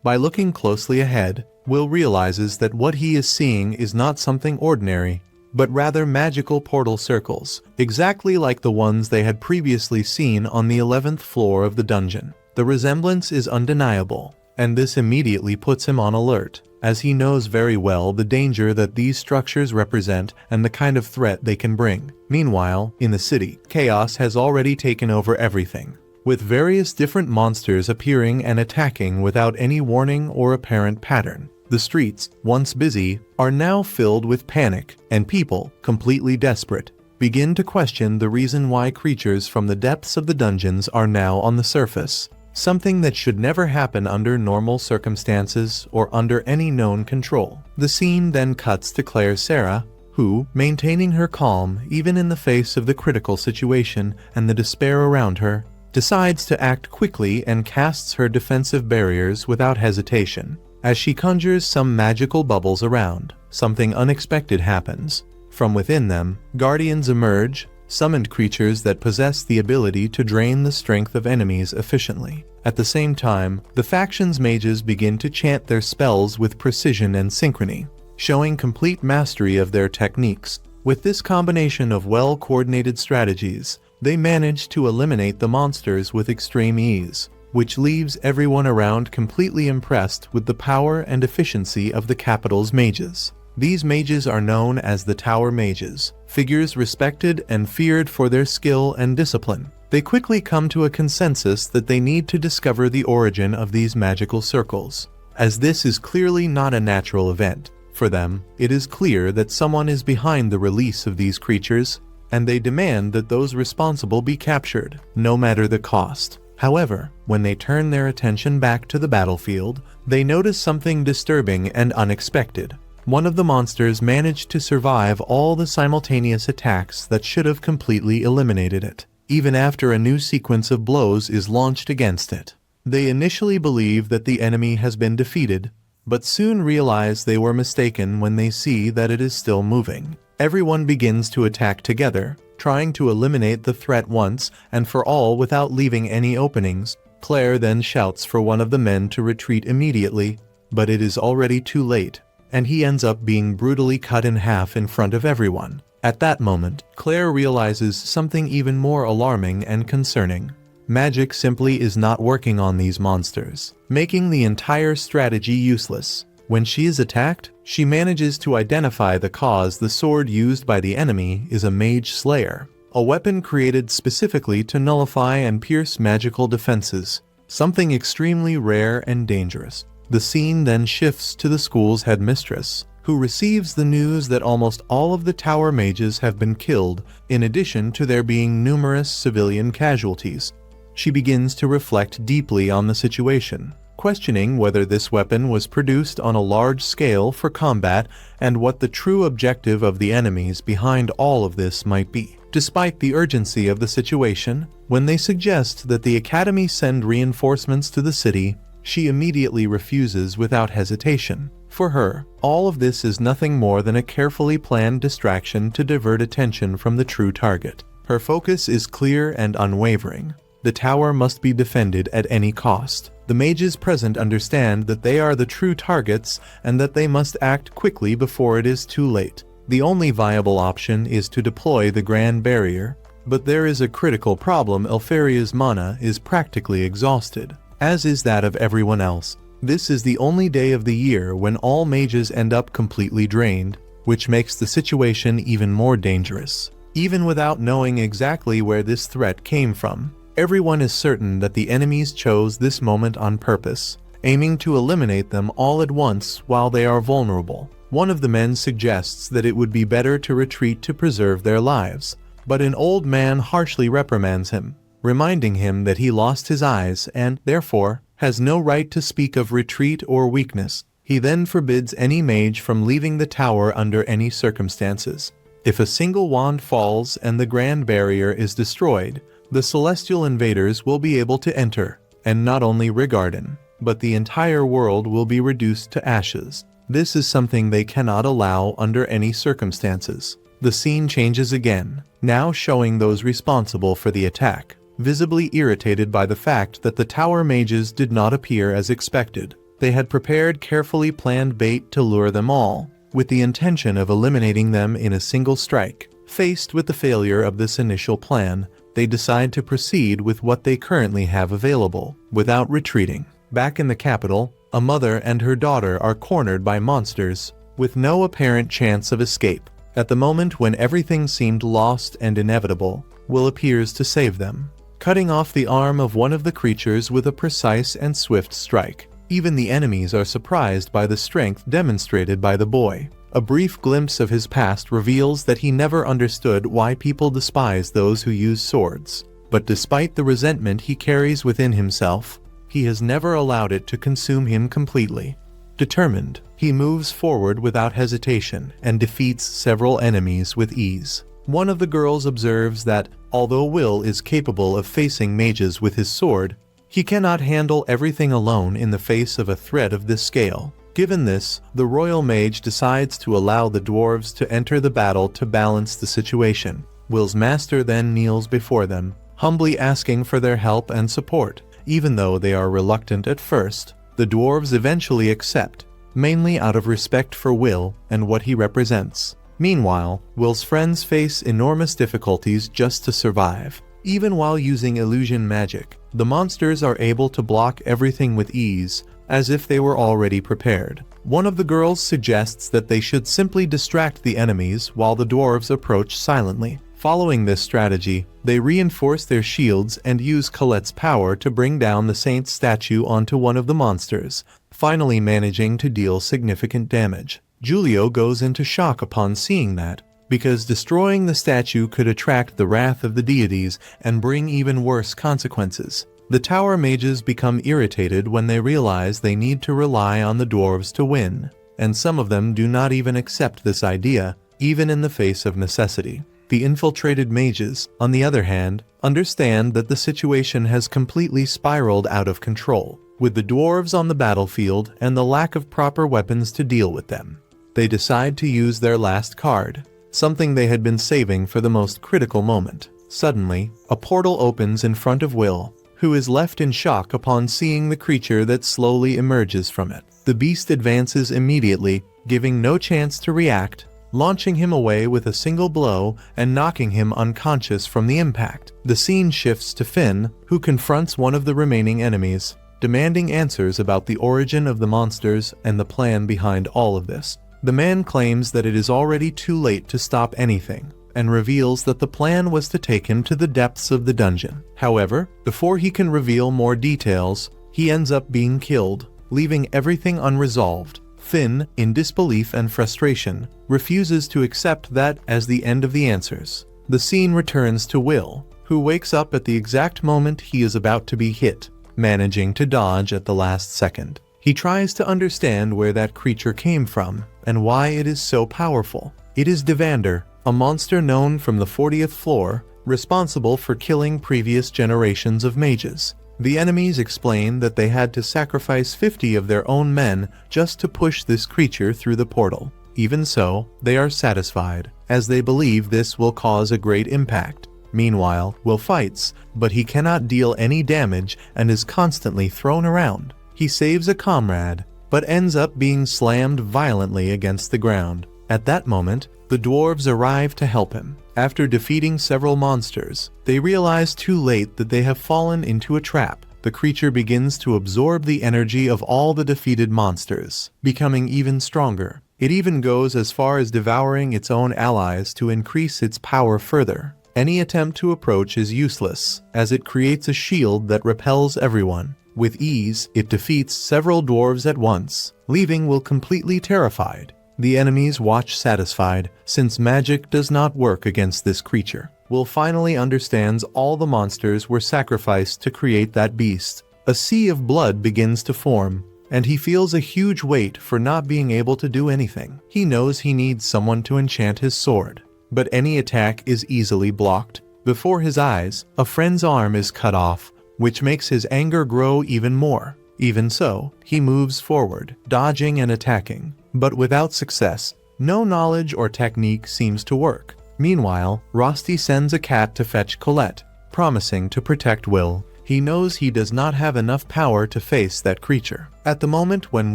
By looking closely ahead, Will realizes that what he is seeing is not something ordinary, but rather magical portal circles, exactly like the ones they had previously seen on the 11th floor of the dungeon. The resemblance is undeniable, and this immediately puts him on alert, as he knows very well the danger that these structures represent and the kind of threat they can bring. Meanwhile, in the city, chaos has already taken over everything, with various different monsters appearing and attacking without any warning or apparent pattern. The streets, once busy, are now filled with panic, and people, completely desperate, begin to question the reason why creatures from the depths of the dungeons are now on the surface. Something that should never happen under normal circumstances or under any known control. The scene then cuts to Claire Sarah, who, maintaining her calm even in the face of the critical situation and the despair around her, decides to act quickly and casts her defensive barriers without hesitation. As she conjures some magical bubbles around, something unexpected happens. From within them, guardians emerge, summoned creatures that possess the ability to drain the strength of enemies efficiently. At the same time, the faction's mages begin to chant their spells with precision and synchrony, showing complete mastery of their techniques. With this combination of well-coordinated strategies, they manage to eliminate the monsters with extreme ease, which leaves everyone around completely impressed with the power and efficiency of the capital's mages. These mages are known as the Tower Mages, figures respected and feared for their skill and discipline. They quickly come to a consensus that they need to discover the origin of these magical circles. As this is clearly not a natural event, for them, it is clear that someone is behind the release of these creatures, and they demand that those responsible be captured, no matter the cost. However, when they turn their attention back to the battlefield, they notice something disturbing and unexpected. One of the monsters managed to survive all the simultaneous attacks that should have completely eliminated it, even after a new sequence of blows is launched against it. They initially believe that the enemy has been defeated, but soon realize they were mistaken when they see that it is still moving. Everyone begins to attack together, trying to eliminate the threat once and for all without leaving any openings. Claire then shouts for one of the men to retreat immediately, but it is already too late, and he ends up being brutally cut in half in front of everyone. At that moment, Claire realizes something even more alarming and concerning. Magic simply is not working on these monsters, making the entire strategy useless. When she is attacked, she manages to identify the cause. The sword used by the enemy is a Mage Slayer, a weapon created specifically to nullify and pierce magical defenses, something extremely rare and dangerous. The scene then shifts to the school's headmistress, who receives the news that almost all of the tower mages have been killed, in addition to there being numerous civilian casualties. She begins to reflect deeply on the situation, questioning whether this weapon was produced on a large scale for combat and what the true objective of the enemies behind all of this might be. Despite the urgency of the situation, when they suggest that the Academy send reinforcements to the city, she immediately refuses without hesitation. For her, all of this is nothing more than a carefully planned distraction to divert attention from the true target. Her focus is clear and unwavering. The tower must be defended at any cost. The mages present understand that they are the true targets and that they must act quickly before it is too late. The only viable option is to deploy the Grand Barrier, but there is a critical problem. Elfaria's mana is practically exhausted, as is that of everyone else. This is the only day of the year when all mages end up completely drained, which makes the situation even more dangerous. Even without knowing exactly where this threat came from, everyone is certain that the enemies chose this moment on purpose, aiming to eliminate them all at once while they are vulnerable. One of the men suggests that it would be better to retreat to preserve their lives, but an old man harshly reprimands him, reminding him that he lost his eyes and, therefore, has no right to speak of retreat or weakness. He then forbids any mage from leaving the tower under any circumstances. If a single wand falls and the Grand Barrier is destroyed, the celestial invaders will be able to enter, and not only Regarden, but the entire world will be reduced to ashes. This is something they cannot allow under any circumstances. The scene changes again, now showing those responsible for the attack, visibly irritated by the fact that the tower mages did not appear as expected. They had prepared carefully planned bait to lure them all, with the intention of eliminating them in a single strike. Faced with the failure of this initial plan, they decide to proceed with what they currently have available, without retreating. Back in the capital, a mother and her daughter are cornered by monsters, with no apparent chance of escape. At the moment when everything seemed lost and inevitable, Will appears to save them, cutting off the arm of one of the creatures with a precise and swift strike. Even the enemies are surprised by the strength demonstrated by the boy. A brief glimpse of his past reveals that he never understood why people despise those who use swords. But despite the resentment he carries within himself, he has never allowed it to consume him completely. Determined, he moves forward without hesitation and defeats several enemies with ease. One of the girls observes that, although Will is capable of facing mages with his sword, he cannot handle everything alone in the face of a threat of this scale. Given this, the royal mage decides to allow the dwarves to enter the battle to balance the situation. Will's master then kneels before them, humbly asking for their help and support. Even though they are reluctant at first, the dwarves eventually accept, mainly out of respect for Will and what he represents. Meanwhile, Will's friends face enormous difficulties just to survive. Even while using illusion magic, the monsters are able to block everything with ease, as if they were already prepared. One of the girls suggests that they should simply distract the enemies while the dwarves approach silently. Following this strategy, they reinforce their shields and use Colette's power to bring down the saint's statue onto one of the monsters, finally managing to deal significant damage. Giulio goes into shock upon seeing that, because destroying the statue could attract the wrath of the deities and bring even worse consequences. The tower mages become irritated when they realize they need to rely on the dwarves to win, and some of them do not even accept this idea, even in the face of necessity. The infiltrated mages, on the other hand, understand that the situation has completely spiraled out of control, with the dwarves on the battlefield and the lack of proper weapons to deal with them. They decide to use their last card, something they had been saving for the most critical moment. Suddenly, a portal opens in front of Will, who is left in shock upon seeing the creature that slowly emerges from it. The beast advances immediately, giving no chance to react, launching him away with a single blow and knocking him unconscious from the impact. The scene shifts to Finn, who confronts one of the remaining enemies, demanding answers about the origin of the monsters and the plan behind all of this. The man claims that it is already too late to stop anything, and reveals that the plan was to take him to the depths of the dungeon. However, before he can reveal more details, he ends up being killed, leaving everything unresolved. Finn, in disbelief and frustration, refuses to accept that as the end of the answers. The scene returns to Will, who wakes up at the exact moment he is about to be hit, managing to dodge at the last second. He tries to understand where that creature came from and why it is so powerful. It is Vander, a monster known from the 40th floor, responsible for killing previous generations of mages. The enemies explain that they had to sacrifice 50 of their own men just to push this creature through the portal. Even so, they are satisfied, as they believe this will cause a great impact. Meanwhile, Will fights, but he cannot deal any damage and is constantly thrown around. He saves a comrade, but ends up being slammed violently against the ground. At that moment, the dwarves arrive to help him. After defeating several monsters, they realize too late that they have fallen into a trap. The creature begins to absorb the energy of all the defeated monsters, becoming even stronger. It even goes as far as devouring its own allies to increase its power further. Any attempt to approach is useless, as it creates a shield that repels everyone. With ease, it defeats several dwarves at once, leaving Will completely terrified. The enemies watch satisfied, since magic does not work against this creature. Will finally understands all the monsters were sacrificed to create that beast. A sea of blood begins to form, and he feels a huge weight for not being able to do anything. He knows he needs someone to enchant his sword, but any attack is easily blocked. Before his eyes, a friend's arm is cut off, which makes his anger grow even more. Even so, he moves forward, dodging and attacking, but without success. No knowledge or technique seems to work. Meanwhile, Rosti sends a cat to fetch Colette, promising to protect Will. He knows he does not have enough power to face that creature. At the moment when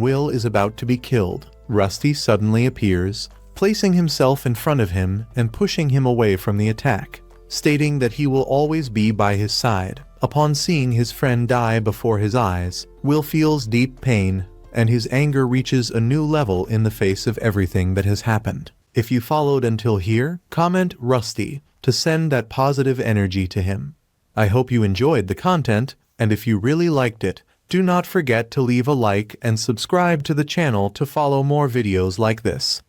Will is about to be killed, Rusty suddenly appears, placing himself in front of him and pushing him away from the attack, stating that he will always be by his side. Upon seeing his friend die before his eyes, Will feels deep pain, and his anger reaches a new level in the face of everything that has happened. If you followed until here, comment Rusty to send that positive energy to him. I hope you enjoyed the content, and if you really liked it, do not forget to leave a like and subscribe to the channel to follow more videos like this.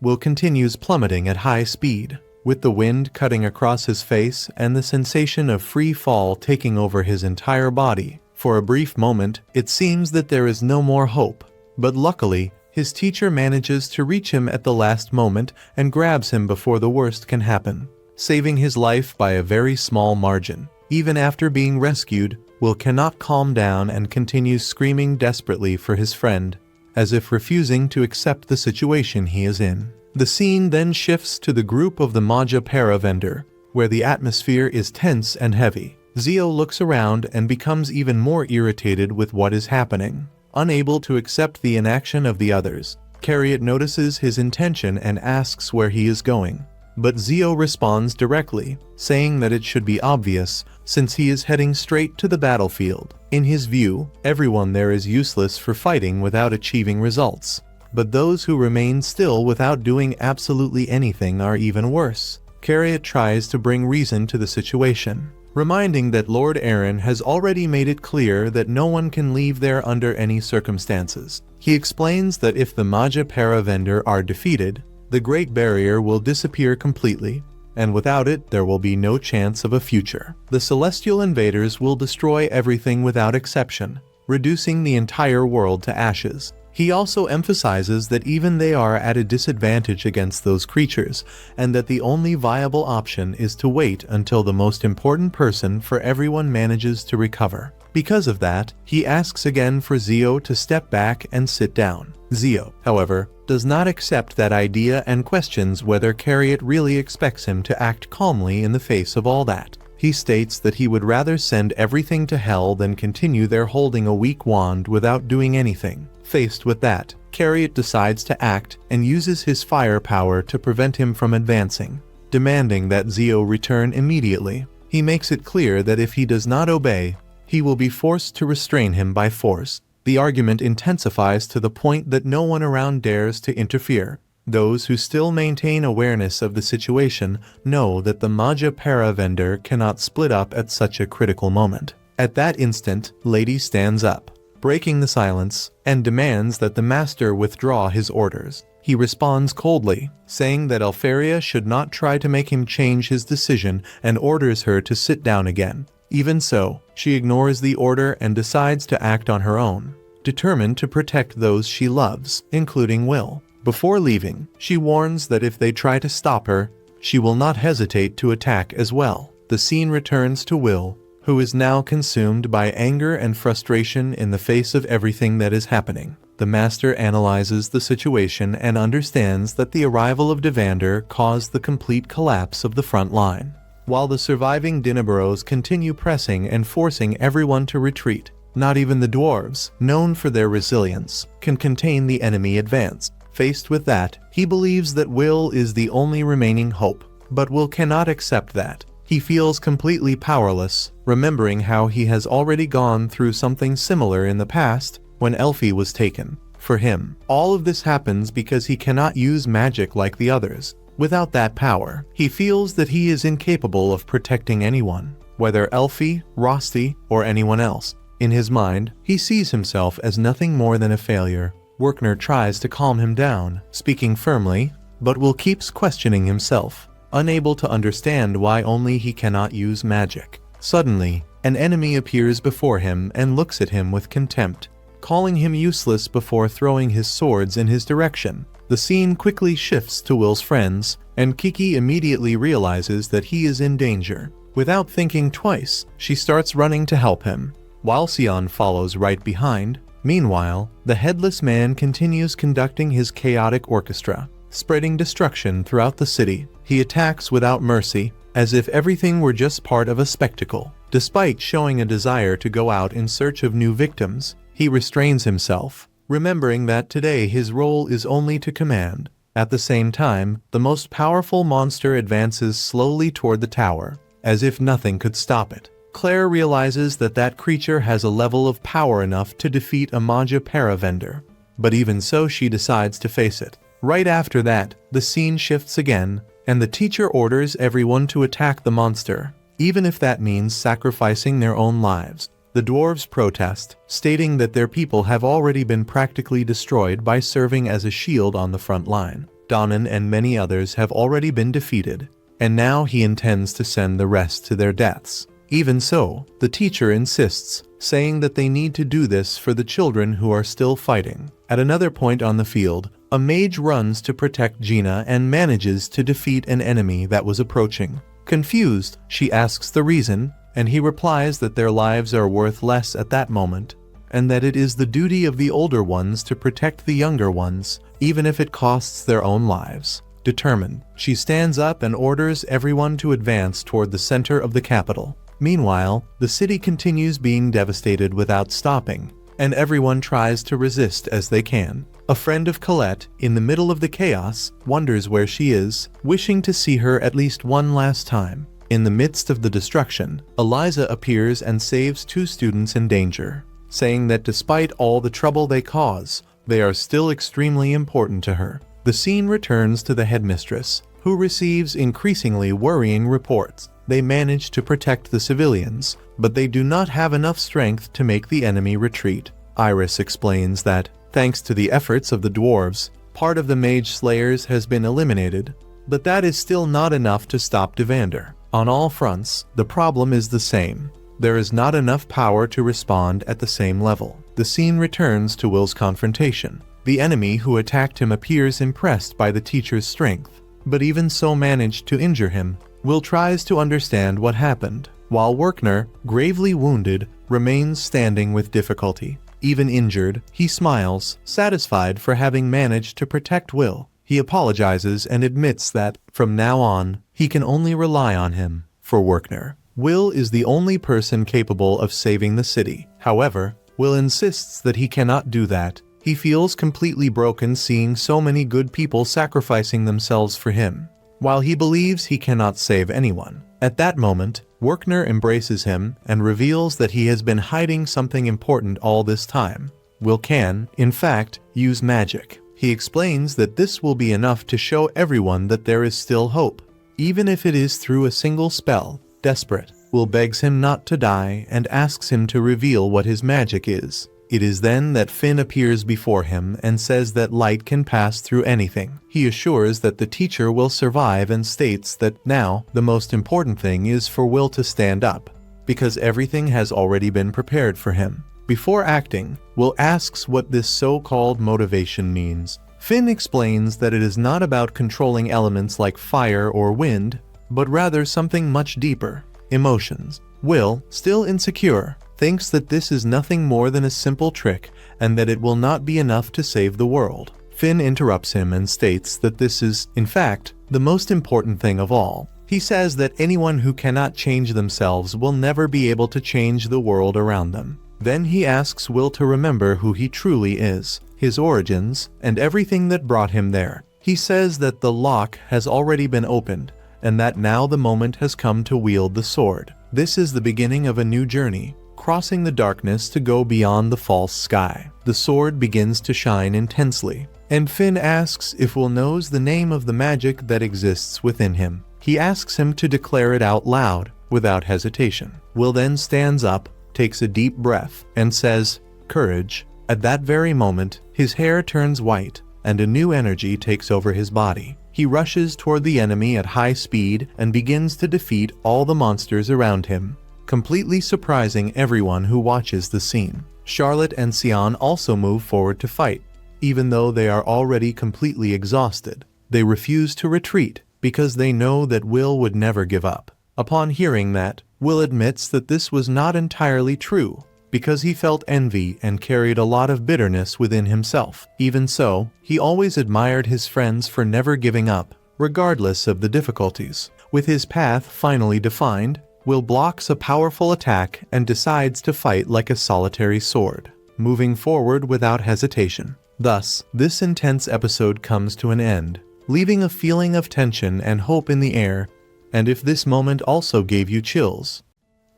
Will continues plummeting at high speed, with the wind cutting across his face and the sensation of free fall taking over his entire body. For a brief moment, it seems that there is no more hope, but luckily, his teacher manages to reach him at the last moment and grabs him before the worst can happen, saving his life by a very small margin. Even after being rescued, Will cannot calm down and continues screaming desperately for his friend, as if refusing to accept the situation he is in. The scene then shifts to the group of the Magia Vander, where the atmosphere is tense and heavy. Zio looks around and becomes even more irritated with what is happening. Unable to accept the inaction of the others, Carriot notices his intention and asks where he is going. But Zio responds directly, saying that it should be obvious, since he is heading straight to the battlefield. In his view, everyone there is useless for fighting without achieving results. But those who remain still without doing absolutely anything are even worse. Carriot tries to bring reason to the situation, reminding that Lord Aaron has already made it clear that no one can leave there under any circumstances. He explains that if the Magia Vander are defeated, the Great Barrier will disappear completely, and without it there will be no chance of a future. The Celestial Invaders will destroy everything without exception, reducing the entire world to ashes. He also emphasizes that even they are at a disadvantage against those creatures, and that the only viable option is to wait until the most important person for everyone manages to recover. Because of that, he asks again for Zio to step back and sit down. Zio, however, does not accept that idea and questions whether Chariot really expects him to act calmly in the face of all that. He states that he would rather send everything to hell than continue there holding a weak wand without doing anything. Faced with that, Chariot decides to act and uses his firepower to prevent him from advancing, demanding that Zio return immediately. He makes it clear that if he does not obey, he will be forced to restrain him by force. The argument intensifies to the point that no one around dares to interfere. Those who still maintain awareness of the situation know that the Magia Vander cannot split up at such a critical moment. At that instant, Lady stands up, breaking the silence, and demands that the master withdraw his orders. He responds coldly, saying that Elfaria should not try to make him change his decision and orders her to sit down again. Even so, she ignores the order and decides to act on her own, determined to protect those she loves, including Will. Before leaving, she warns that if they try to stop her, she will not hesitate to attack as well. The scene returns to Will, who is now consumed by anger and frustration in the face of everything that is happening. The master analyzes the situation and understands that the arrival of Vander caused the complete collapse of the front line. While the surviving Dinnabaros continue pressing and forcing everyone to retreat, not even the dwarves, known for their resilience, can contain the enemy advance. Faced with that, he believes that Will is the only remaining hope, but Will cannot accept that. He feels completely powerless, remembering how he has already gone through something similar in the past when Elfie was taken. For him, all of this happens because he cannot use magic like the others. Without that power, he feels that he is incapable of protecting anyone, whether Elfie, Rosti, or anyone else. In his mind, he sees himself as nothing more than a failure. Werkner tries to calm him down, speaking firmly, but Will keeps questioning himself, unable to understand why only he cannot use magic. Suddenly, an enemy appears before him and looks at him with contempt, calling him useless before throwing his swords in his direction. The scene quickly shifts to Will's friends, and Kiki immediately realizes that he is in danger. Without thinking twice, she starts running to help him, while Sion follows right behind. Meanwhile, the Headless Man continues conducting his chaotic orchestra, spreading destruction throughout the city. He attacks without mercy, as if everything were just part of a spectacle. Despite showing a desire to go out in search of new victims, he restrains himself, remembering that today his role is only to command. At the same time, the most powerful monster advances slowly toward the tower, as if nothing could stop it. Claire realizes that that creature has a level of power enough to defeat a Magia Vander, but even so she decides to face it. Right after that, the scene shifts again, and the teacher orders everyone to attack the monster, even if that means sacrificing their own lives. The dwarves protest, stating that their people have already been practically destroyed by serving as a shield on the front line. Donnan and many others have already been defeated, and now he intends to send the rest to their deaths. Even so, the teacher insists, saying that they need to do this for the children who are still fighting. At another point on the field, a mage runs to protect Gina and manages to defeat an enemy that was approaching. Confused, she asks the reason, and he replies that their lives are worth less at that moment, and that it is the duty of the older ones to protect the younger ones, even if it costs their own lives. Determined, she stands up and orders everyone to advance toward the center of the capital. Meanwhile, the city continues being devastated without stopping, and everyone tries to resist as they can. A friend of Colette, in the middle of the chaos, wonders where she is, wishing to see her at least one last time. In the midst of the destruction, Eliza appears and saves two students in danger, saying that despite all the trouble they cause, they are still extremely important to her. The scene returns to the headmistress, who receives increasingly worrying reports. They manage to protect the civilians, but they do not have enough strength to make the enemy retreat. Iris explains that, thanks to the efforts of the dwarves, part of the mage slayers has been eliminated, but that is still not enough to stop Vander. On all fronts, the problem is the same. There is not enough power to respond at the same level. The scene returns to Will's confrontation. The enemy who attacked him appears impressed by the teacher's strength, but even so managed to injure him. Will tries to understand what happened, while Werkner, gravely wounded, remains standing with difficulty. Even injured, he smiles, satisfied for having managed to protect Will. He apologizes and admits that, from now on, he can only rely on him. For Werkner, Will is the only person capable of saving the city. However, Will insists that he cannot do that. He feels completely broken seeing so many good people sacrificing themselves for him, while he believes he cannot save anyone. At that moment, Werkner embraces him and reveals that he has been hiding something important all this time. Will can, in fact, use magic. He explains that this will be enough to show everyone that there is still hope, even if it is through a single spell. Desperate, Will begs him not to die and asks him to reveal what his magic is. It is then that Finn appears before him and says that light can pass through anything. He assures that the teacher will survive and states that now the most important thing is for Will to stand up, because everything has already been prepared for him. Before acting, Will asks what this so-called motivation means. Finn explains that it is not about controlling elements like fire or wind, but rather something much deeper: emotions. Will, still insecure, thinks that this is nothing more than a simple trick and that it will not be enough to save the world. Finn interrupts him and states that this is, in fact, the most important thing of all. He says that anyone who cannot change themselves will never be able to change the world around them. Then he asks Will to remember who he truly is, his origins, and everything that brought him there. He says that the lock has already been opened, and that now the moment has come to wield the sword. This is the beginning of a new journey, crossing the darkness to go beyond the false sky. The sword begins to shine intensely, and Finn asks if Will knows the name of the magic that exists within him. He asks him to declare it out loud, without hesitation. Will then stands up, takes a deep breath, and says, "Courage." At that very moment, his hair turns white, and a new energy takes over his body. He rushes toward the enemy at high speed and begins to defeat all the monsters around him, completely surprising everyone who watches the scene. Charlotte and Sion also move forward to fight. Even though they are already completely exhausted, they refuse to retreat because they know that Will would never give up. Upon hearing that, Will admits that this was not entirely true, because he felt envy and carried a lot of bitterness within himself. Even so, he always admired his friends for never giving up, regardless of the difficulties. With his path finally defined, Will blocks a powerful attack and decides to fight like a solitary sword, moving forward without hesitation. Thus, this intense episode comes to an end, leaving a feeling of tension and hope in the air. And if this moment also gave you chills,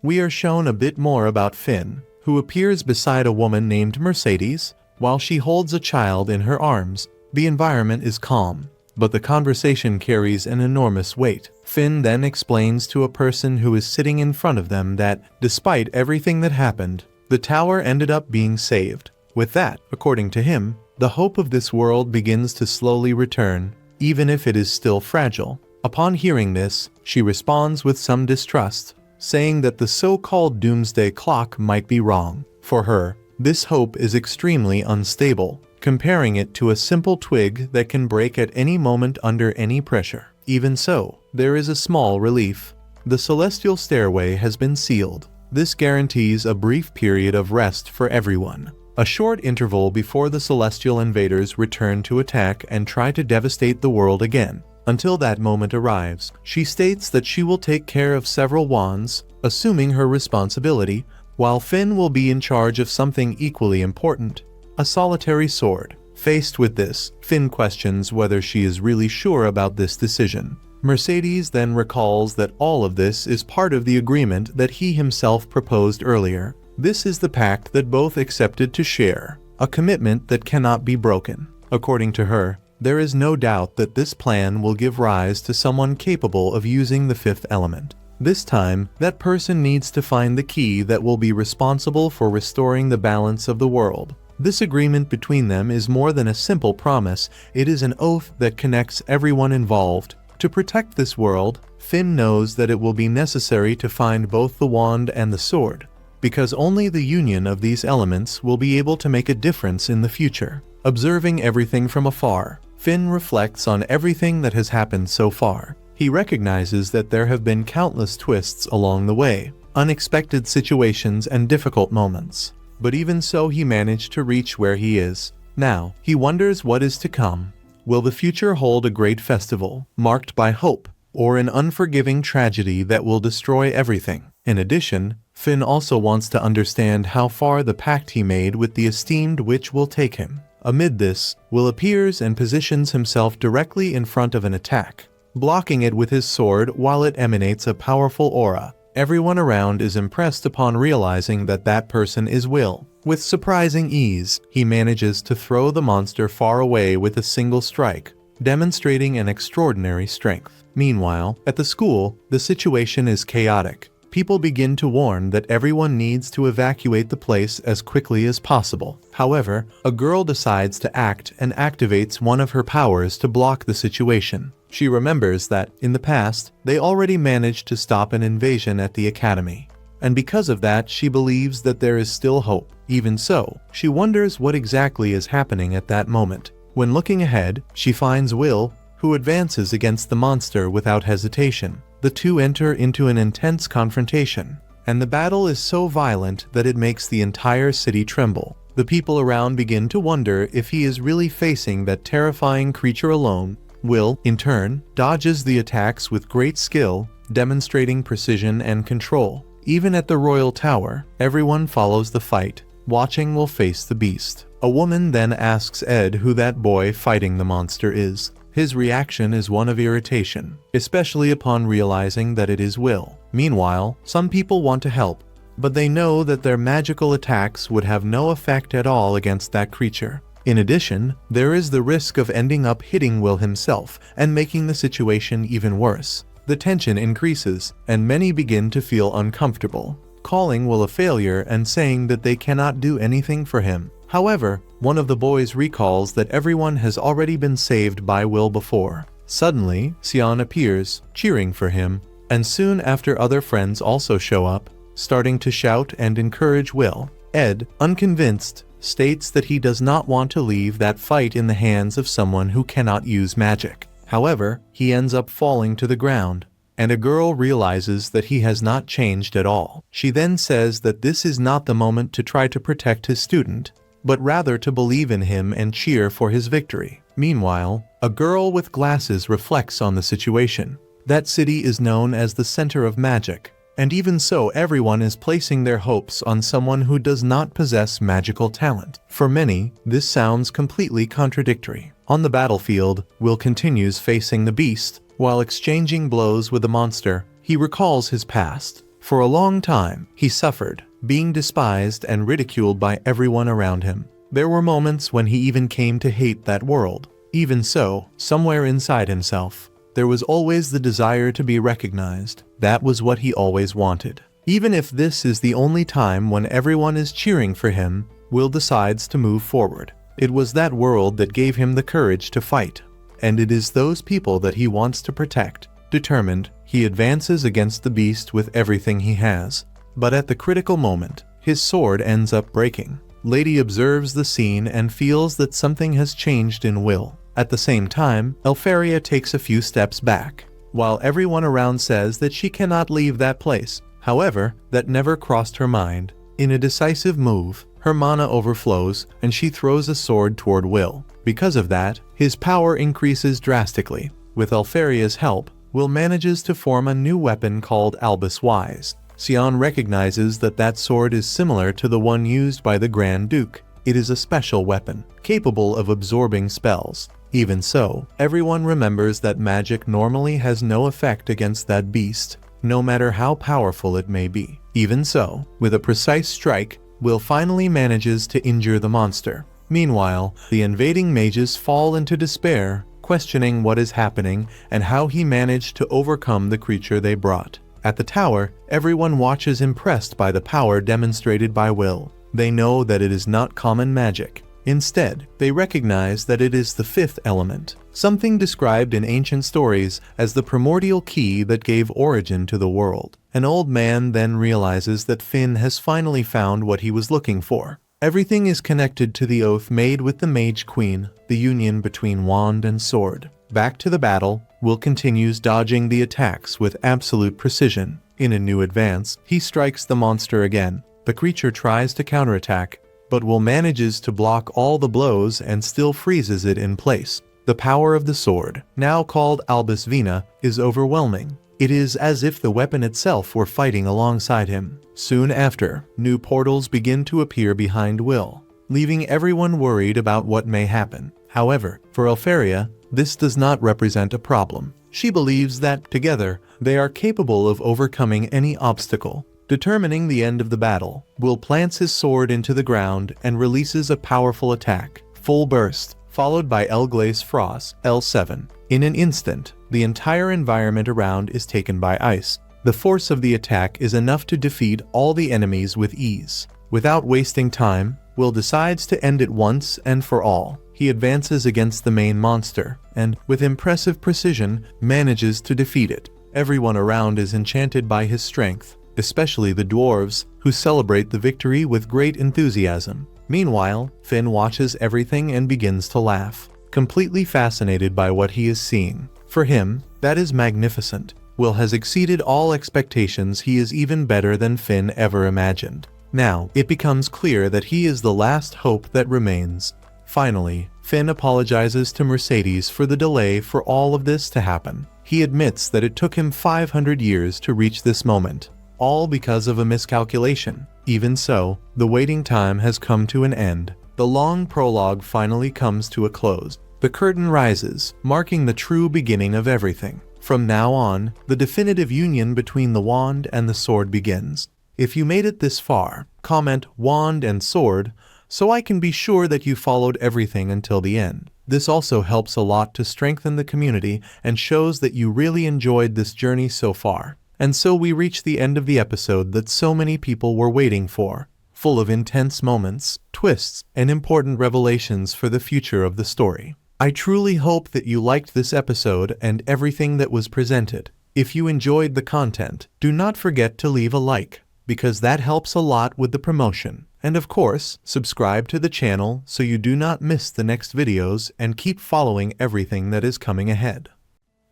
we are shown a bit more about Finn, who appears beside a woman named Mercedes, while she holds a child in her arms. The environment is calm, but the conversation carries an enormous weight. Finn then explains to a person who is sitting in front of them that, despite everything that happened, the tower ended up being saved. With that, according to him, the hope of this world begins to slowly return, even if it is still fragile. Upon hearing this, she responds with some distrust, saying that the so-called doomsday clock might be wrong. For her, this hope is extremely unstable, comparing it to a simple twig that can break at any moment under any pressure. Even so, there is a small relief. The celestial stairway has been sealed. This guarantees a brief period of rest for everyone. A short interval before the celestial invaders return to attack and try to devastate the world again. Until that moment arrives, she states that she will take care of several wands, assuming her responsibility, while Finn will be in charge of something equally important, a solitary sword. Faced with this, Finn questions whether she is really sure about this decision. Mercedes then recalls that all of this is part of the agreement that he himself proposed earlier. This is the pact that both accepted to share, a commitment that cannot be broken. According to her, there is no doubt that this plan will give rise to someone capable of using the fifth element. This time, that person needs to find the key that will be responsible for restoring the balance of the world. This agreement between them is more than a simple promise, it is an oath that connects everyone involved. To protect this world, Finn knows that it will be necessary to find both the wand and the sword, because only the union of these elements will be able to make a difference in the future. Observing everything from afar, Finn reflects on everything that has happened so far. He recognizes that there have been countless twists along the way, unexpected situations and difficult moments. But even so, he managed to reach where he is. Now, he wonders what is to come. Will the future hold a great festival, marked by hope, or an unforgiving tragedy that will destroy everything? In addition, Finn also wants to understand how far the pact he made with the esteemed witch will take him. Amid this, Will appears and positions himself directly in front of an attack, blocking it with his sword while it emanates a powerful aura. Everyone around is impressed upon realizing that that person is Will. With surprising ease, he manages to throw the monster far away with a single strike, demonstrating an extraordinary strength. Meanwhile, at the school, the situation is chaotic. People begin to warn that everyone needs to evacuate the place as quickly as possible. However, a girl decides to act and activates one of her powers to block the situation. She remembers that, in the past, they already managed to stop an invasion at the academy. And because of that, she believes that there is still hope. Even so, she wonders what exactly is happening at that moment. When looking ahead, she finds Will, who advances against the monster without hesitation. The two enter into an intense confrontation, and the battle is so violent that it makes the entire city tremble. The people around begin to wonder if he is really facing that terrifying creature alone. Will, in turn, dodges the attacks with great skill, demonstrating precision and control. Even at the royal tower, everyone follows the fight, watching Will face the beast. A woman then asks Ed who that boy fighting the monster is. His reaction is one of irritation, especially upon realizing that it is Will. Meanwhile, some people want to help, but they know that their magical attacks would have no effect at all against that creature. In addition, there is the risk of ending up hitting Will himself and making the situation even worse. The tension increases, and many begin to feel uncomfortable, calling Will a failure and saying that they cannot do anything for him. However, one of the boys recalls that everyone has already been saved by Will before. Suddenly, Sion appears, cheering for him, and soon after other friends also show up, starting to shout and encourage Will. Ed, unconvinced, states that he does not want to leave that fight in the hands of someone who cannot use magic. However, he ends up falling to the ground, and a girl realizes that he has not changed at all. She then says that this is not the moment to try to protect his student, but rather to believe in him and cheer for his victory. Meanwhile, a girl with glasses reflects on the situation. That city is known as the center of magic, and even so, everyone is placing their hopes on someone who does not possess magical talent. For many, this sounds completely contradictory. On the battlefield, Will continues facing the beast. While exchanging blows with the monster, he recalls his past. For a long time, he suffered, being despised and ridiculed by everyone around him. There were moments when he even came to hate that world. Even so, somewhere inside himself, there was always the desire to be recognized. That was what he always wanted. Even if this is the only time when everyone is cheering for him, Will decides to move forward. It was that world that gave him the courage to fight, and it is those people that he wants to protect. Determined, he advances against the beast with everything he has. But at the critical moment, his sword ends up breaking. Lady observes the scene and feels that something has changed in Will. At the same time, Elfaria takes a few steps back, while everyone around says that she cannot leave that place. However, that never crossed her mind. In a decisive move, her mana overflows and she throws a sword toward Will. Because of that, his power increases drastically. With Elfaria's help, Will manages to form a new weapon called Albis Wise. Sion recognizes that that sword is similar to the one used by the Grand Duke. It is a special weapon, capable of absorbing spells. Even so, everyone remembers that magic normally has no effect against that beast, no matter how powerful it may be. Even so, with a precise strike, Will finally manages to injure the monster. Meanwhile, the invading mages fall into despair, questioning what is happening and how he managed to overcome the creature they brought. At the tower, everyone watches impressed by the power demonstrated by Will. They know that it is not common magic. Instead, they recognize that it is the fifth element, something described in ancient stories as the primordial key that gave origin to the world. An old man then realizes that Finn has finally found what he was looking for. Everything is connected to the oath made with the Mage Queen, the union between wand and sword. Back to the battle, Will continues dodging the attacks with absolute precision. In a new advance, he strikes the monster again. The creature tries to counterattack, but Will manages to block all the blows and still freezes it in place. The power of the sword, now called Albis Vina, is overwhelming. It is as if the weapon itself were fighting alongside him. Soon after, new portals begin to appear behind Will, leaving everyone worried about what may happen. However, for Elfaria, this does not represent a problem. She believes that, together, they are capable of overcoming any obstacle. Determining the end of the battle, Will plants his sword into the ground and releases a powerful attack, Full Burst, followed by Elglace Frost, L7. In an instant, the entire environment around is taken by ice. The force of the attack is enough to defeat all the enemies with ease. Without wasting time, Will decides to end it once and for all. He advances against the main monster, and, with impressive precision, manages to defeat it. Everyone around is enchanted by his strength, especially the dwarves, who celebrate the victory with great enthusiasm. Meanwhile, Finn watches everything and begins to laugh, completely fascinated by what he is seeing. For him, that is magnificent. Will has exceeded all expectations. He is even better than Finn ever imagined. Now, it becomes clear that he is the last hope that remains. Finally, Finn apologizes to Mercedes for the delay for all of this to happen. He admits that it took him 500 years to reach this moment, all because of a miscalculation. Even so, the waiting time has come to an end. The long prologue finally comes to a close. The curtain rises, marking the true beginning of everything. From now on, the definitive union between the wand and the sword begins. If you made it this far, comment "wand" and "sword" so I can be sure that you followed everything until the end. This also helps a lot to strengthen the community and shows that you really enjoyed this journey so far. And so we reach the end of the episode that so many people were waiting for, full of intense moments, twists, and important revelations for the future of the story. I truly hope that you liked this episode and everything that was presented. If you enjoyed the content, do not forget to leave a like, because that helps a lot with the promotion. And of course, subscribe to the channel so you do not miss the next videos and keep following everything that is coming ahead.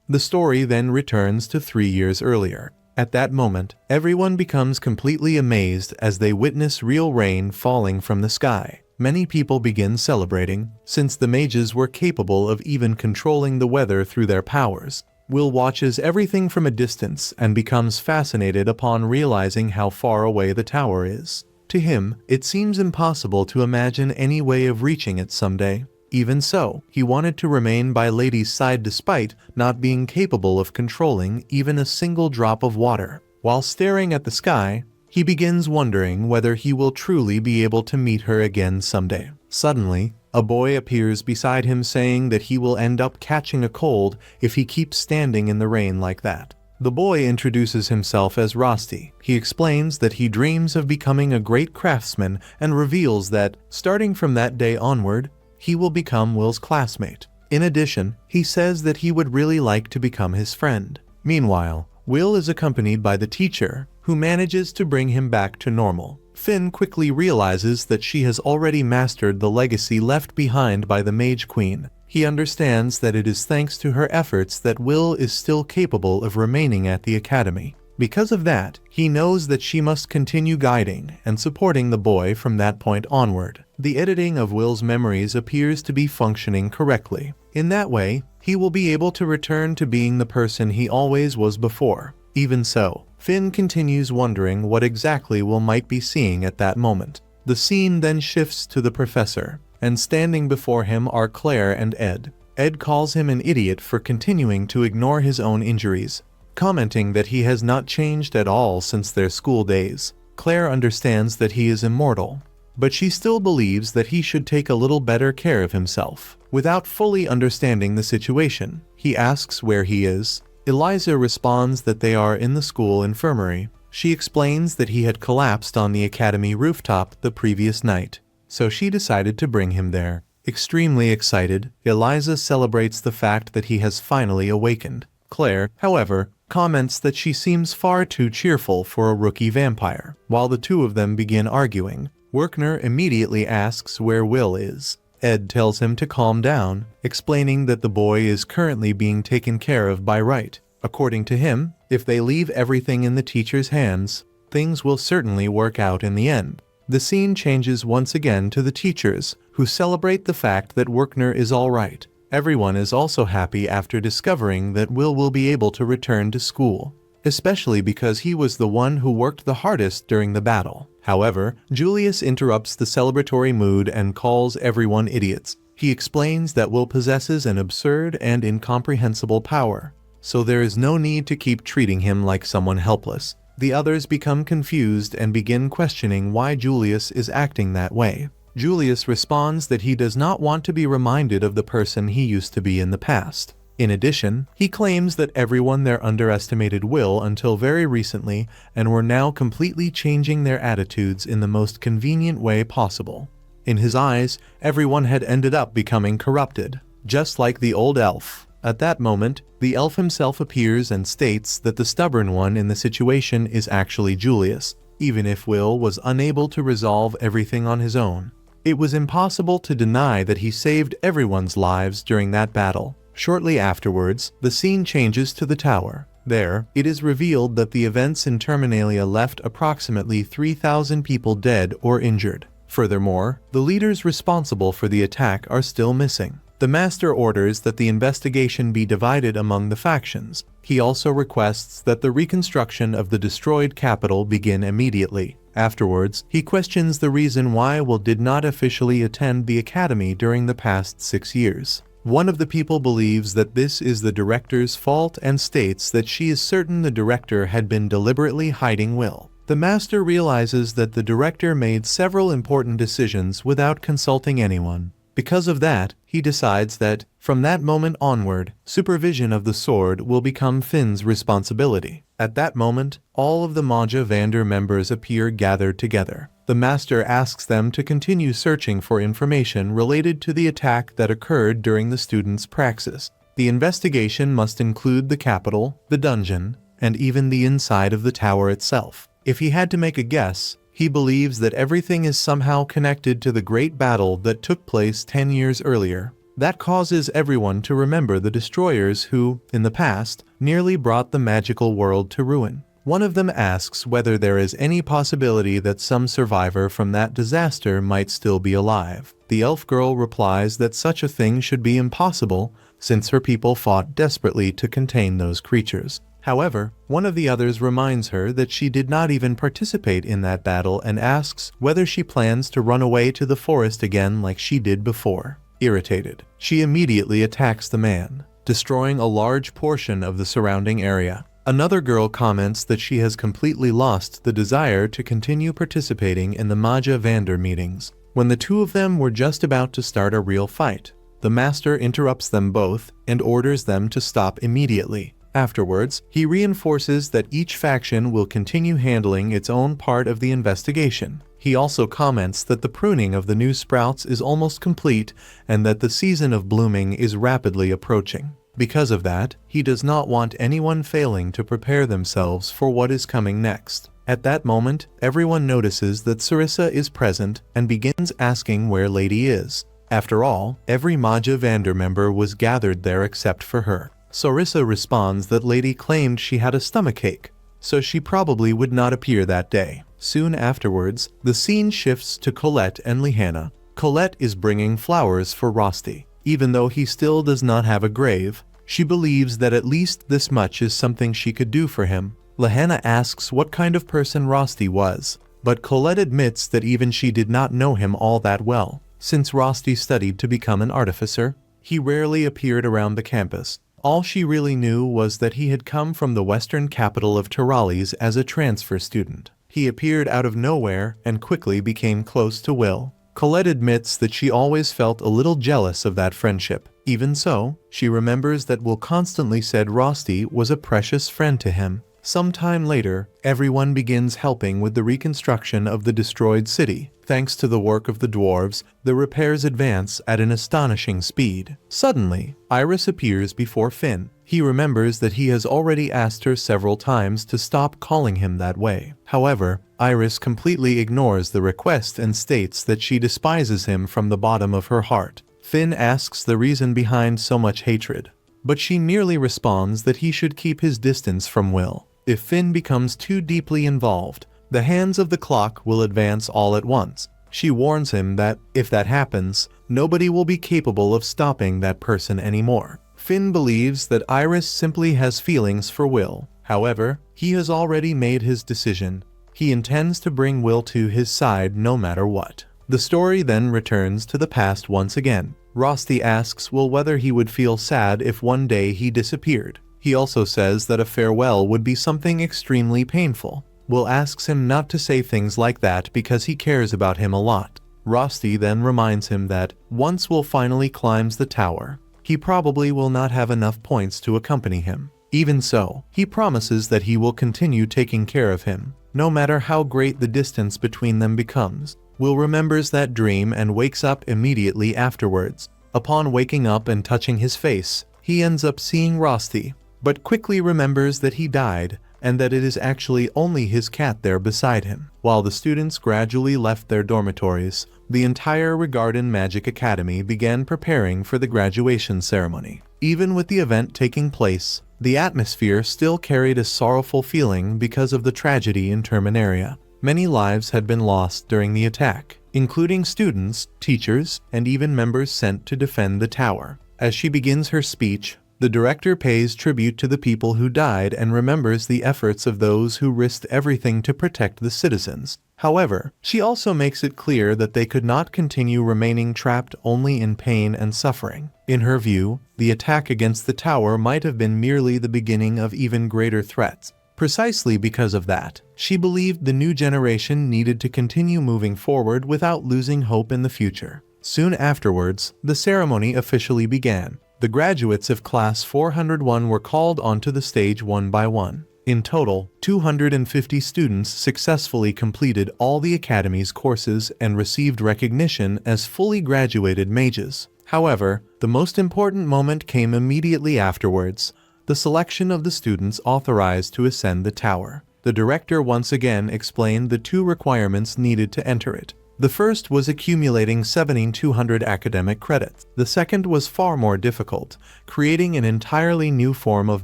The story then returns to 3 years earlier. At that moment, everyone becomes completely amazed as they witness real rain falling from the sky. Many people begin celebrating, since the mages were capable of even controlling the weather through their powers. Will watches everything from a distance and becomes fascinated upon realizing how far away the tower is. To him, it seems impossible to imagine any way of reaching it someday. Even so, he wanted to remain by Lady's side despite not being capable of controlling even a single drop of water. While staring at the sky, he begins wondering whether he will truly be able to meet her again someday. Suddenly, a boy appears beside him saying that he will end up catching a cold if he keeps standing in the rain like that. The boy introduces himself as Rosti. He explains that he dreams of becoming a great craftsman and reveals that, starting from that day onward, he will become Will's classmate. In addition, he says that he would really like to become his friend. Meanwhile, Will is accompanied by the teacher, who manages to bring him back to normal. Finn quickly realizes that she has already mastered the legacy left behind by the Mage Queen. He understands that it is thanks to her efforts that Will is still capable of remaining at the academy. Because of that, he knows that she must continue guiding and supporting the boy from that point onward. The editing of Will's memories appears to be functioning correctly. In that way, he will be able to return to being the person he always was before. Even so, Finn continues wondering what exactly Will might be seeing at that moment. The scene then shifts to the professor, and standing before him are Claire and Ed. Ed calls him an idiot for continuing to ignore his own injuries, commenting that he has not changed at all since their school days. Claire understands that he is immortal, but she still believes that he should take a little better care of himself. Without fully understanding the situation, he asks where he is. Eliza responds that they are in the school infirmary. She explains that he had collapsed on the academy rooftop the previous night, so she decided to bring him there. Extremely excited, Eliza celebrates the fact that he has finally awakened. Claire, however, comments that she seems far too cheerful for a rookie vampire. While the two of them begin arguing, Werkner immediately asks where Will is. Ed tells him to calm down, explaining that the boy is currently being taken care of by Wright, According to him, if they leave everything in the teacher's hands, things will certainly work out in the end. The scene changes once again to the teachers, who celebrate the fact that Werkner is alright. Everyone is also happy after discovering that Will be able to return to school, especially because he was the one who worked the hardest during the battle. However, Julius interrupts the celebratory mood and calls everyone idiots. He explains that Will possesses an absurd and incomprehensible power, so there is no need to keep treating him like someone helpless. The others become confused and begin questioning why Julius is acting that way. Julius responds that he does not want to be reminded of the person he used to be in the past. In addition, he claims that everyone there underestimated Will until very recently and were now completely changing their attitudes in the most convenient way possible. In his eyes, everyone had ended up becoming corrupted, just like the old elf. At that moment, the elf himself appears and states that the stubborn one in the situation is actually Julius, even if Will was unable to resolve everything on his own. It was impossible to deny that he saved everyone's lives during that battle. Shortly afterwards, the scene changes to the tower. There, it is revealed that the events in Terminalia left approximately 3,000 people dead or injured. Furthermore, the leaders responsible for the attack are still missing. The Master orders that the investigation be divided among the factions. He also requests that the reconstruction of the destroyed capital begin immediately. Afterwards, he questions the reason why Will did not officially attend the academy during the past 6 years. One of the people believes that this is the director's fault and states that she is certain the director had been deliberately hiding Will. The Master realizes that the director made several important decisions without consulting anyone. Because of that, he decides that, from that moment onward, supervision of the sword will become Finn's responsibility. At that moment, all of the Magia Vander members appear gathered together. The Master asks them to continue searching for information related to the attack that occurred during the students' praxis. The investigation must include the capital, the dungeon, and even the inside of the tower itself. If he had to make a guess, he believes that everything is somehow connected to the great battle that took place 10 years earlier. That causes everyone to remember the destroyers who, in the past, nearly brought the magical world to ruin. One of them asks whether there is any possibility that some survivor from that disaster might still be alive. The elf girl replies that such a thing should be impossible, since her people fought desperately to contain those creatures. However, one of the others reminds her that she did not even participate in that battle and asks whether she plans to run away to the forest again like she did before. Irritated, she immediately attacks the man, destroying a large portion of the surrounding area. Another girl comments that she has completely lost the desire to continue participating in the Magia Vander meetings. When the two of them were just about to start a real fight, the Master interrupts them both and orders them to stop immediately. Afterwards, he reinforces that each faction will continue handling its own part of the investigation. He also comments that the pruning of the new sprouts is almost complete and that the season of blooming is rapidly approaching. Because of that, he does not want anyone failing to prepare themselves for what is coming next. At that moment, everyone notices that Sarissa is present and begins asking where Lady is. After all, every Magia Vander member was gathered there except for her. Sarissa responds that Lady claimed she had a stomachache, so she probably would not appear that day. Soon afterwards, the scene shifts to Colette and Lihanna. Colette is bringing flowers for Rosti. Even though he still does not have a grave, she believes that at least this much is something she could do for him. Lihanna asks what kind of person Rosti was, but Colette admits that even she did not know him all that well. Since Rosti studied to become an artificer, he rarely appeared around the campus. All she really knew was that he had come from the western capital of Tiralis as a transfer student. He appeared out of nowhere and quickly became close to Will. Colette admits that she always felt a little jealous of that friendship. Even so, she remembers that Will constantly said Rosti was a precious friend to him. Sometime later, everyone begins helping with the reconstruction of the destroyed city. Thanks to the work of the dwarves, the repairs advance at an astonishing speed. Suddenly, Iris appears before Finn. He remembers that he has already asked her several times to stop calling him that way. However, Iris completely ignores the request and states that she despises him from the bottom of her heart. Finn asks the reason behind so much hatred. but she merely responds that he should keep his distance from Will. If Finn becomes too deeply involved, the hands of the clock will advance all at once. She warns him that, if that happens, nobody will be capable of stopping that person anymore. Finn believes that Iris simply has feelings for Will. However, he has already made his decision. He intends to bring Will to his side no matter what. The story then returns to the past once again. Rosti asks Will whether he would feel sad if one day he disappeared. He also says that a farewell would be something extremely painful. Will asks him not to say things like that because he cares about him a lot. Rosti then reminds him that, once Will finally climbs the tower, he probably will not have enough points to accompany him. Even so, he promises that he will continue taking care of him, no matter how great the distance between them becomes. Will remembers that dream and wakes up immediately afterwards. Upon waking up and touching his face, he ends up seeing Rosti, but quickly remembers that he died and that it is actually only his cat there beside him. While the students gradually left their dormitories, the entire Regarden Magic Academy began preparing for the graduation ceremony. Even with the event taking place, the atmosphere still carried a sorrowful feeling because of the tragedy in Terminaria. Many lives had been lost during the attack, including students, teachers, and even members sent to defend the tower. As she begins her speech, the director pays tribute to the people who died and remembers the efforts of those who risked everything to protect the citizens. However, she also makes it clear that they could not continue remaining trapped only in pain and suffering. In her view, the attack against the tower might have been merely the beginning of even greater threats. Precisely because of that, she believed the new generation needed to continue moving forward without losing hope in the future. Soon afterwards, the ceremony officially began. The graduates of Class 401 were called onto the stage one by one. In total, 250 students successfully completed all the Academy's courses and received recognition as fully graduated mages. However, the most important moment came immediately afterwards: the selection of the students authorized to ascend the tower. The director once again explained the two requirements needed to enter it. The first was accumulating 7,200 academic credits. The second was far more difficult, creating an entirely new form of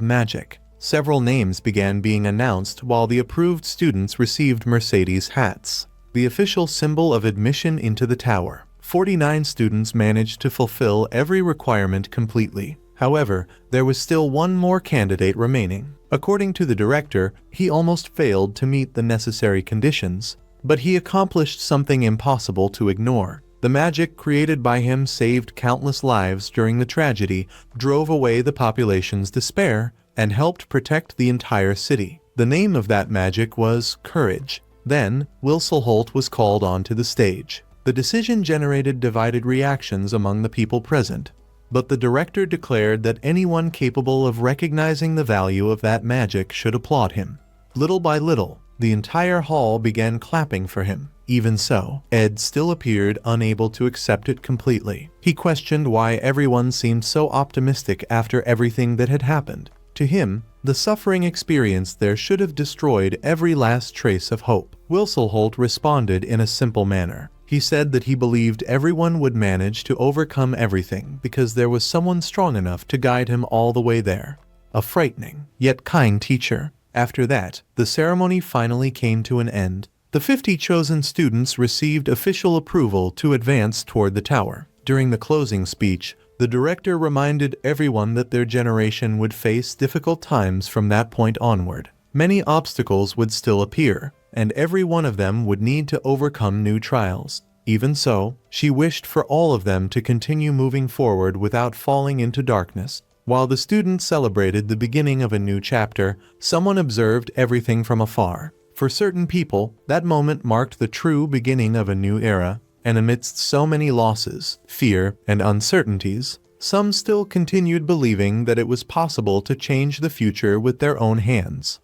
magic. Several names began being announced while the approved students received Mercedes hats, the official symbol of admission into the tower. 49 students managed to fulfill every requirement completely. However, there was still one more candidate remaining. According to the director, he almost failed to meet the necessary conditions, but he accomplished something impossible to ignore. The magic created by him saved countless lives during the tragedy, drove away the population's despair, and helped protect the entire city. The name of that magic was Courage. Then, Wilselholt was called onto the stage. The decision generated divided reactions among the people present, but the director declared that anyone capable of recognizing the value of that magic should applaud him. Little by little, the entire hall began clapping for him. Even so, Ed still appeared unable to accept it completely. He questioned why everyone seemed so optimistic after everything that had happened. To him, the suffering experienced there should have destroyed every last trace of hope. Wilselholt responded in a simple manner. He said that he believed everyone would manage to overcome everything because there was someone strong enough to guide him all the way there. A frightening, yet kind teacher. After that, the ceremony finally came to an end. The 50 chosen students received official approval to advance toward the tower. During the closing speech, the director reminded everyone that their generation would face difficult times from that point onward. Many obstacles would still appear, and every one of them would need to overcome new trials. Even so, she wished for all of them to continue moving forward without falling into darkness. While the students celebrated the beginning of a new chapter, someone observed everything from afar. For certain people, that moment marked the true beginning of a new era, and amidst so many losses, fear, and uncertainties, some still continued believing that it was possible to change the future with their own hands.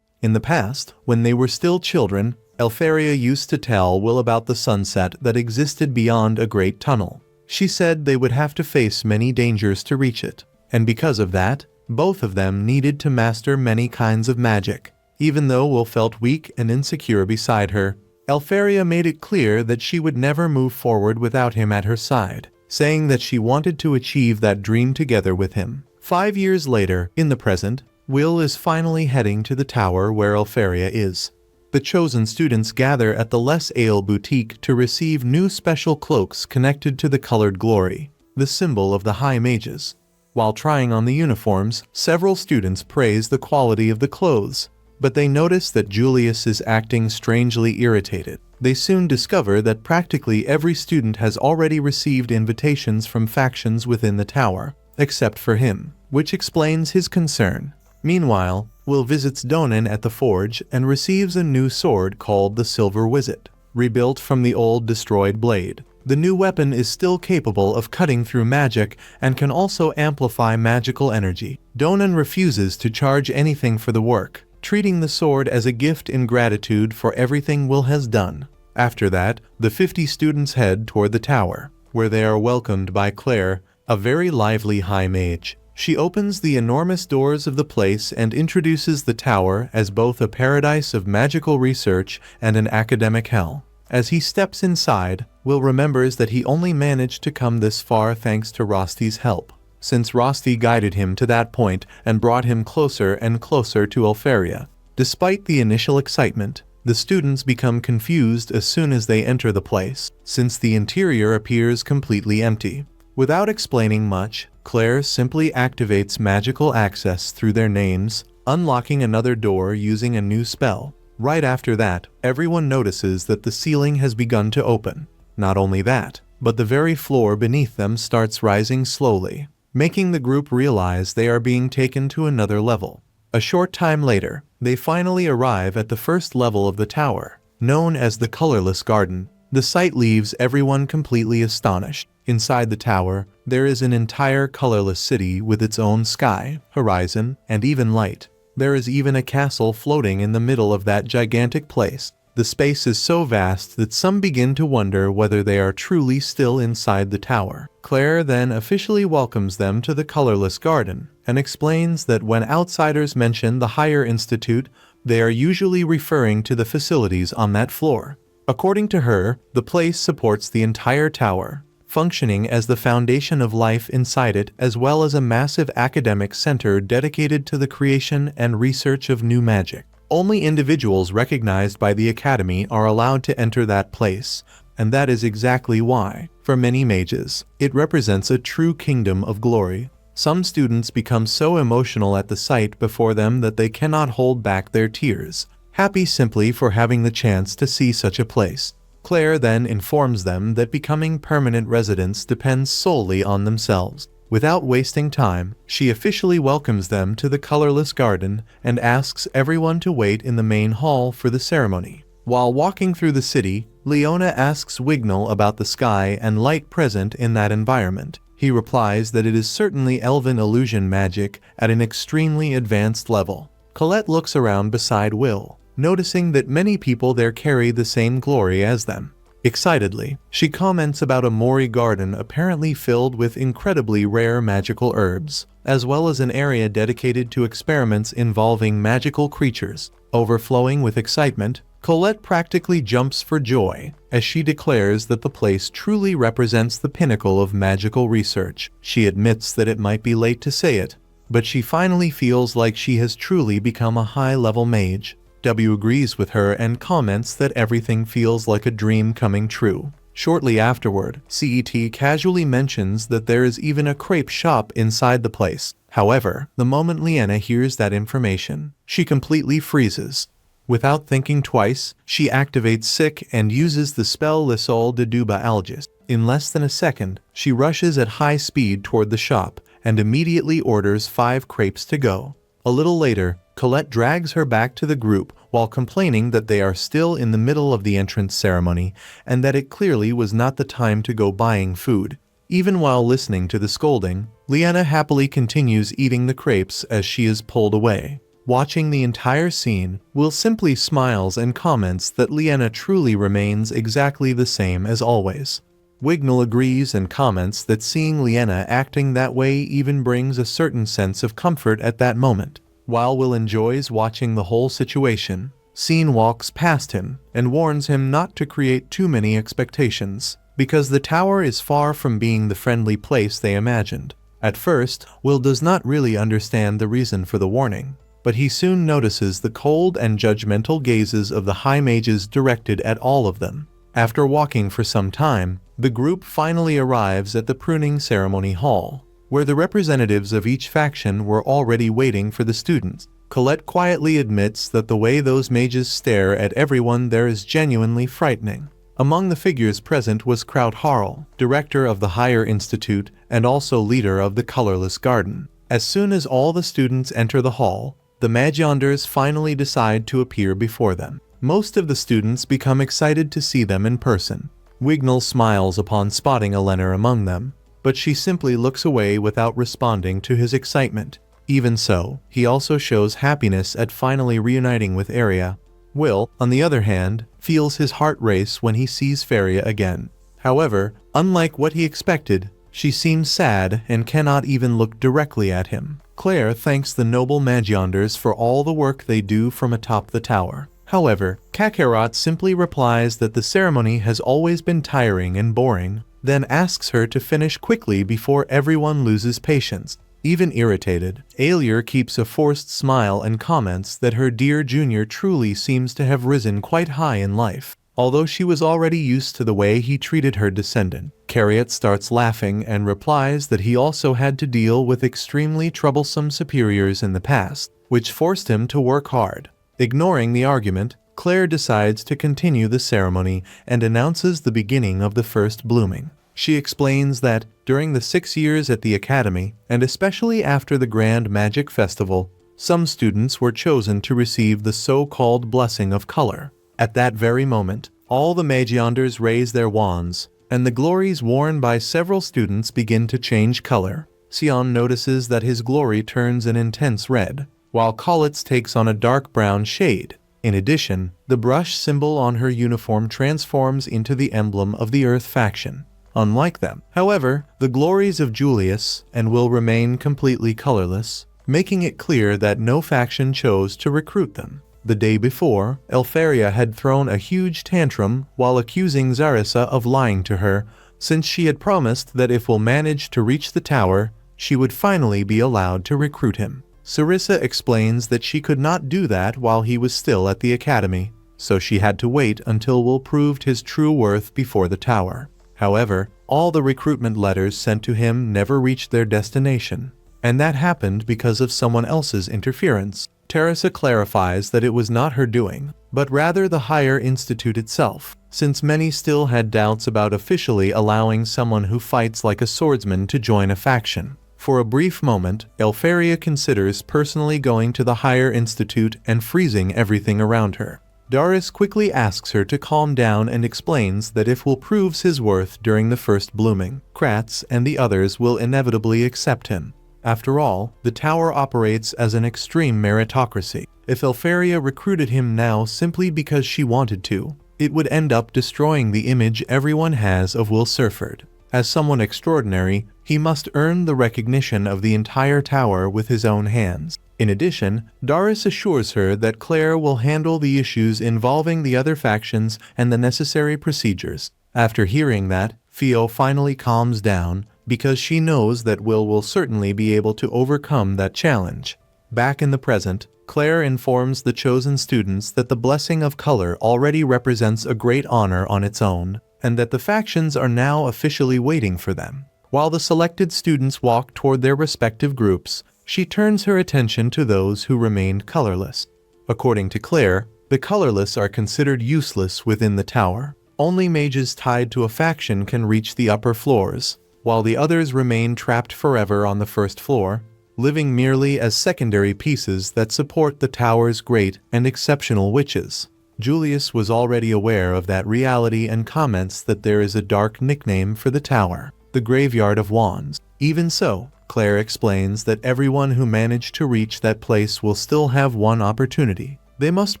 In the past, when they were still children, Elfaria used to tell Will about the sunset that existed beyond a great tunnel. She said they would have to face many dangers to reach it. And because of that, both of them needed to master many kinds of magic. Even though Will felt weak and insecure beside her, Elfaria made it clear that she would never move forward without him at her side, saying that she wanted to achieve that dream together with him. 5 years later, in the present, Will is finally heading to the tower where Elfaria is. The chosen students gather at the Les Ale boutique to receive new special cloaks connected to the colored glory, the symbol of the High Mages. While trying on the uniforms, several students praise the quality of the clothes, but they notice that Julius is acting strangely irritated. They soon discover that practically every student has already received invitations from factions within the tower, except for him, which explains his concern. Meanwhile, Will visits Donan at the forge and receives a new sword called the Silver Wizard, rebuilt from the old destroyed blade. The new weapon is still capable of cutting through magic and can also amplify magical energy. Donan refuses to charge anything for the work, treating the sword as a gift in gratitude for everything Will has done. After that, the 50 students head toward the tower, where they are welcomed by Claire, a very lively high mage. She opens the enormous doors of the place and introduces the tower as both a paradise of magical research and an academic hell. As he steps inside, Will remembers that he only managed to come this far thanks to Rosti's help, since Rosti guided him to that point and brought him closer and closer to Elfaria. Despite the initial excitement, the students become confused as soon as they enter the place, since the interior appears completely empty. Without explaining much, Claire simply activates magical access through their names, unlocking another door using a new spell. Right after that, everyone notices that the ceiling has begun to open. Not only that, but the very floor beneath them starts rising slowly, making the group realize they are being taken to another level. A short time later, they finally arrive at the first level of the tower, known as the Colorless Garden. The sight leaves everyone completely astonished. Inside the tower, there is an entire colorless city with its own sky, horizon, and even light. There is even a castle floating in the middle of that gigantic place. The space is so vast that some begin to wonder whether they are truly still inside the tower. Claire then officially welcomes them to the Colorless Garden and explains that when outsiders mention the Higher Institute, they are usually referring to the facilities on that floor. According to her, the place supports the entire tower, functioning as the foundation of life inside it, as well as a massive academic center dedicated to the creation and research of new magic. Only individuals recognized by the Academy are allowed to enter that place, and that is exactly why, for many mages, it represents a true kingdom of glory. Some students become so emotional at the sight before them that they cannot hold back their tears, happy simply for having the chance to see such a place. Claire then informs them that becoming permanent residents depends solely on themselves. Without wasting time, she officially welcomes them to the Colorless Garden and asks everyone to wait in the main hall for the ceremony. While walking through the city, Leona asks Wignall about the sky and light present in that environment. He replies that it is certainly elven illusion magic at an extremely advanced level. Colette looks around beside Will, noticing that many people there carry the same glory as them. Excitedly, she comments about a Mori garden apparently filled with incredibly rare magical herbs, as well as an area dedicated to experiments involving magical creatures. Overflowing with excitement, Colette practically jumps for joy as she declares that the place truly represents the pinnacle of magical research. She admits that it might be late to say it, but she finally feels like she has truly become a high-level mage. W agrees with her and comments that everything feels like a dream coming true. Shortly afterward, CET casually mentions that there is even a crepe shop inside the place. However, the moment Leena hears that information, she completely freezes. Without thinking twice, she activates Sick and uses the spell Lisol de Duba Algis. In less than a second, she rushes at high speed toward the shop and immediately orders 5 crepes to go. A little later, Colette drags her back to the group while complaining that they are still in the middle of the entrance ceremony and that it clearly was not the time to go buying food. Even while listening to the scolding, Leena happily continues eating the crepes as she is pulled away. Watching the entire scene, Will simply smiles and comments that Leena truly remains exactly the same as always. Wignall agrees and comments that seeing Leena acting that way even brings a certain sense of comfort at that moment. While Will enjoys watching the whole situation, Scene walks past him and warns him not to create too many expectations, because the tower is far from being the friendly place they imagined. At first, Will does not really understand the reason for the warning, but he soon notices the cold and judgmental gazes of the high mages directed at all of them. After walking for some time, the group finally arrives at the pruning ceremony hall, where the representatives of each faction were already waiting for the students. Colette quietly admits that the way those mages stare at everyone there is genuinely frightening. Among the figures present was Kraut Harl, director of the Higher Institute and also leader of the Colorless Garden. As soon as all the students enter the hall, the Magianders finally decide to appear before them. Most of the students become excited to see them in person. Wignall smiles upon spotting Eleanor among them, but she simply looks away without responding to his excitement. Even so, he also shows happiness at finally reuniting with Aria. Will, on the other hand, feels his heart race when he sees Faria again. However, unlike what he expected, she seems sad and cannot even look directly at him. Claire thanks the noble Magianders for all the work they do from atop the tower. However, Kakarot simply replies that the ceremony has always been tiring and boring, then asks her to finish quickly before everyone loses patience. Even irritated, Aelier keeps a forced smile and comments that her dear junior truly seems to have risen quite high in life. Although she was already used to the way he treated her descendant, Cariot starts laughing and replies that he also had to deal with extremely troublesome superiors in the past, which forced him to work hard. Ignoring the argument, Claire decides to continue the ceremony and announces the beginning of the first blooming. She explains that, during the 6 years at the Academy, and especially after the Grand Magic Festival, some students were chosen to receive the so-called Blessing of Color. At that very moment, all the Magianders raise their wands, and the glories worn by several students begin to change color. Sion notices that his glory turns an intense red, while Collette's takes on a dark brown shade. In addition, the brush symbol on her uniform transforms into the emblem of the Earth faction. Unlike them, however, the glories of Julius and Will remain completely colorless, making it clear that no faction chose to recruit them. The day before, Elfaria had thrown a huge tantrum while accusing Zarissa of lying to her, since she had promised that if Will managed to reach the tower, she would finally be allowed to recruit him. Sarissa explains that she could not do that while he was still at the academy, so she had to wait until Will proved his true worth before the tower. However, all the recruitment letters sent to him never reached their destination, and that happened because of someone else's interference. Teresa clarifies that it was not her doing, but rather the Higher Institute itself, since many still had doubts about officially allowing someone who fights like a swordsman to join a faction. For a brief moment, Elfaria considers personally going to the Higher Institute and freezing everything around her. Darius quickly asks her to calm down and explains that if Will proves his worth during the first blooming, Kratz and the others will inevitably accept him. After all, the tower operates as an extreme meritocracy. If Elfaria recruited him now simply because she wanted to, it would end up destroying the image everyone has of Will Serfort. As someone extraordinary, he must earn the recognition of the entire tower with his own hands. In addition, Darius assures her that Claire will handle the issues involving the other factions and the necessary procedures. After hearing that, Theo finally calms down, because she knows that Will certainly be able to overcome that challenge. Back in the present, Claire informs the chosen students that the Blessing of Color already represents a great honor on its own, and that the factions are now officially waiting for them. While the selected students walk toward their respective groups, she turns her attention to those who remained colorless. According to Claire, the colorless are considered useless within the tower. Only mages tied to a faction can reach the upper floors, while the others remain trapped forever on the first floor, living merely as secondary pieces that support the tower's great and exceptional witches. Julius was already aware of that reality and comments that there is a dark nickname for the tower, the Graveyard of Wands. Even so, Claire explains that everyone who managed to reach that place will still have one opportunity. They must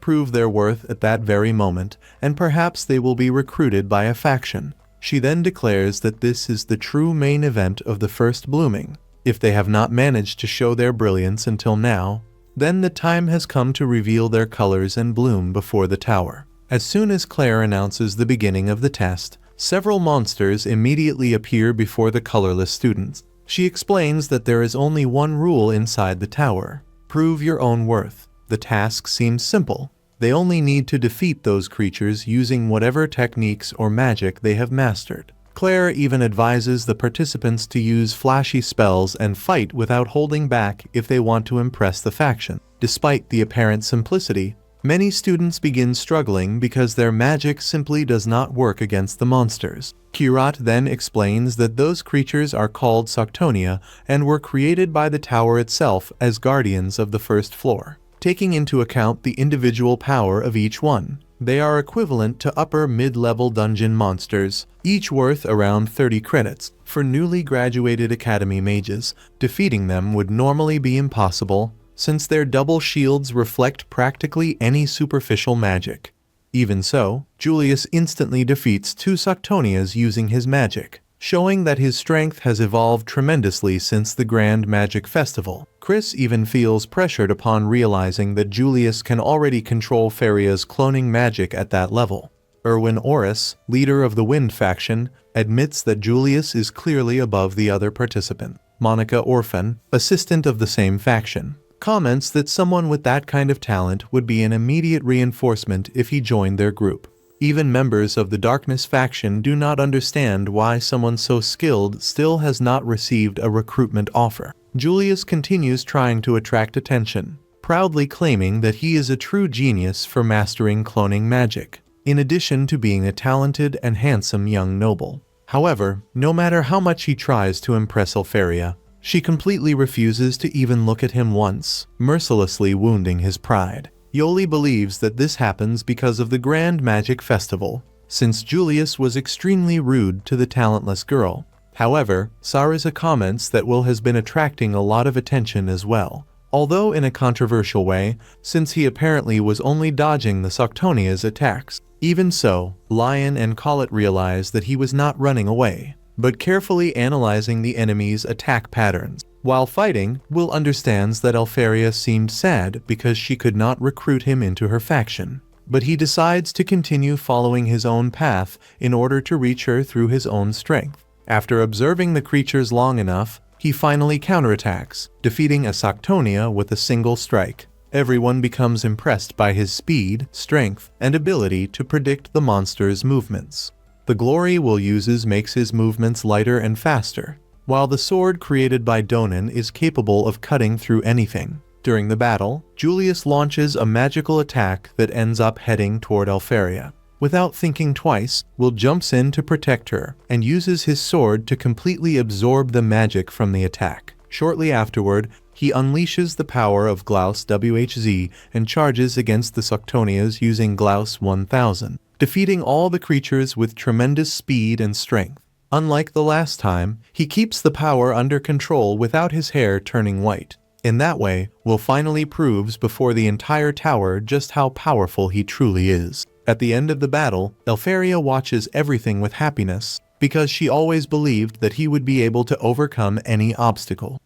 prove their worth at that very moment, and perhaps they will be recruited by a faction. She then declares that this is the true main event of the first blooming. If they have not managed to show their brilliance until now, then the time has come to reveal their colors and bloom before the tower. As soon as Claire announces the beginning of the test, several monsters immediately appear before the colorless students. She explains that there is only one rule inside the tower: prove your own worth. The task seems simple. They only need to defeat those creatures using whatever techniques or magic they have mastered. Claire even advises the participants to use flashy spells and fight without holding back if they want to impress the faction. Despite the apparent simplicity, many students begin struggling because their magic simply does not work against the monsters. Kirat then explains that those creatures are called Soctonia and were created by the tower itself as guardians of the first floor. Taking into account the individual power of each one, they are equivalent to upper mid-level dungeon monsters, each worth around 30 credits. For newly graduated academy mages, defeating them would normally be impossible, since their double shields reflect practically any superficial magic. Even so, Julius instantly defeats 2 Soctonias using his magic, showing that his strength has evolved tremendously since the Grand Magic Festival. Chris even feels pressured upon realizing that Julius can already control Faria's cloning magic at that level. Erwin Oris, leader of the Wind faction, admits that Julius is clearly above the other participant. Monica Orphan, assistant of the same faction, comments that someone with that kind of talent would be an immediate reinforcement if he joined their group. Even members of the Darkness faction do not understand why someone so skilled still has not received a recruitment offer. Julius continues trying to attract attention, proudly claiming that he is a true genius for mastering cloning magic, in addition to being a talented and handsome young noble. However, no matter how much he tries to impress Elfaria, she completely refuses to even look at him once, mercilessly wounding his pride. Yoli believes that this happens because of the Grand Magic Festival, since Julius was extremely rude to the talentless girl. However, Sarisa comments that Will has been attracting a lot of attention as well, although in a controversial way, since he apparently was only dodging the Soctonia's attacks. Even so, Lion and Collet realize that he was not running away, but carefully analyzing the enemy's attack patterns. While fighting, Will understands that Elfaria seemed sad because she could not recruit him into her faction, but he decides to continue following his own path in order to reach her through his own strength. After observing the creatures long enough, he finally counterattacks, defeating a Soctonia with a single strike. Everyone becomes impressed by his speed, strength, and ability to predict the monster's movements. The glory Will uses makes his movements lighter and faster, while the sword created by Donan is capable of cutting through anything. During the battle, Julius launches a magical attack that ends up heading toward Elfaria. Without thinking twice, Will jumps in to protect her and uses his sword to completely absorb the magic from the attack. Shortly afterward, he unleashes the power of Glaus WHZ and charges against the Soctonias using Glaus 1000, defeating all the creatures with tremendous speed and strength. Unlike the last time, he keeps the power under control without his hair turning white. In that way, Will finally proves before the entire tower just how powerful he truly is. At the end of the battle, Elfaria watches everything with happiness, because she always believed that he would be able to overcome any obstacle.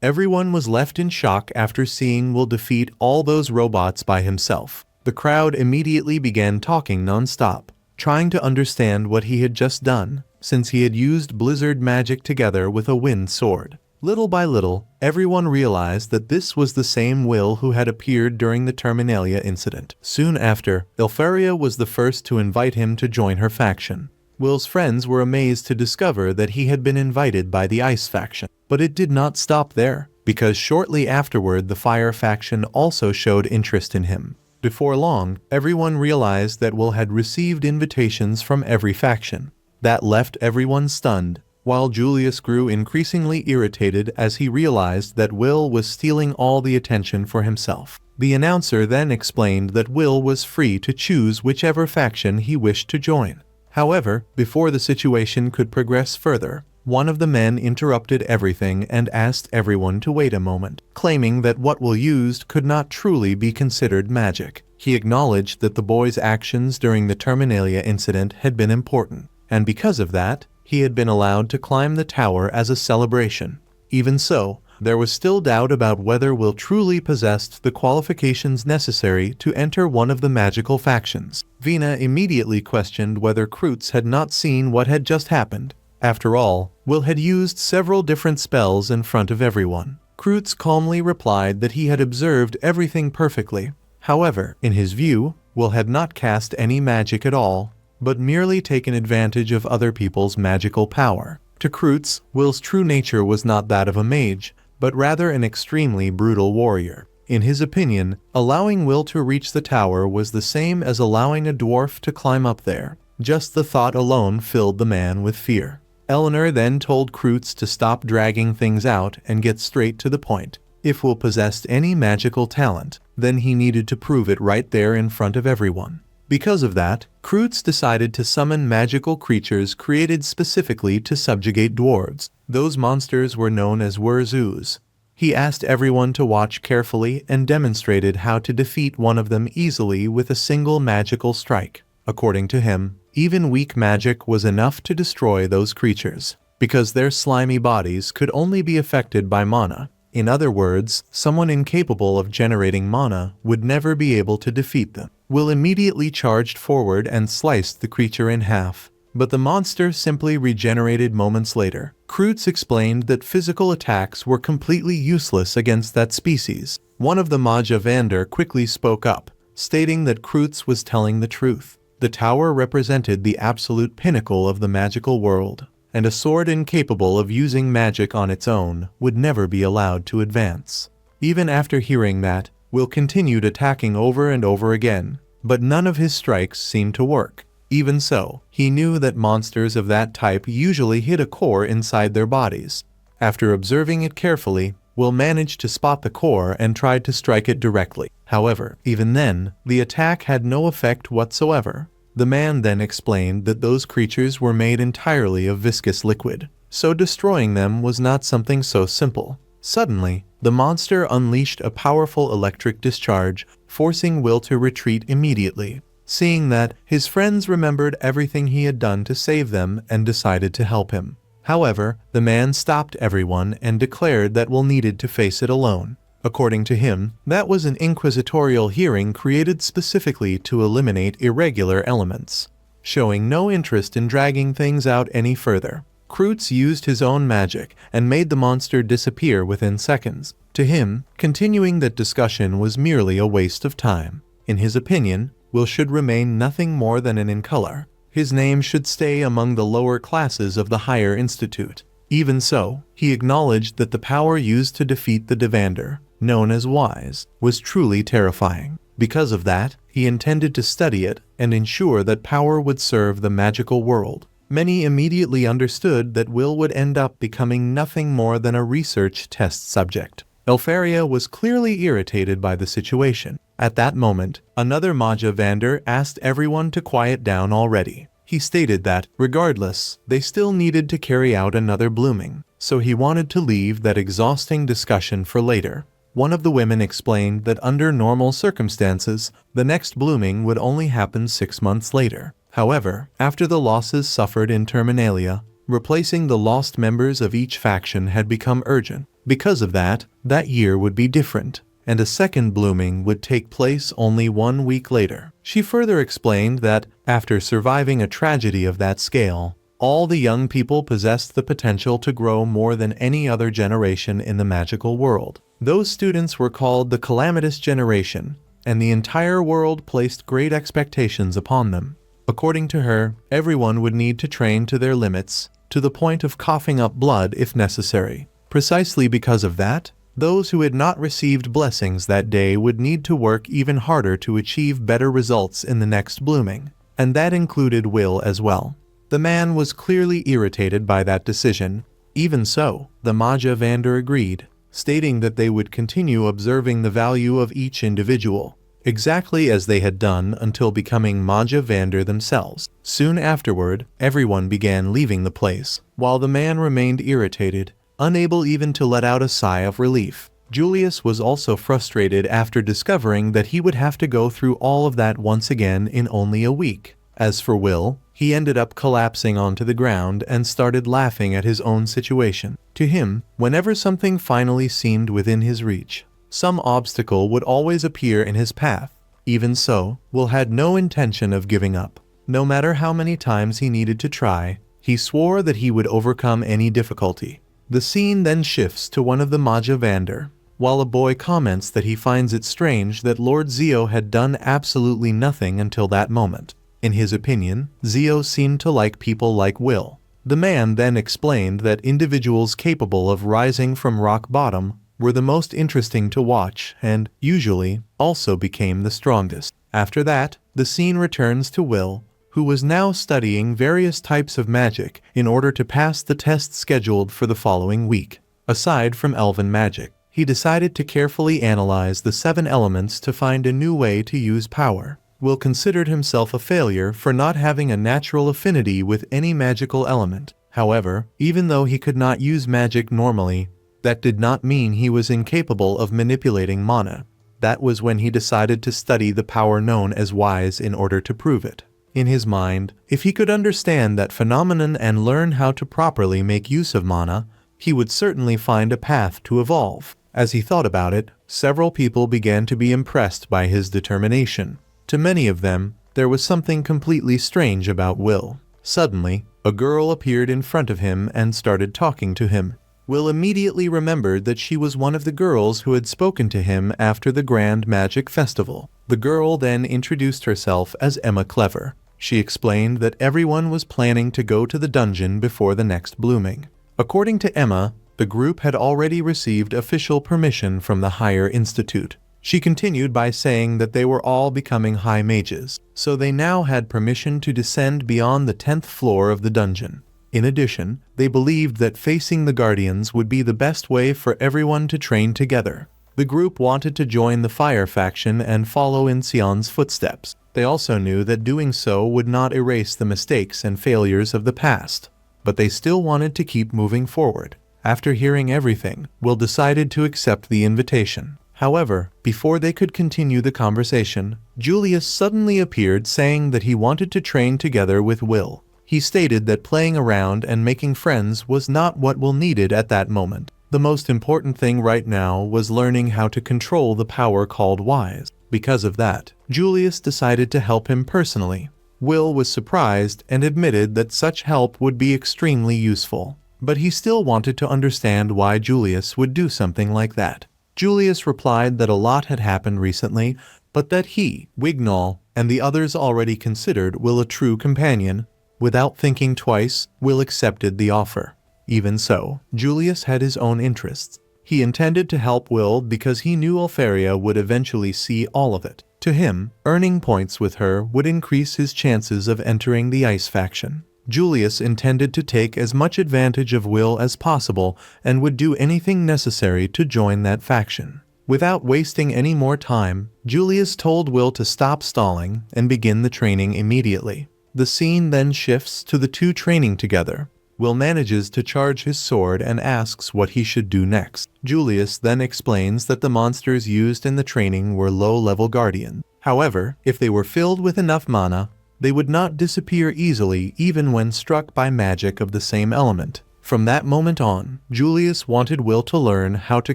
Everyone was left in shock after seeing Will defeat all those robots by himself. The crowd immediately began talking non-stop, trying to understand what he had just done, since he had used blizzard magic together with a wind sword. Little by little, everyone realized that this was the same Will who had appeared during the Terminalia incident. Soon after, Elfaria was the first to invite him to join her faction. Will's friends were amazed to discover that he had been invited by the Ice faction. But it did not stop there, because shortly afterward the Fire faction also showed interest in him. Before long, everyone realized that Will had received invitations from every faction. That left everyone stunned, while Julius grew increasingly irritated as he realized that Will was stealing all the attention for himself. The announcer then explained that Will was free to choose whichever faction he wished to join. However, before the situation could progress further, one of the men interrupted everything and asked everyone to wait a moment, claiming that what Will used could not truly be considered magic. He acknowledged that the boy's actions during the Terminalia incident had been important, and because of that, he had been allowed to climb the tower as a celebration. Even so, there was still doubt about whether Will truly possessed the qualifications necessary to enter one of the magical factions. Vina immediately questioned whether Kreutz had not seen what had just happened. After all, Will had used several different spells in front of everyone. Kreutz calmly replied that he had observed everything perfectly. However, in his view, Will had not cast any magic at all, but merely taken advantage of other people's magical power. To Kreutz, Will's true nature was not that of a mage, but rather an extremely brutal warrior. In his opinion, allowing Will to reach the tower was the same as allowing a dwarf to climb up there. Just the thought alone filled the man with fear. Eleanor then told Kreutz to stop dragging things out and get straight to the point. If Will possessed any magical talent, then he needed to prove it right there in front of everyone. Because of that, Kreutz decided to summon magical creatures created specifically to subjugate dwarves. Those monsters were known as Wurzus. He asked everyone to watch carefully and demonstrated how to defeat one of them easily with a single magical strike. According to him, even weak magic was enough to destroy those creatures, because their slimy bodies could only be affected by mana. In other words, someone incapable of generating mana would never be able to defeat them. Will immediately charged forward and sliced the creature in half, but the monster simply regenerated moments later. Kreutz explained that physical attacks were completely useless against that species. One of the Magia Vander quickly spoke up, stating that Kreutz was telling the truth. The tower represented the absolute pinnacle of the magical world, and a sword incapable of using magic on its own would never be allowed to advance. Even after hearing that, Will continued attacking over and over again, but none of his strikes seemed to work. Even so, he knew that monsters of that type usually hid a core inside their bodies. After observing it carefully, Will managed to spot the core and tried to strike it directly. However, even then, the attack had no effect whatsoever. The man then explained that those creatures were made entirely of viscous liquid, so destroying them was not something so simple. Suddenly, the monster unleashed a powerful electric discharge, forcing Will to retreat immediately. Seeing that, his friends remembered everything he had done to save them and decided to help him. However, the man stopped everyone and declared that Will needed to face it alone. According to him, that was an inquisitorial hearing created specifically to eliminate irregular elements, showing no interest in dragging things out any further. Kreutz used his own magic and made the monster disappear within seconds. To him, continuing that discussion was merely a waste of time. In his opinion, Will should remain nothing more than an incolor. His name should stay among the lower classes of the higher institute. Even so, he acknowledged that the power used to defeat the Devander, known as Wise, was truly terrifying. Because of that, he intended to study it and ensure that power would serve the magical world. Many immediately understood that Will would end up becoming nothing more than a research test subject. Elfaria was clearly irritated by the situation. At that moment, another Magia Vander asked everyone to quiet down already. He stated that, regardless, they still needed to carry out another blooming, so he wanted to leave that exhausting discussion for later. One of the women explained that under normal circumstances, the next blooming would only happen 6 months later. However, after the losses suffered in Terminalia, replacing the lost members of each faction had become urgent. Because of that, that year would be different, and a second blooming would take place only 1 week later. She further explained that, after surviving a tragedy of that scale, all the young people possessed the potential to grow more than any other generation in the magical world. Those students were called the Calamitous Generation, and the entire world placed great expectations upon them. According to her, everyone would need to train to their limits, to the point of coughing up blood if necessary. Precisely because of that, those who had not received blessings that day would need to work even harder to achieve better results in the next blooming, and that included Will as well. The man was clearly irritated by that decision. Even so, the Magia Vander agreed, stating that they would continue observing the value of each individual, exactly as they had done until becoming Magia Vander themselves. Soon afterward, everyone began leaving the place, while the man remained irritated, unable even to let out a sigh of relief. Julius was also frustrated after discovering that he would have to go through all of that once again in only a week. As for Will, he ended up collapsing onto the ground and started laughing at his own situation. To him, whenever something finally seemed within his reach, some obstacle would always appear in his path. Even so, Will had no intention of giving up. No matter how many times he needed to try, He swore that he would overcome any difficulty. The scene then shifts to one of the Magia Vander. While a boy comments that he finds it strange that Lord Zio had done absolutely nothing until that moment. In his opinion, Zio seemed to like people like Will. The man then explained that individuals capable of rising from rock bottom were the most interesting to watch and, usually, also became the strongest. After that, the scene returns to Will, who was now studying various types of magic in order to pass the test scheduled for the following week. Aside from elven magic, he decided to carefully analyze the 7 elements to find a new way to use power. Will considered himself a failure for not having a natural affinity with any magical element. However, even though he could not use magic normally, that did not mean he was incapable of manipulating mana. That was when he decided to study the power known as Wise in order to prove it. In his mind, if he could understand that phenomenon and learn how to properly make use of mana, he would certainly find a path to evolve. As he thought about it, several people began to be impressed by his determination. To many of them, there was something completely strange about Will. Suddenly, a girl appeared in front of him and started talking to him. Will immediately remembered that she was one of the girls who had spoken to him after the Grand Magic Festival. The girl then introduced herself as Emma Clever. She explained that everyone was planning to go to the dungeon before the next blooming. According to Emma, the group had already received official permission from the Higher Institute. She continued by saying that they were all becoming high mages, so they now had permission to descend beyond the 10th floor of the dungeon. In addition, they believed that facing the Guardians would be the best way for everyone to train together. The group wanted to join the Fire faction and follow in Sion's footsteps. They also knew that doing so would not erase the mistakes and failures of the past, but they still wanted to keep moving forward. After hearing everything, Will decided to accept the invitation. However, before they could continue the conversation, Julius suddenly appeared saying that he wanted to train together with Will. He stated that playing around and making friends was not what Will needed at that moment. The most important thing right now was learning how to control the power called Wise. Because of that, Julius decided to help him personally. Will was surprised and admitted that such help would be extremely useful. But he still wanted to understand why Julius would do something like that. Julius replied that a lot had happened recently, but that he, Wignall, and the others already considered Will a true companion. Without thinking twice, Will accepted the offer. Even so, Julius had his own interests. He intended to help Will because he knew Elfaria would eventually see all of it. To him, earning points with her would increase his chances of entering the Ice faction. Julius intended to take as much advantage of Will as possible and would do anything necessary to join that faction. Without wasting any more time, Julius told Will to stop stalling and begin the training immediately. The scene then shifts to the two training together. Will manages to charge his sword and asks what he should do next. Julius then explains that the monsters used in the training were low-level guardians. However, if they were filled with enough mana, they would not disappear easily even when struck by magic of the same element. From that moment on, Julius wanted Will to learn how to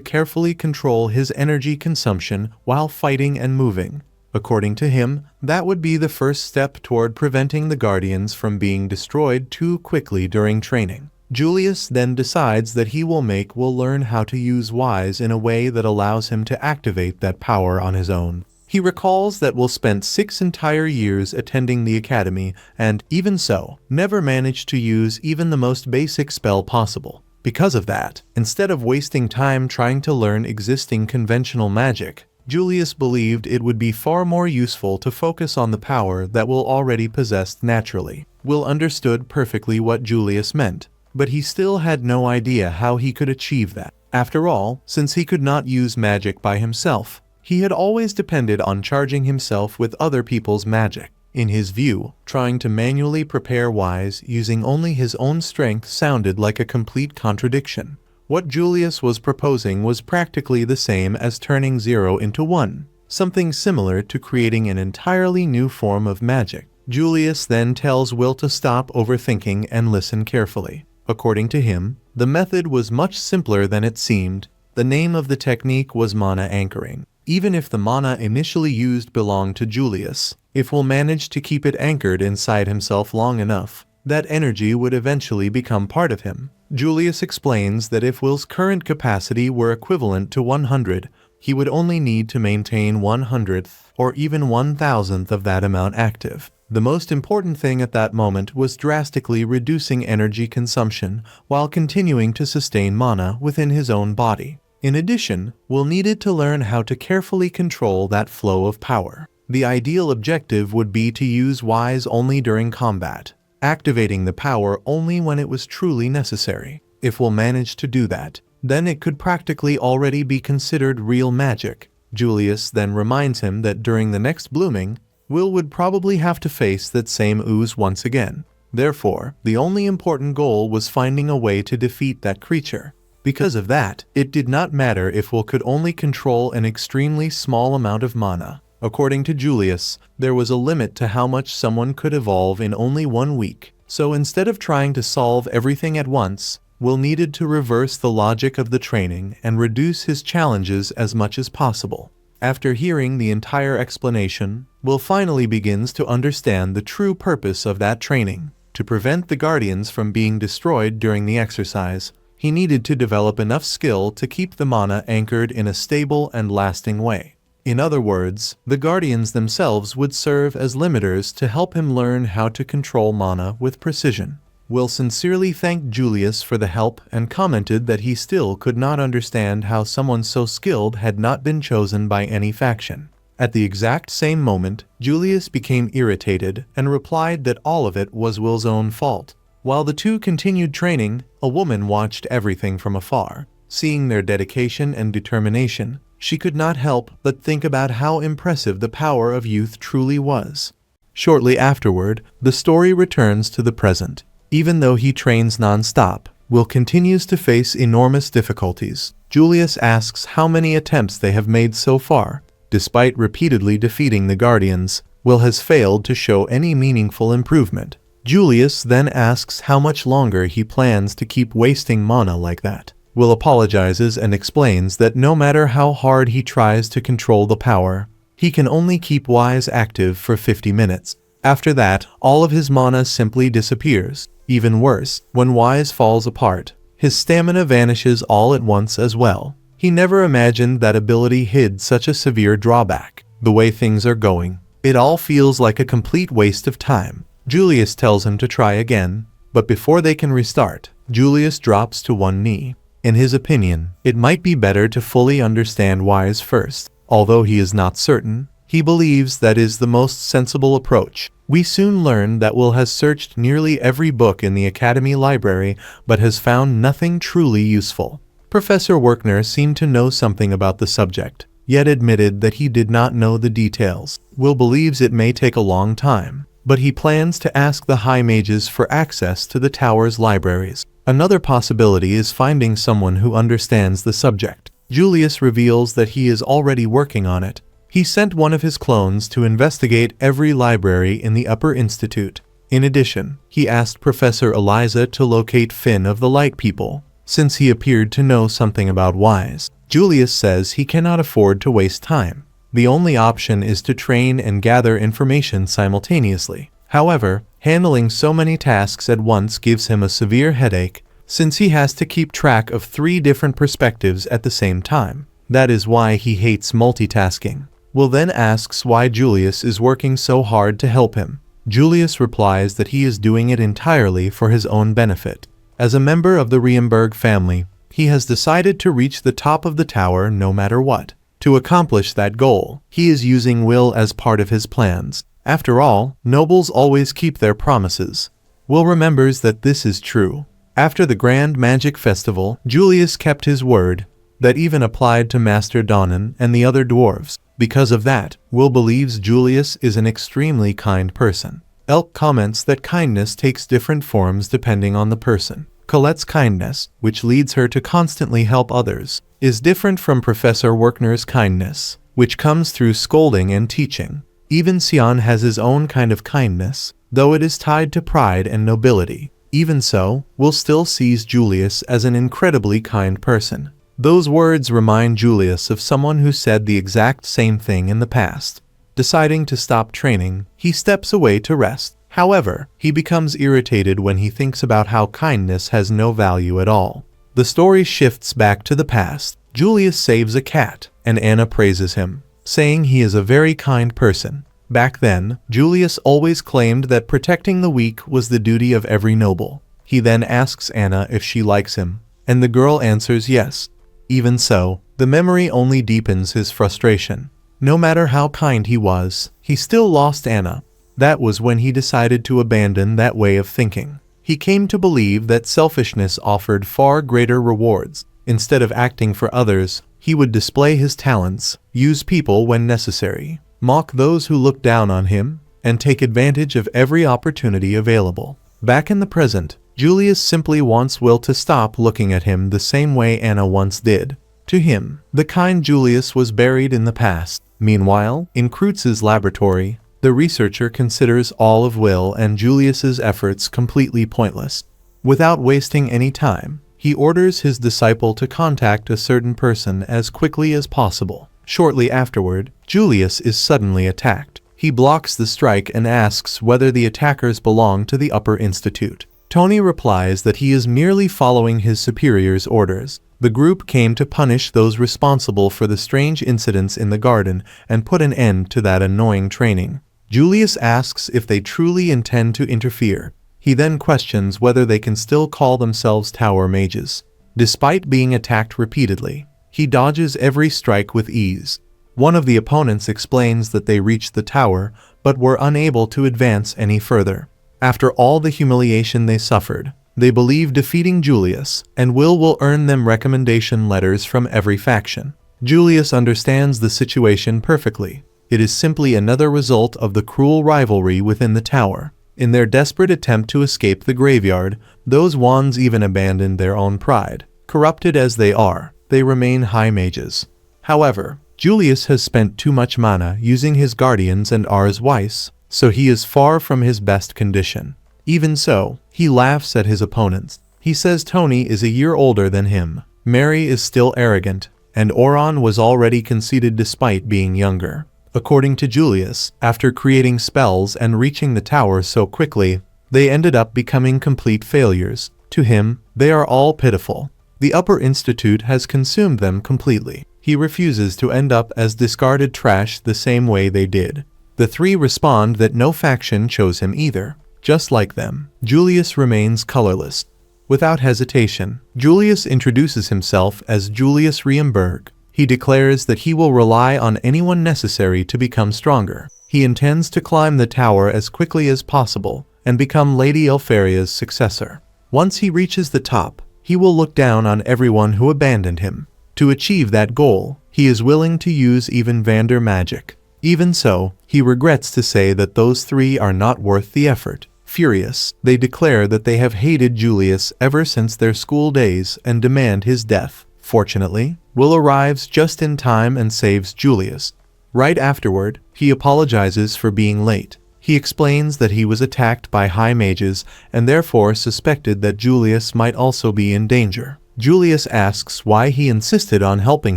carefully control his energy consumption while fighting and moving. According to him, that would be the first step toward preventing the Guardians from being destroyed too quickly during training. Julius then decides that he will make Will learn how to use Wise in a way that allows him to activate that power on his own. He recalls that Will spent 6 entire years attending the academy and, even so, never managed to use even the most basic spell possible. Because of that, instead of wasting time trying to learn existing conventional magic, Julius believed it would be far more useful to focus on the power that Will already possessed naturally. Will understood perfectly what Julius meant, but he still had no idea how he could achieve that. After all, since he could not use magic by himself, he had always depended on charging himself with other people's magic. In his view, trying to manually prepare Wise using only his own strength sounded like a complete contradiction. What Julius was proposing was practically the same as turning 0 into 1, something similar to creating an entirely new form of magic. Julius then tells Will to stop overthinking and listen carefully. According to him, the method was much simpler than it seemed. The name of the technique was mana anchoring. Even if the mana initially used belonged to Julius, if Will managed to keep it anchored inside himself long enough, that energy would eventually become part of him. Julius explains that if Will's current capacity were equivalent to 100, he would only need to maintain 100th or even 1,000th of that amount active. The most important thing at that moment was drastically reducing energy consumption while continuing to sustain mana within his own body. In addition, Will needed to learn how to carefully control that flow of power. The ideal objective would be to use Wise only during combat, activating the power only when it was truly necessary. If Will managed to do that, then it could practically already be considered real magic. Julius then reminds him that during the next blooming, Will would probably have to face that same ooze once again. Therefore, the only important goal was finding a way to defeat that creature. Because of that, it did not matter if Will could only control an extremely small amount of mana. According to Julius, there was a limit to how much someone could evolve in only 1 week. So instead of trying to solve everything at once, Will needed to reverse the logic of the training and reduce his challenges as much as possible. After hearing the entire explanation, Will finally begins to understand the true purpose of that training. To prevent the Guardians from being destroyed during the exercise, he needed to develop enough skill to keep the mana anchored in a stable and lasting way. In other words, the Guardians themselves would serve as limiters to help him learn how to control mana with precision. Will sincerely thanked Julius for the help and commented that he still could not understand how someone so skilled had not been chosen by any faction. At the exact same moment, Julius became irritated and replied that all of it was Will's own fault. While the two continued training, a woman watched everything from afar. Seeing their dedication and determination, she could not help but think about how impressive the power of youth truly was. Shortly afterward, the story returns to the present. Even though he trains non-stop, Will continues to face enormous difficulties. Julius asks how many attempts they have made so far. Despite repeatedly defeating the Guardians, Will has failed to show any meaningful improvement. Julius then asks how much longer he plans to keep wasting mana like that. Will apologizes and explains that no matter how hard he tries to control the power, he can only keep Wise active for 50 minutes. After that, all of his mana simply disappears. Even worse, when Wise falls apart, his stamina vanishes all at once as well. He never imagined that ability hid such a severe drawback. The way things are going, it all feels like a complete waste of time. Julius tells him to try again, but before they can restart, Julius drops to one knee. In his opinion, it might be better to fully understand Wise first. Although he is not certain, he believes that is the most sensible approach. We soon learn that Will has searched nearly every book in the Academy library but has found nothing truly useful. Professor Werkner seemed to know something about the subject, yet admitted that he did not know the details. Will believes it may take a long time, but he plans to ask the High Mages for access to the tower's libraries. Another possibility is finding someone who understands the subject. Julius reveals that he is already working on it. He sent one of his clones to investigate every library in the Upper Institute. In addition, he asked Professor Eliza to locate Finn of the Light People, since he appeared to know something about Wise. Julius says he cannot afford to waste time. The only option is to train and gather information simultaneously. However, handling so many tasks at once gives him a severe headache, since he has to keep track of 3 different perspectives at the same time. That is why he hates multitasking. Will then asks why Julius is working so hard to help him. Julius replies that he is doing it entirely for his own benefit. As a member of the Riemberg family, he has decided to reach the top of the tower no matter what. To accomplish that goal, he is using Will as part of his plans. After all, nobles always keep their promises. Will remembers that this is true. After the Grand Magic Festival, Julius kept his word. That even applied to Master Donan and the other dwarves. Because of that, Will believes Julius is an extremely kind person. Elk comments that kindness takes different forms depending on the person. Colette's kindness, which leads her to constantly help others, is different from Professor Werkner's kindness, which comes through scolding and teaching. Even Sion has his own kind of kindness, though it is tied to pride and nobility. Even so, Will still sees Julius as an incredibly kind person. Those words remind Julius of someone who said the exact same thing in the past. Deciding to stop training, he steps away to rest. However, he becomes irritated when he thinks about how kindness has no value at all. The story shifts back to the past. Julius saves a cat, and Anna praises him, saying he is a very kind person. Back then, Julius always claimed that protecting the weak was the duty of every noble. He then asks Anna if she likes him, and the girl answers yes. Even so, the memory only deepens his frustration. No matter how kind he was, he still lost Anna. That was when he decided to abandon that way of thinking. He came to believe that selfishness offered far greater rewards. Instead of acting for others, he would display his talents, use people when necessary, mock those who look down on him, and take advantage of every opportunity available. Back in the present, Julius simply wants Will to stop looking at him the same way Anna once did. To him, the kind Julius was buried in the past. Meanwhile, in Kreutz's laboratory, the researcher considers all of Will and Julius's efforts completely pointless. Without wasting any time, he orders his disciple to contact a certain person as quickly as possible. Shortly afterward, Julius is suddenly attacked. He blocks the strike and asks whether the attackers belong to the Upper Institute. Tony replies that he is merely following his superior's orders. The group came to punish those responsible for the strange incidents in the garden and put an end to that annoying training. Julius asks if they truly intend to interfere. He then questions whether they can still call themselves tower mages. Despite being attacked repeatedly, he dodges every strike with ease. One of the opponents explains that they reached the tower, but were unable to advance any further. After all the humiliation they suffered, they believe defeating Julius and will earn them recommendation letters from every faction. Julius understands the situation perfectly. It is simply another result of the cruel rivalry within the tower. In their desperate attempt to escape the graveyard, those wands even abandoned their own pride. Corrupted as they are, they remain high mages. However, Julius has spent too much mana using his guardians and Ars Weiss, so he is far from his best condition. Even so, he laughs at his opponents. He says Tony is a year older than him, Mary is still arrogant, and Oron was already conceited despite being younger. According to Julius, after creating spells and reaching the tower so quickly, they ended up becoming complete failures. To him, they are all pitiful. The Upper Institute has consumed them completely. He refuses to end up as discarded trash the same way they did. The three respond that no faction chose him either. Just like them, Julius remains colorless. Without hesitation, Julius introduces himself as Julius Riemberg. He declares that he will rely on anyone necessary to become stronger. He intends to climb the tower as quickly as possible and become Lady Elfaria's successor. Once he reaches the top, he will look down on everyone who abandoned him. To achieve that goal, he is willing to use even Vander magic. Even so, he regrets to say that those three are not worth the effort. Furious, they declare that they have hated Julius ever since their school days and demand his death. Fortunately, Will arrives just in time and saves Julius. Right afterward, he apologizes for being late. He explains that he was attacked by high mages and therefore suspected that Julius might also be in danger. Julius asks why he insisted on helping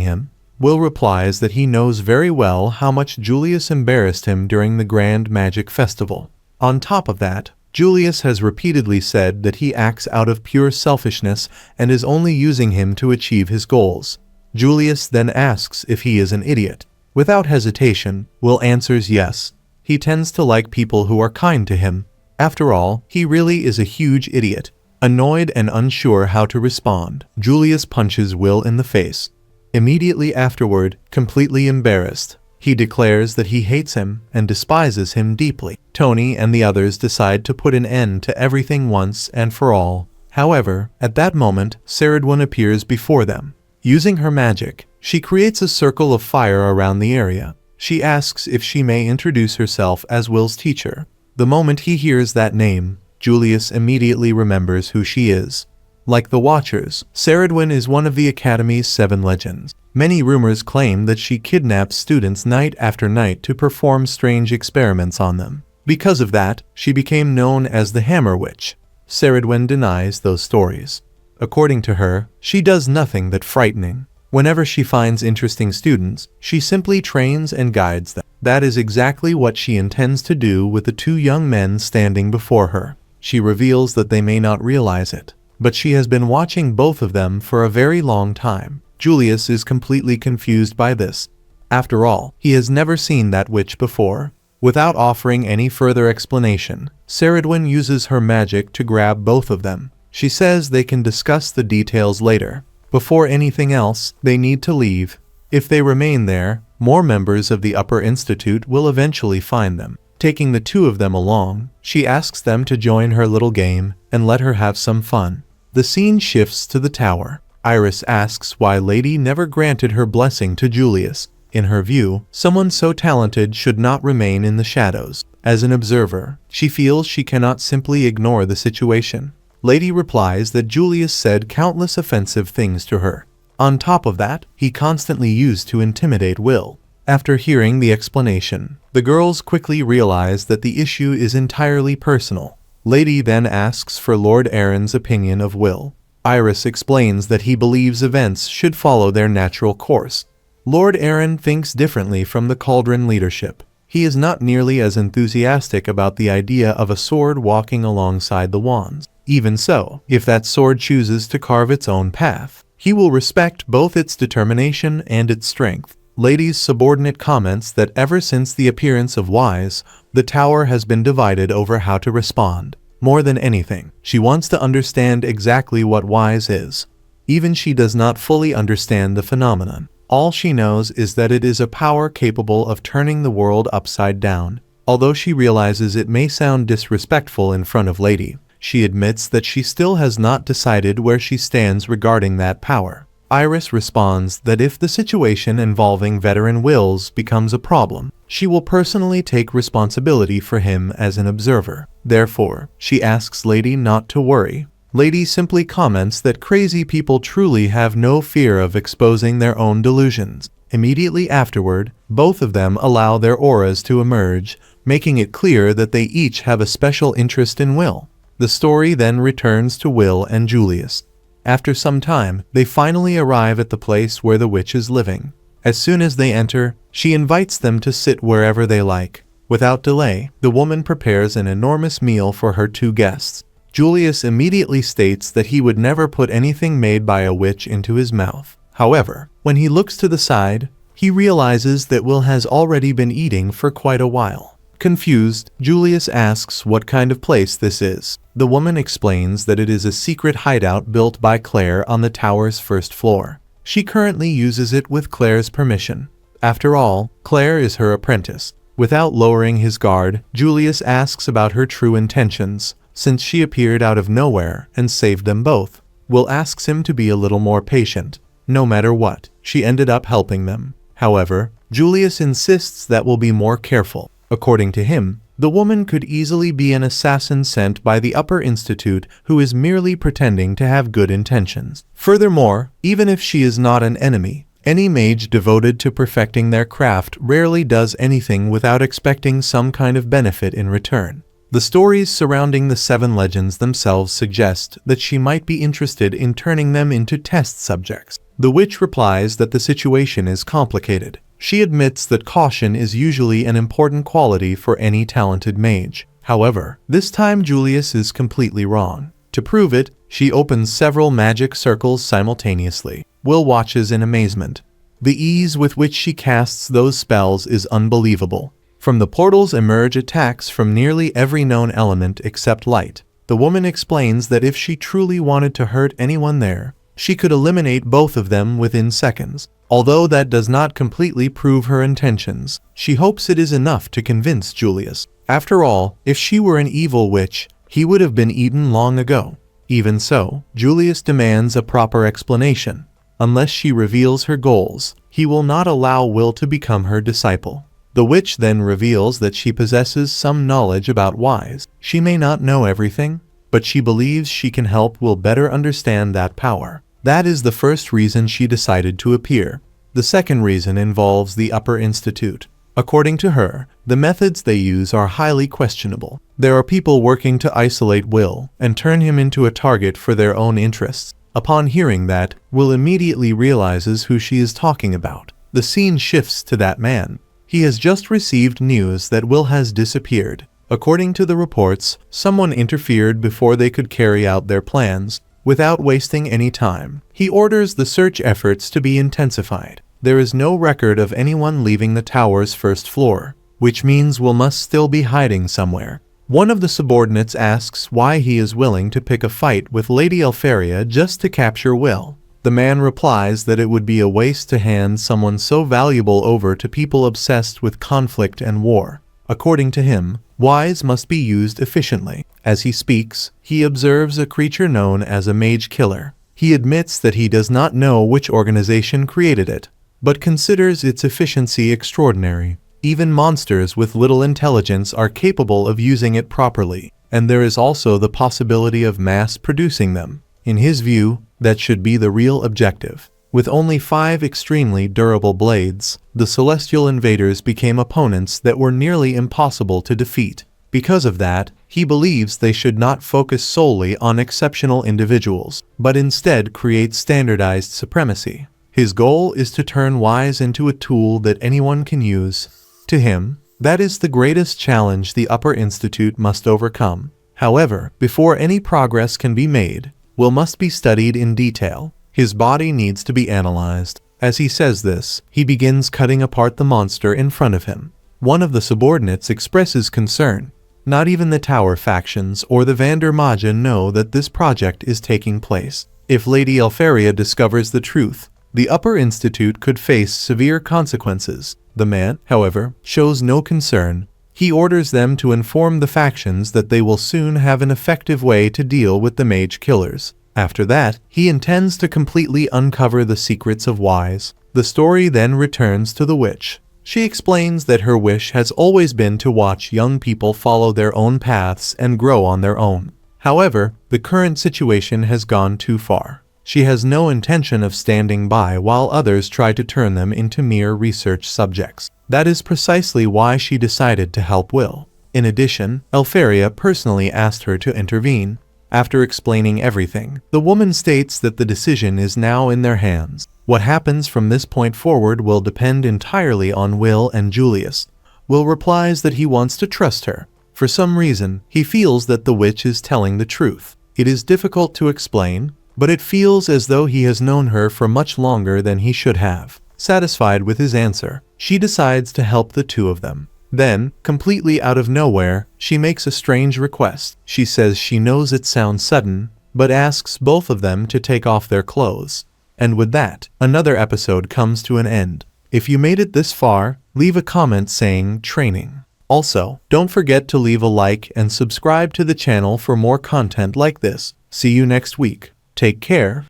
him. Will replies that he knows very well how much Julius embarrassed him during the Grand Magic Festival. On top of that, Julius has repeatedly said that he acts out of pure selfishness and is only using him to achieve his goals. Julius then asks if he is an idiot. Without hesitation, Will answers yes. He tends to like people who are kind to him. After all, he really is a huge idiot. Annoyed and unsure how to respond, Julius punches Will in the face. Immediately afterward, completely embarrassed, he declares that he hates him and despises him deeply. Tony and the others decide to put an end to everything once and for all. However, at that moment, Ceridwen appears before them. Using her magic, she creates a circle of fire around the area. She asks if she may introduce herself as Will's teacher. The moment he hears that name, Julius immediately remembers who she is. Like the Watchers, Ceridwen is one of the Academy's 7 legends. Many rumors claim that she kidnaps students night after night to perform strange experiments on them. Because of that, she became known as the Hammer Witch. Ceridwen denies those stories. According to her, she does nothing that frightening. Whenever she finds interesting students, she simply trains and guides them. That is exactly what she intends to do with the two young men standing before her. She reveals that they may not realize it, but she has been watching both of them for a very long time. Julius is completely confused by this. After all, he has never seen that witch before. Without offering any further explanation, Ceridwen uses her magic to grab both of them. She says they can discuss the details later. Before anything else, they need to leave. If they remain there, more members of the Upper Institute will eventually find them. Taking the two of them along, she asks them to join her little game and let her have some fun. The scene shifts to the tower. Iris asks why Lady never granted her blessing to Julius. In her view, someone so talented should not remain in the shadows. As an observer, she feels she cannot simply ignore the situation. Lady replies that Julius said countless offensive things to her. On top of that, he constantly used to intimidate Will. After hearing the explanation, the girls quickly realize that the issue is entirely personal. Lady then asks for Lord Aaron's opinion of Will. Iris explains that he believes events should follow their natural course. Lord Aaron thinks differently from the Cauldron leadership. He is not nearly as enthusiastic about the idea of a sword walking alongside the wands. Even so, if that sword chooses to carve its own path, he will respect both its determination and its strength. Lady's subordinate comments that ever since the appearance of Wise, the tower has been divided over how to respond. More than anything, she wants to understand exactly what Wise is. Even she does not fully understand the phenomenon. All she knows is that it is a power capable of turning the world upside down. Although she realizes it may sound disrespectful in front of Lady, she admits that she still has not decided where she stands regarding that power. Iris responds that if the situation involving veteran Wills becomes a problem, she will personally take responsibility for him as an observer. Therefore, she asks Lady not to worry. Lady simply comments that crazy people truly have no fear of exposing their own delusions. Immediately afterward, both of them allow their auras to emerge, making it clear that they each have a special interest in Will. The story then returns to Will and Julius. After some time, they finally arrive at the place where the witch is living. As soon as they enter, she invites them to sit wherever they like. Without delay, the woman prepares an enormous meal for her two guests. Julius immediately states that he would never put anything made by a witch into his mouth. However, when he looks to the side, he realizes that Will has already been eating for quite a while. Confused, Julius asks what kind of place this is. The woman explains that it is a secret hideout built by Claire on the tower's first floor. She currently uses it with Claire's permission. After all, Claire is her apprentice. Without lowering his guard, Julius asks about her true intentions, since she appeared out of nowhere and saved them both. Will asks him to be a little more patient. No matter what, she ended up helping them. However, Julius insists that Will be more careful. According to him, the woman could easily be an assassin sent by the Upper Institute who is merely pretending to have good intentions. Furthermore, even if she is not an enemy, any mage devoted to perfecting their craft rarely does anything without expecting some kind of benefit in return. The stories surrounding the 7 legends themselves suggest that she might be interested in turning them into test subjects. The witch replies that the situation is complicated. She admits that caution is usually an important quality for any talented mage. However, this time Julius is completely wrong. To prove it, she opens several magic circles simultaneously. Will watches in amazement. The ease with which she casts those spells is unbelievable. From the portals emerge attacks from nearly every known element except light. The woman explains that if she truly wanted to hurt anyone there, she could eliminate both of them within seconds. Although that does not completely prove her intentions, she hopes it is enough to convince Julius. After all, if she were an evil witch, he would have been eaten long ago. Even so, Julius demands a proper explanation. Unless she reveals her goals, he will not allow Will to become her disciple. The witch then reveals that she possesses some knowledge about Wise. She may not know everything, but she believes she can help Will better understand that power. That is the first reason she decided to appear. The second reason involves the Upper Institute. According to her, the methods they use are highly questionable. There are people working to isolate Will and turn him into a target for their own interests. Upon hearing that, Will immediately realizes who she is talking about. The scene shifts to that man. He has just received news that Will has disappeared. According to the reports, someone interfered before they could carry out their plans. Without wasting any time, he orders the search efforts to be intensified. There is no record of anyone leaving the tower's first floor, which means Will must still be hiding somewhere. One of the subordinates asks why he is willing to pick a fight with Lady Elfaria just to capture Will. The man replies that it would be a waste to hand someone so valuable over to people obsessed with conflict and war. According to him, wise must be used efficiently. As he speaks, he observes a creature known as a mage killer. He admits that he does not know which organization created it, but considers its efficiency extraordinary. Even monsters with little intelligence are capable of using it properly, and there is also the possibility of mass-producing them. In his view, that should be the real objective. With only 5 extremely durable blades, the celestial invaders became opponents that were nearly impossible to defeat. Because of that, he believes they should not focus solely on exceptional individuals, but instead create standardized supremacy. His goal is to turn Wise into a tool that anyone can use. To him, that is the greatest challenge the Upper Institute must overcome. However, before any progress can be made, Will must be studied in detail. His body needs to be analyzed. As he says this, he begins cutting apart the monster in front of him. One of the subordinates expresses concern. Not even the tower factions or the Vander Magia know that this project is taking place. If Lady Elfaria discovers the truth, the Upper Institute could face severe consequences. The man, however, shows no concern. He orders them to inform the factions that they will soon have an effective way to deal with the mage killers. After that, he intends to completely uncover the secrets of Wise. The story then returns to the witch. She explains that her wish has always been to watch young people follow their own paths and grow on their own. However, the current situation has gone too far. She has no intention of standing by while others try to turn them into mere research subjects. That is precisely why she decided to help Will. In addition, Elfaria personally asked her to intervene. After explaining everything, the woman states that the decision is now in their hands. What happens from this point forward will depend entirely on Will and Julius. Will replies that he wants to trust her. For some reason, he feels that the witch is telling the truth. It is difficult to explain, but it feels as though he has known her for much longer than he should have. Satisfied with his answer, she decides to help the two of them. Then, completely out of nowhere, she makes a strange request. She says she knows it sounds sudden, but asks both of them to take off their clothes. And with that, another episode comes to an end. If you made it this far, leave a comment saying training. Also, don't forget to leave a like and subscribe to the channel for more content like this. See you next week. Take care.